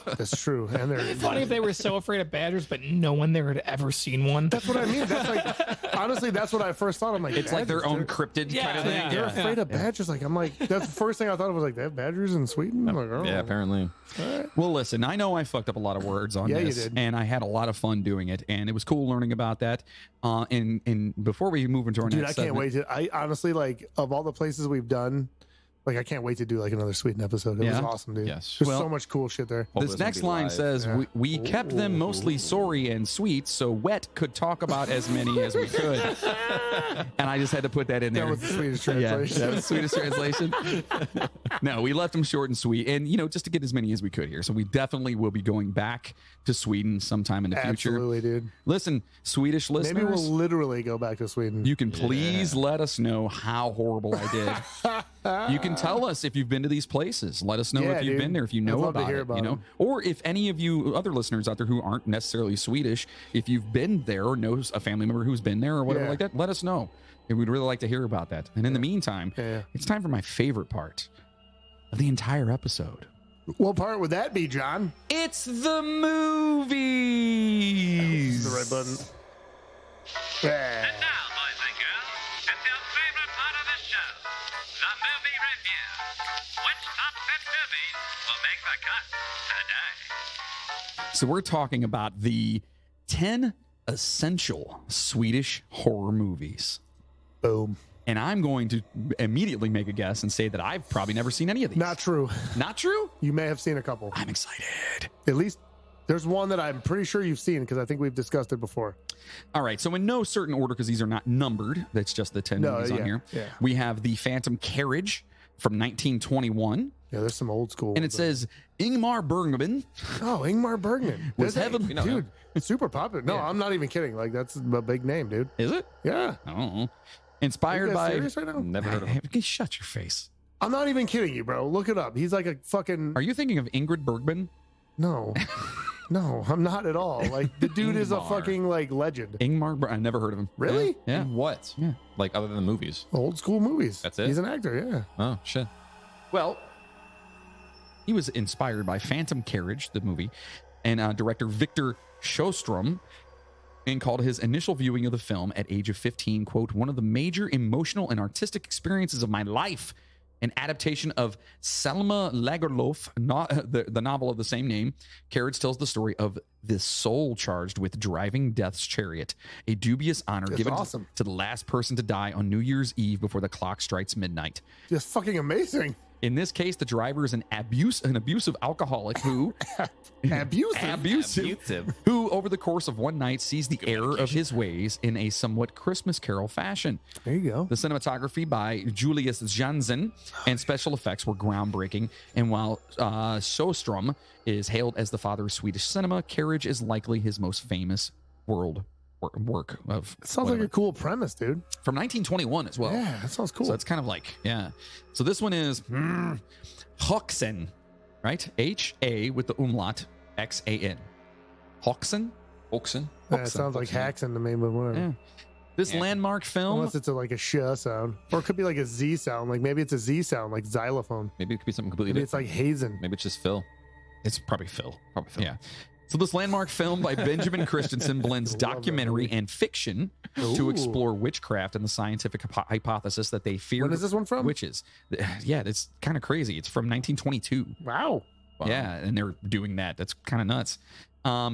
That's true. And they're Funny if they were so afraid of badgers, but no one there had ever seen one. That's what I mean. That's like honestly, that's what I first thought. I'm like, it's like their badgers, own they're- cryptid kind of thing. yeah. They're afraid of badgers. Like I'm like, that's the first thing I thought of was like, they have badgers in Sweden. I'm like, oh. Yeah, apparently. Well, listen, I know I fucked up a lot of words on Yeah, you this, did. and I had a lot of fun doing it, and it was cool learning about that. And before we move into our Dude, I next can't segment, wait to. I honestly like of all the places we've done, like I can't wait to do like another Sweden episode. It was Yeah? awesome, dude. Yes. There's Well- so much cool shit there. Hope This this next won't be line live. says, Yeah. we kept them mostly sorry and sweet, so wet could talk about as many as we could. And I just had to put that in there. That was the Swedish Yeah, translation. that was Swedish translation. No, we left them short and sweet, and just to get as many as we could here. So we definitely will be going back to Sweden sometime in the future. Absolutely, dude. Listen, Swedish listeners, Maybe we'll literally go back to Sweden. you can please let us know how horrible I did. You can tell us if you've been to these places. Let us know Yeah, if you've dude. been there, if you I'd know love to about hear it, about you know, them. or if any of you other listeners out there who aren't necessarily Swedish, if you've been there or knows a family member who's been there or whatever Yeah. like that, let us know. And we'd really like to hear about that. And in the meantime, Yeah. it's time for my favorite part of the entire episode. What part would that be, John? It's the movies. This is the right button. Yeah. And now, boys and girls, it's your favorite part of the show, the movie review. Which top 10 movies will make the cut today? So we're talking about the 10 essential Swedish horror movies. Boom. And I'm going to immediately make a guess and say that I've probably never seen any of these. Not true. Not true? You may have seen a couple. I'm excited. At least there's one that I'm pretty sure you've seen because I think we've discussed it before. All right. So in no certain order, because these are not numbered, that's just the 10 No, movies on yeah, here. yeah. We have the Phantom Carriage from 1921. Yeah, there's some old school. And it says Ingmar Bergman. "Oh, Ingmar Bergman Was That's- heaven- dude, super popular." No, I'm not even kidding. Like that's a big name, dude. Is it? Yeah. I don't know. Are Inspired you guys by. serious right now? Never heard of him. Hey, shut your face. I'm not even kidding you, bro. Look it up. He's like a fucking Are you thinking of Ingrid Bergman? no, no. I'm not at all. Like the dude is a Ingmar. fucking like legend. I never heard of him. Really? Yeah. And what? Yeah. Like other than the movies? Old school movies. That's it? He's an actor. Yeah. Oh shit. Well, he was inspired by Phantom Carriage, the movie, and director Victor Sjostrom, and called his initial viewing of the film at age of 15, quote, "one of the major emotional and artistic experiences of my life." An adaptation of Selma Lagerlof, the novel of the same name, Carriage tells the story of the soul charged with driving death's chariot, a dubious honor That's given awesome. to the last person to die on New Year's Eve before the clock strikes midnight. Just fucking amazing. In this case, the driver is an abusive alcoholic who Abusive. who over the course of one night sees the error of his ways in a somewhat Christmas Carol fashion. There you go. The cinematography by Julius Jansen and special effects were groundbreaking. And while Sjostrom is hailed as the father of Swedish cinema, Carriage is likely his most famous work of It sounds like a cool premise, dude. from 1921 as well. Yeah, that sounds cool. So it's kind of like, yeah. So this one is Hoxen, right? H-A with the umlaut, X-A-N. Hoxen? Oxen. Yeah, it sounds like Haxon to me, but whatever. Yeah. This Yeah. landmark film. Unless it's like a sh sound, or it could be like a Z sound. Like maybe it's a Z sound, like xylophone. Maybe it could be something completely Maybe it's different. like Hazen. Maybe it's just Phil. It's probably Phil. Probably Phil. Yeah. So this landmark film by Benjamin Christensen blends Love that documentary movie. and fiction to Ooh. explore witchcraft and the scientific hypothesis that they feared When is this one from? witches. Yeah, it's kind of crazy. It's from 1922. Wow. Wow. Yeah, and they're doing that. That's kind of nuts.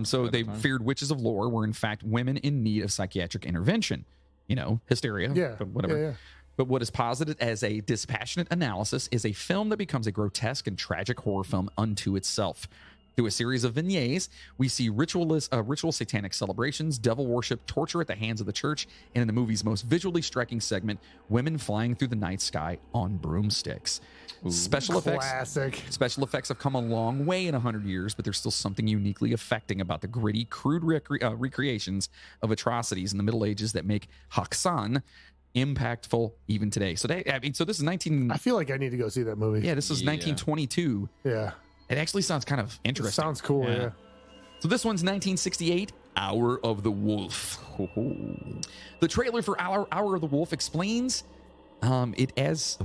So they time. feared witches of lore were in fact women in need of psychiatric intervention. You know, hysteria. Yeah. But whatever. Yeah, yeah. But what is posited as a dispassionate analysis is a film that becomes a grotesque and tragic horror film unto itself. Through a series of vignettes, we see ritual satanic celebrations, devil worship, torture at the hands of the church, and in the movie's most visually striking segment, women flying through the night sky on broomsticks. Special effects have come a long way in 100 years, but there's still something uniquely affecting about the gritty, crude recreations of atrocities in the Middle Ages that make Haksan impactful even today. So so this is I feel like I need to go see that movie. this is 1922. Yeah. It actually sounds kind of It interesting. sounds cool. Yeah. So this one's 1968, Hour of the Wolf. The trailer for Hour of the Wolf explains it as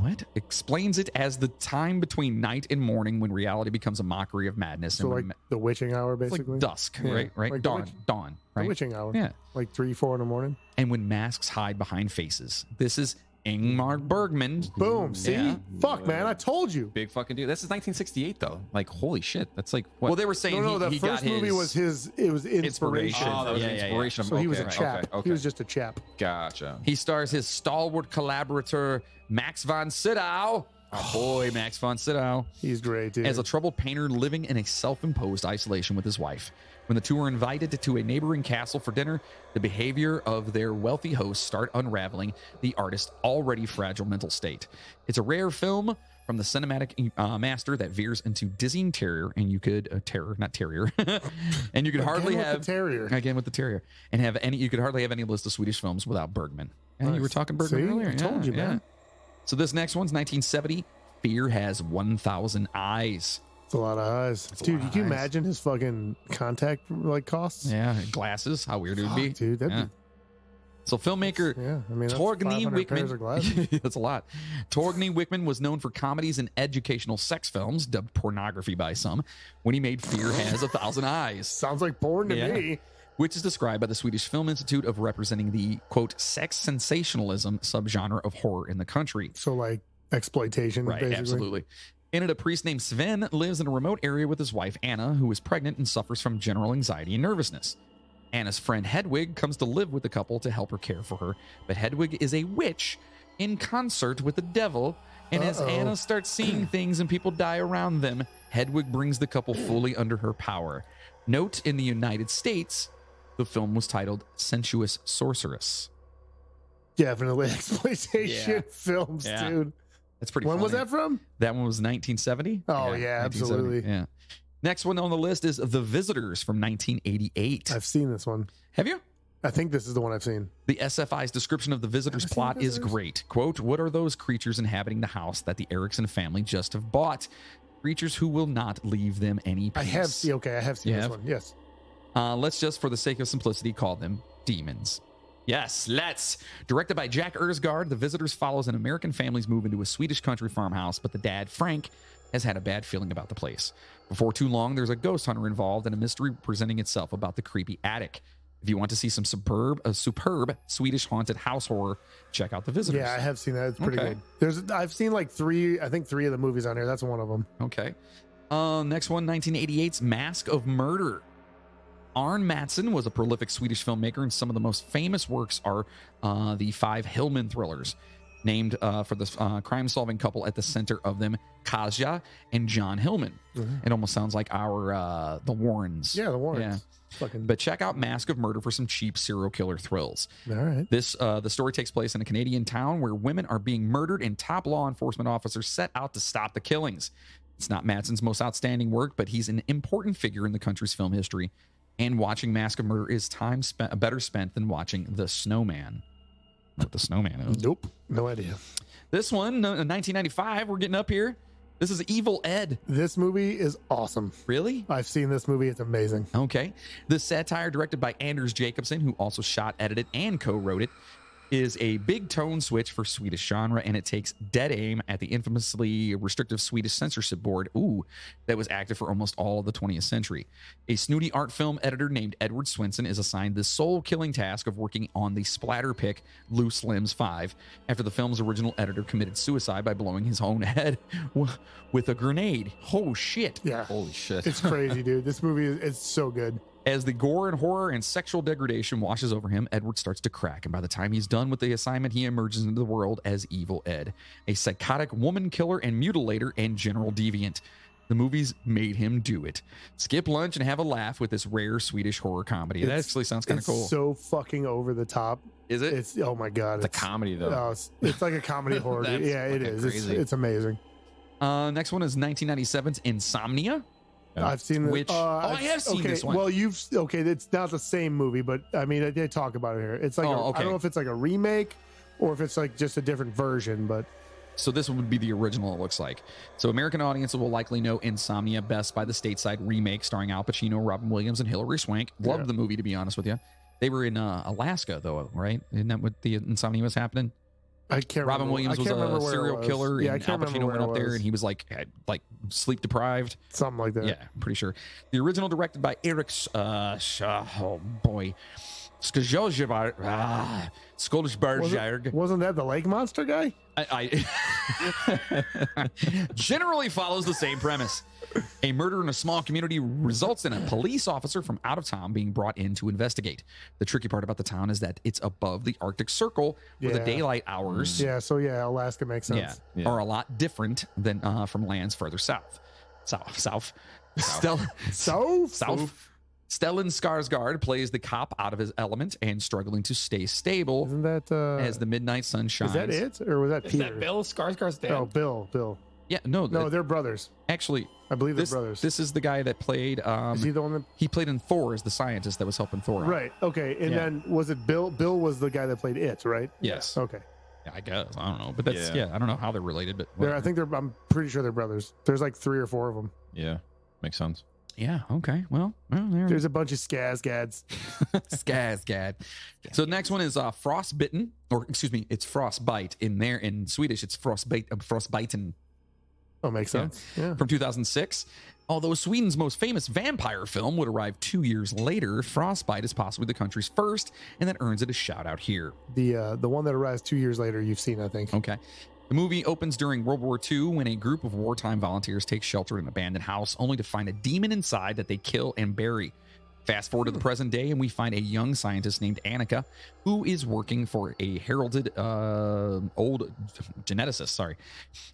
the time between night and morning when reality becomes a mockery of madness. So and like when the witching hour, it's basically. like dusk, Yeah. right? Like the dawn, witch- dawn, The right? witching hour. Yeah. Like 3-4 in the morning. And when masks hide behind faces. This is Ingmar Bergman. Boom. See? Yeah. Fuck, man. I told you. Big fucking dude. This is 1968 though. Like holy shit. That's like what? Well, they were saying No, the he first got movie his was his. It was inspiration. Oh, that was Yeah, the yeah, yeah. inspiration. So he was a Okay, chap. Okay, He was just a chap. Gotcha. He stars his stalwart collaborator, Max von Sydow. Oh, boy, Max von Sydow. He's great, dude. As a troubled painter living in a self-imposed isolation with his wife. When the two are invited to a neighboring castle for dinner, the behavior of their wealthy hosts start unraveling the artist's already fragile mental state. It's a rare film from the cinematic master that veers into dizzying terror, and you could not terrier, and you could hardly with the have terrier. again with the terrier, and have any. You could hardly have any list of Swedish films without Bergman. And you were Nice. talking Bergman See? earlier. I told you, man. So this next one's 1970. Fear Has 1,000 Eyes. It's a lot of eyes. a Dude, lot you of can eyes. imagine his fucking contact like costs? Yeah, glasses. How weird it would Fuck, be, dude. That'd Yeah. So filmmaker be, yeah. I mean, that's Torgny 500 pairs of glasses. Wickman. That's a lot. Torgny Wickman was known for comedies and educational sex films, dubbed pornography by some, when he made Fear Has 1,000 Eyes, Sounds like porn to Yeah. me. which is described by the Swedish Film Institute of representing the, quote, sex sensationalism subgenre of horror in the country. So like exploitation, Right, basically. absolutely. In it, a priest named Sven lives in a remote area with his wife, Anna, who is pregnant and suffers from general anxiety and nervousness. Anna's friend Hedwig comes to live with the couple to help her care for her, but Hedwig is a witch in concert with the devil, and as Uh-oh. Anna starts seeing things and people die around them, Hedwig brings the couple fully under her power. Note, in the United States, the film was titled Sensuous Sorceress. Definitely exploitation Yeah. films, Yeah. dude. That's pretty When was funny. that from? That one was 1970. Oh, yeah, 1970. absolutely. Yeah. Next one on the list is The Visitors from 1988. I've seen this one. Have you? I think this is the one I've seen. The SFI's description of the Visitors Have I seen plot The is Visitors? great. Quote, what are those creatures inhabiting the house that the Erickson family just have bought? Creatures who will not leave them any peace. I have seen. Okay, I have seen You this have? one. Yes. Let's just, for the sake of simplicity, call them demons. Yes, let's. Directed by Jack Ersgaard, The Visitors follows an American family's move into a Swedish country farmhouse, but the dad, Frank, has had a bad feeling about the place. Before too long, there's a ghost hunter involved and a mystery presenting itself about the creepy attic. If you want to see some superb Swedish haunted house horror, check out The Visitors. Yeah, I have seen that. It's pretty Okay. good. I've seen like three of the movies on here. That's one of them. Okay. Next one, 1988's Mask of Murder. Arne Mattsson was a prolific Swedish filmmaker, and some of the most famous works are the 5 Hillman thrillers, named for the crime-solving couple at the center of them, Kaja and John Hillman. It almost sounds like our the Warrens. Yeah, the Warrens. Yeah. Fucking. But check out Mask of Murder for some cheap serial killer thrills. All right. This the story takes place in a Canadian town where women are being murdered and top law enforcement officers set out to stop the killings. It's not Mattson's most outstanding work, but he's an important figure in the country's film history. And watching Mask of Murder is time better spent than watching The Snowman. What The Snowman is. Nope. No idea. This one, 1995, we're getting up here. This is Evil Ed. This movie is awesome. Really? I've seen this movie. It's amazing. Okay. The satire, directed by Anders Jacobson, who also shot, edited, and co-wrote it, is a big tone switch for Swedish genre, and it takes dead aim at the infamously restrictive Swedish censorship board, that was active for almost all of the 20th century. A snooty art film editor named Edward Swinson is assigned the soul-killing task of working on the splatter pick Loose Limbs 5 after the film's original editor committed suicide by blowing his own head with a grenade. Oh, shit. Yeah. Holy shit. It's crazy, dude. This movie is so good. As the gore and horror and sexual degradation washes over him, Edward starts to crack, and by the time he's done with the assignment, he emerges into the world as Evil Ed, a psychotic woman killer and mutilator and general deviant. The movies made him do it. Skip lunch and have a laugh with this rare Swedish horror comedy. That actually sounds kind of cool. It's so fucking over the top. Is it? It's oh my god. It's a comedy, though. It's like a comedy horror. Dude. That's Yeah, it fucking is. crazy. It's amazing. Next one is 1997's Insomnia. I've seen this. Which- I have seen this one. Well, it's not the same movie, but I mean, they talk about it here. It's like I okay. don't know if it's like a remake or if it's like just a different version, but So this one would be the original, it looks like. So American audiences will likely know Insomnia best by the stateside remake starring Al Pacino, Robin Williams, and Hilary Swank. Loved the movie, to be honest with you. They were in Alaska, though, right? Isn't that what the Insomnia was happening? I can't. Robin remember. Williams I was can't remember a where it serial was. killer, Yeah, I and Al can't remember Pacino where went it up there, was. and he was like sleep deprived. Something like that. Yeah, I'm pretty sure. The original, directed by Eric, Skålsberg. Wasn't that the lake monster guy? I generally follows the same premise. A murder in a small community results in a police officer from out of town being brought in to investigate. The tricky part about the town is that it's above the Arctic Circle, where the Yeah. daylight hours Yeah. So yeah, Alaska makes sense. Yeah. are a lot different than from lands further south. South. South. Stellan Skarsgård plays the cop out of his element and struggling to stay stable Isn't that as the midnight sun shines. is that it or was that Is Peter? that Bill Skarsgård's dad? Oh, Bill. Yeah, no, No, they're brothers. actually, I believe they're this brothers. this is the guy that played. Is he the one that? He played in Thor as the scientist that was helping Thor out. Right. Okay. And Yeah. then was it Bill? Bill was the guy that played it, right? Yes. Okay. Yeah, I guess I don't know, but that's Yeah. I don't know how they're related, but They're, I whatever. think I'm pretty sure they're brothers. There's like 3 or 4 of them. Yeah. Makes sense. Yeah. Okay. Well, there. There's a bunch of Skazgads. Skazgad. So the next one is Frostbitten, or excuse me, it's Frostbite. In Swedish, it's Frostbiten Oh, makes sense. Yeah. from 2006. Although Sweden's most famous vampire film would arrive 2 years later, Frostbite is possibly the country's first, and that earns it a shout out here. The one that arrives 2 years later, you've seen, I think. Okay. The movie opens during World War II when a group of wartime volunteers take shelter in an abandoned house only to find a demon inside that they kill and bury. Fast forward to the present day, and we find a young scientist named Annika who is working for a heralded old geneticist. Sorry.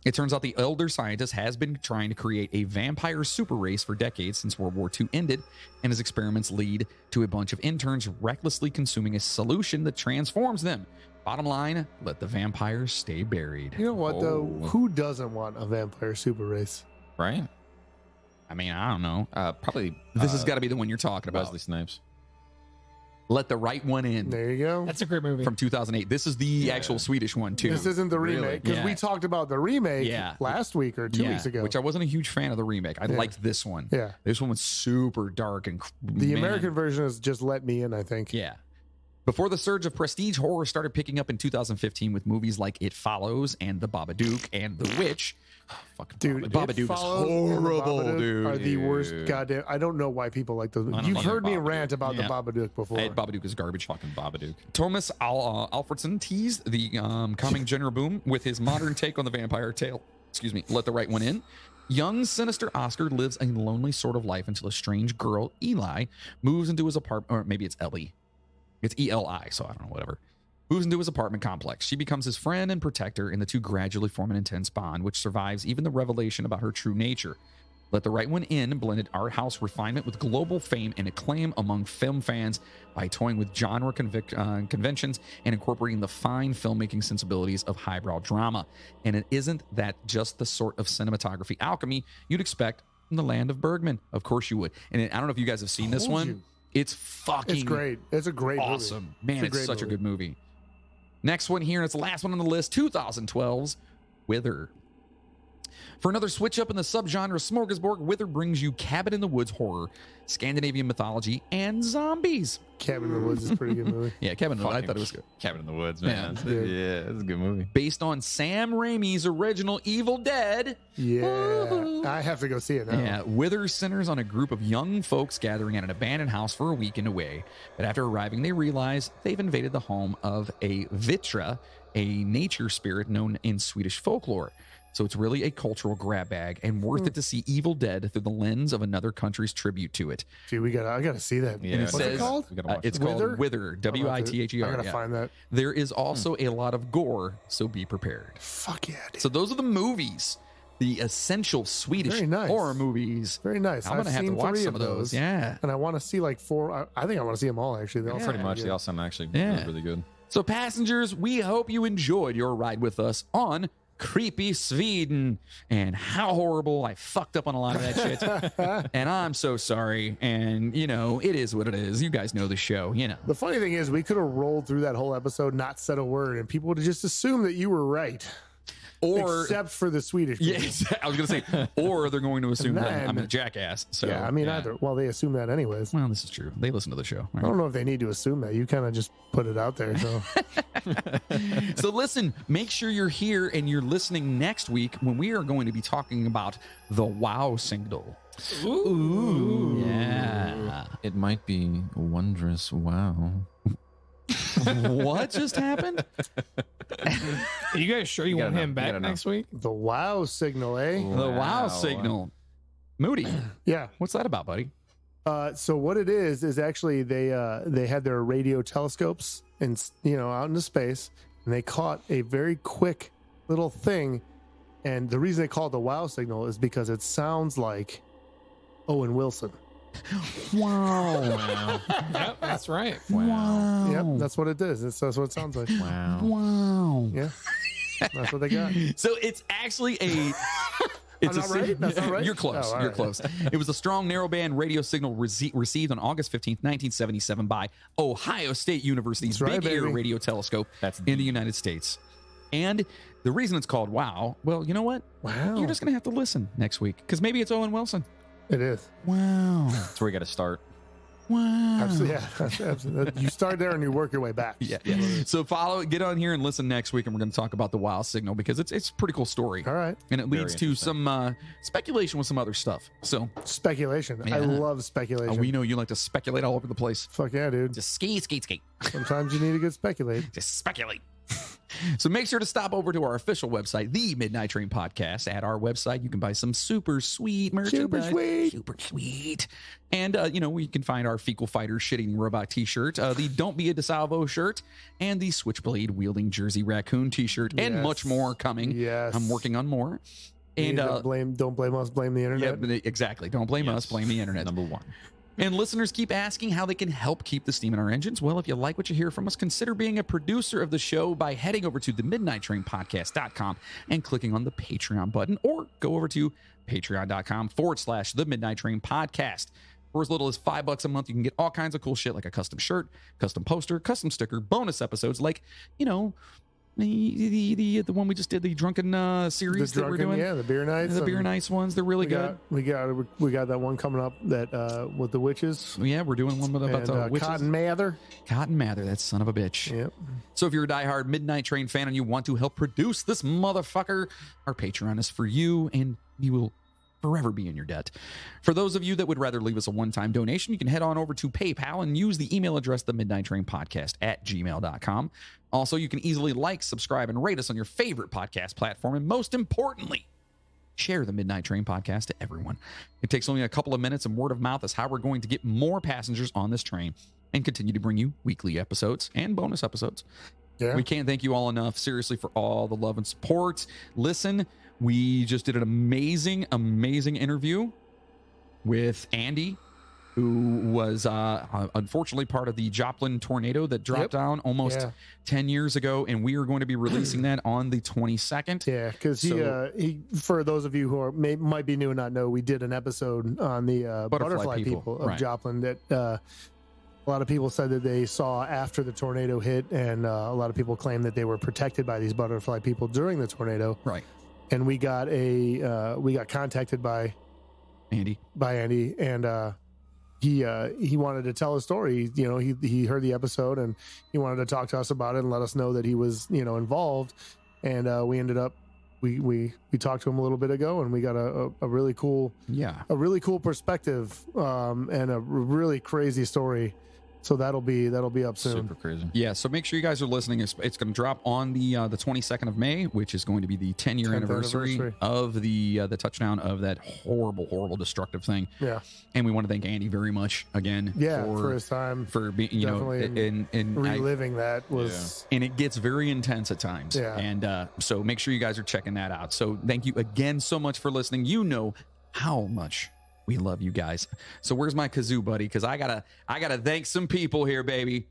It turns out the elder scientist has been trying to create a vampire super race for decades since World War II ended, and his experiments lead to a bunch of interns recklessly consuming a solution that transforms them. Bottom line, let the vampires stay buried. You know what, though? Who doesn't want a vampire super race? Right? I mean, I don't know. Probably. This has got to be the one you're talking about. Wesley Snipes. Let the Right One In. There you go. That's a great movie. From 2008. This is the actual Swedish one, too. This isn't the remake, because we talked about the remake last week or 2 weeks ago. Which I wasn't a huge fan of the remake. I liked this one. Yeah. This one was super dark. And the American version is Just Let Me In, I think. Yeah. Before the surge of prestige horror started picking up in 2015 with movies like It Follows and The Babadook and The Witch. Fucking Dude, Babadook is horrible, dude. Are the worst goddamn. I I don't know why people like those. You've heard me rant about the Babadook before. Babadook is garbage. Fucking Babadook. Thomas Alfredson teased the coming genre boom with his modern take on the vampire tale. Excuse me. Let the Right One In. Young, sinister Oscar lives a lonely sort of life until a strange girl, Eli, moves into his apartment, or maybe it's Ellie. It's ELI, so I don't know, whatever. Moves into his apartment complex. She becomes his friend and protector, and the two gradually form an intense bond, which survives even the revelation about her true nature. Let the Right One In blended art house refinement with global fame and acclaim among film fans by toying with genre conventions and incorporating the fine filmmaking sensibilities of highbrow drama. And it isn't that just the sort of cinematography alchemy you'd expect from the land of Bergman. Of course you would. And I don't know if you guys have seen this one. It's fucking It's great. It's a great awesome. movie. Man, it's such a good movie. Next one here, and it's the last one on the list, 2012's Wither. For another switch up in the subgenre smorgasbord, Wither brings you Cabin in the Woods horror, Scandinavian mythology, and zombies. Cabin in the Woods is a pretty good movie. Yeah, Cabin in the Woods. I thought it was good. Cabin in the Woods, man. Yeah. It's a good movie. Based on Sam Raimi's original Evil Dead. Yeah. I have to go see it now. Yeah, Wither centers on a group of young folks gathering at an abandoned house for a weekend away. But after arriving, they realize they've invaded the home of a Vitra, a nature spirit known in Swedish folklore. So it's really a cultural grab bag and worth it to see Evil Dead through the lens of another country's tribute to it. Dude, I gotta see that. Yeah. What's it called? It's called Wither, W-I-T-H-E-R. I gotta find that. There is also a lot of gore, so be prepared. Fuck yeah, dude. So those are the movies, the essential Swedish horror movies. Very nice. I'm gonna have to watch some of those. Yeah, and I want to see like 4. I think I want to see them all actually. Yeah, pretty much. They all sound actually really good. So passengers, we hope you enjoyed your ride with us on Creepy Sweden, and how horrible I fucked up on a lot of that shit. And I'm so sorry. And it is what it is. You guys know the show, The funny thing is, we could have rolled through that whole episode, not said a word, and people would have just assumed that you were right. Or except for the Swedish people. Yes, I was going to say, or they're going to assume that I'm a jackass. So yeah, I mean, either. Well, they assume that anyways. Well, this is true. They listen to the show. Right? I don't know if they need to assume that. You kind of just put it out there. So, so listen, make sure you're here and you're listening next week when we are going to be talking about the WoW signal. Ooh. Yeah. It might be wondrous. Wow. What just happened? Are you guys sure you want him back next week? The WoW signal, eh? The WoW signal. Moody. Yeah. What's that about, buddy? So what it is actually they had their radio telescopes and out into space, and they caught a very quick little thing, and the reason they call it the WoW signal is because it sounds like Owen Wilson. Wow. Yep, that's right. Wow. Yep, that's what it is. That's what it sounds like. Wow. Wow. Yeah. That's what they got. So it's actually a... That's not right? You're close. Oh, You're right. close. It was a strong narrowband radio signal received on August 15th, 1977 by Ohio State University's That's right, Big Ear baby. Radio Telescope in the United States. And the reason it's called WoW, well, you know what? Wow. You're just going to have to listen next week because maybe it's Owen Wilson. It is. Wow. That's where you got to start. Wow. Absolutely. Yeah. Absolutely. You start there and you work your way back. Yeah. So get on here and listen next week, and we're going to talk about the WoW signal because it's a pretty cool story. All right. And it leads to some speculation with some other stuff. So speculation. Yeah. I love speculation. we know you like to speculate all over the place. Fuck yeah, dude. Just skate. Sometimes you need to get speculate. Just speculate. So make sure to stop over to our official website, the Midnight Train Podcast. At our website, you can buy some super sweet merchandise. Super sweet. And, we can find our Fecal Fighter Shit-Eating Robot t-shirt, the Don't Be a DeSalvo shirt, and the Switchblade Wielding Jersey Raccoon t-shirt, and much more coming. Yes. I'm working on more. And don't blame us, blame the internet. Yeah, exactly. Don't blame us, blame the internet. Number one. And listeners keep asking how they can help keep the steam in our engines. Well, if you like what you hear from us, consider being a producer of the show by heading over to the midnighttrainpodcast.com and clicking on the Patreon button, or go over to patreon.com/the Midnight Train Podcast. For as little as $5 a month, you can get all kinds of cool shit like a custom shirt, custom poster, custom sticker, bonus episodes like, the one we just did, the drunken series that we're doing. Yeah, the beer nights. The beer nights ones, they're really good. We got that one coming up that with the witches. Yeah, we're doing one about the witches. Cotton Mather. Cotton Mather, that son of a bitch. Yep. So if you're a diehard Midnight Train fan and you want to help produce this motherfucker, our Patreon is for you, and you will forever be in your debt. For those of you that would rather leave us a one-time donation, you can head on over to PayPal and use the email address themidnighttrainpodcast@gmail.com. Also, you can easily like, subscribe, and rate us on your favorite podcast platform. And most importantly, share the Midnight Train Podcast to everyone. It takes only a couple of minutes, and word of mouth is how we're going to get more passengers on this train and continue to bring you weekly episodes and bonus episodes. Yeah. We can't thank you all enough, seriously, for all the love and support. Listen, we just did an amazing interview with Andy, who was unfortunately part of the Joplin tornado that dropped down almost 10 years ago, and we are going to be releasing that on the 22nd. Yeah, because he, for those of you who might be new and not know, we did an episode on the butterfly people of Joplin that a lot of people said that they saw after the tornado hit, and a lot of people claim that they were protected by these butterfly people during the tornado. Right. And we got contacted by Andy, and he wanted to tell a story. He heard the episode, and he wanted to talk to us about it and let us know that he was involved. And we ended up we talked to him a little bit ago, and we got a really cool perspective and a really crazy story. So that'll be up soon. Super crazy. Yeah, so make sure you guys are listening. It's going to drop on the 22nd of May, which is going to be the 10-year anniversary of the touchdown of that horrible, destructive thing. Yeah, and we want to thank Andy very much again. Yeah, for his time, for being and reliving that was, and it gets very intense at times. Yeah, and so make sure you guys are checking that out. So thank you again so much for listening. You know how much we love you guys. So where's my kazoo, buddy? Because I gotta thank some people here, baby.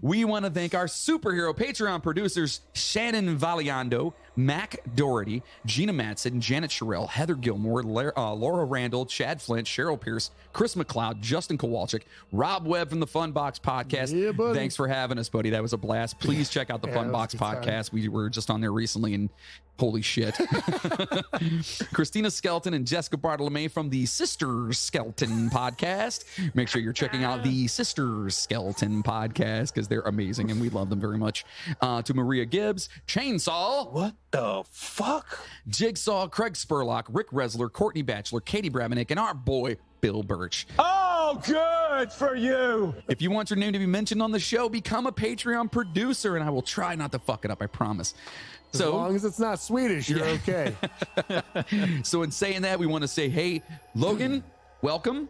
We want to thank our superhero Patreon producers, Shannon Valiando, Mac Doherty, Gina Matson, Janet Sherrill, Heather Gilmore, Laura Randall, Chad Flint, Cheryl Pierce, Chris McLeod, Justin Kowalczyk, Rob Webb from the Funbox Podcast. Yeah, buddy. Thanks for having us, buddy. That was a blast. Please check out the Funbox Podcast. We were just on there recently, and holy shit. Christina Skelton and Jessica Bartolome from the Sisters Skeleton Podcast. Make sure you're checking out the Sisters Skeleton Podcast, because they're amazing and we love them very much. To Maria Gibbs, Chainsaw. What the fuck? Jigsaw, Craig Spurlock, Rick Resler, Courtney Batchelor, Katie Brabenik, and our boy, Bill Birch. Oh, good for you. If you want your name to be mentioned on the show, become a Patreon producer, and I will try not to fuck it up, I promise. As long as it's not Swedish, you're okay. So in saying that, we want to say, hey, Logan, welcome.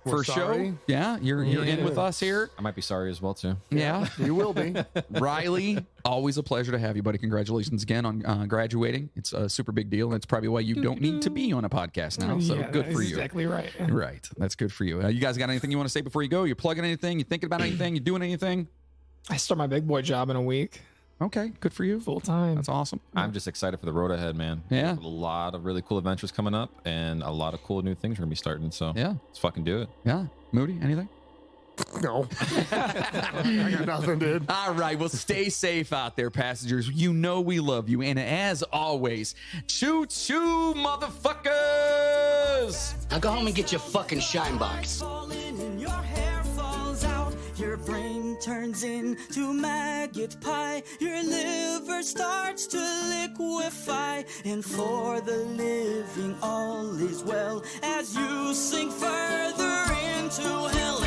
We're for sorry. show. Yeah, you're in with us here. I might be sorry as well too. Yeah, you will be. Riley, always a pleasure to have you, buddy. Congratulations again on graduating. It's a super big deal, and it's probably why you don't need to be on a podcast now. So Yeah, good for that's you. Exactly right. Right, that's good for you. You guys got anything you want to say before you go? You plugging anything? You thinking about anything? You doing anything? I start my big boy job in a week, Okay, good for you. full time. That's awesome. I'm just excited for the road ahead, man. Yeah. A lot of really cool adventures coming up, and a lot of cool new things are gonna be starting. So Yeah, let's fucking do it. yeah. Moody, anything? No. I got nothing, dude. All right, well, stay safe out there, passengers. You know we love you. And as always, choo-choo, motherfuckers! Now go home and get your fucking shine box. Your hair falls out, your brain turns into maggot pie, your liver starts to liquefy, and for the living all is well as you sink further into hell.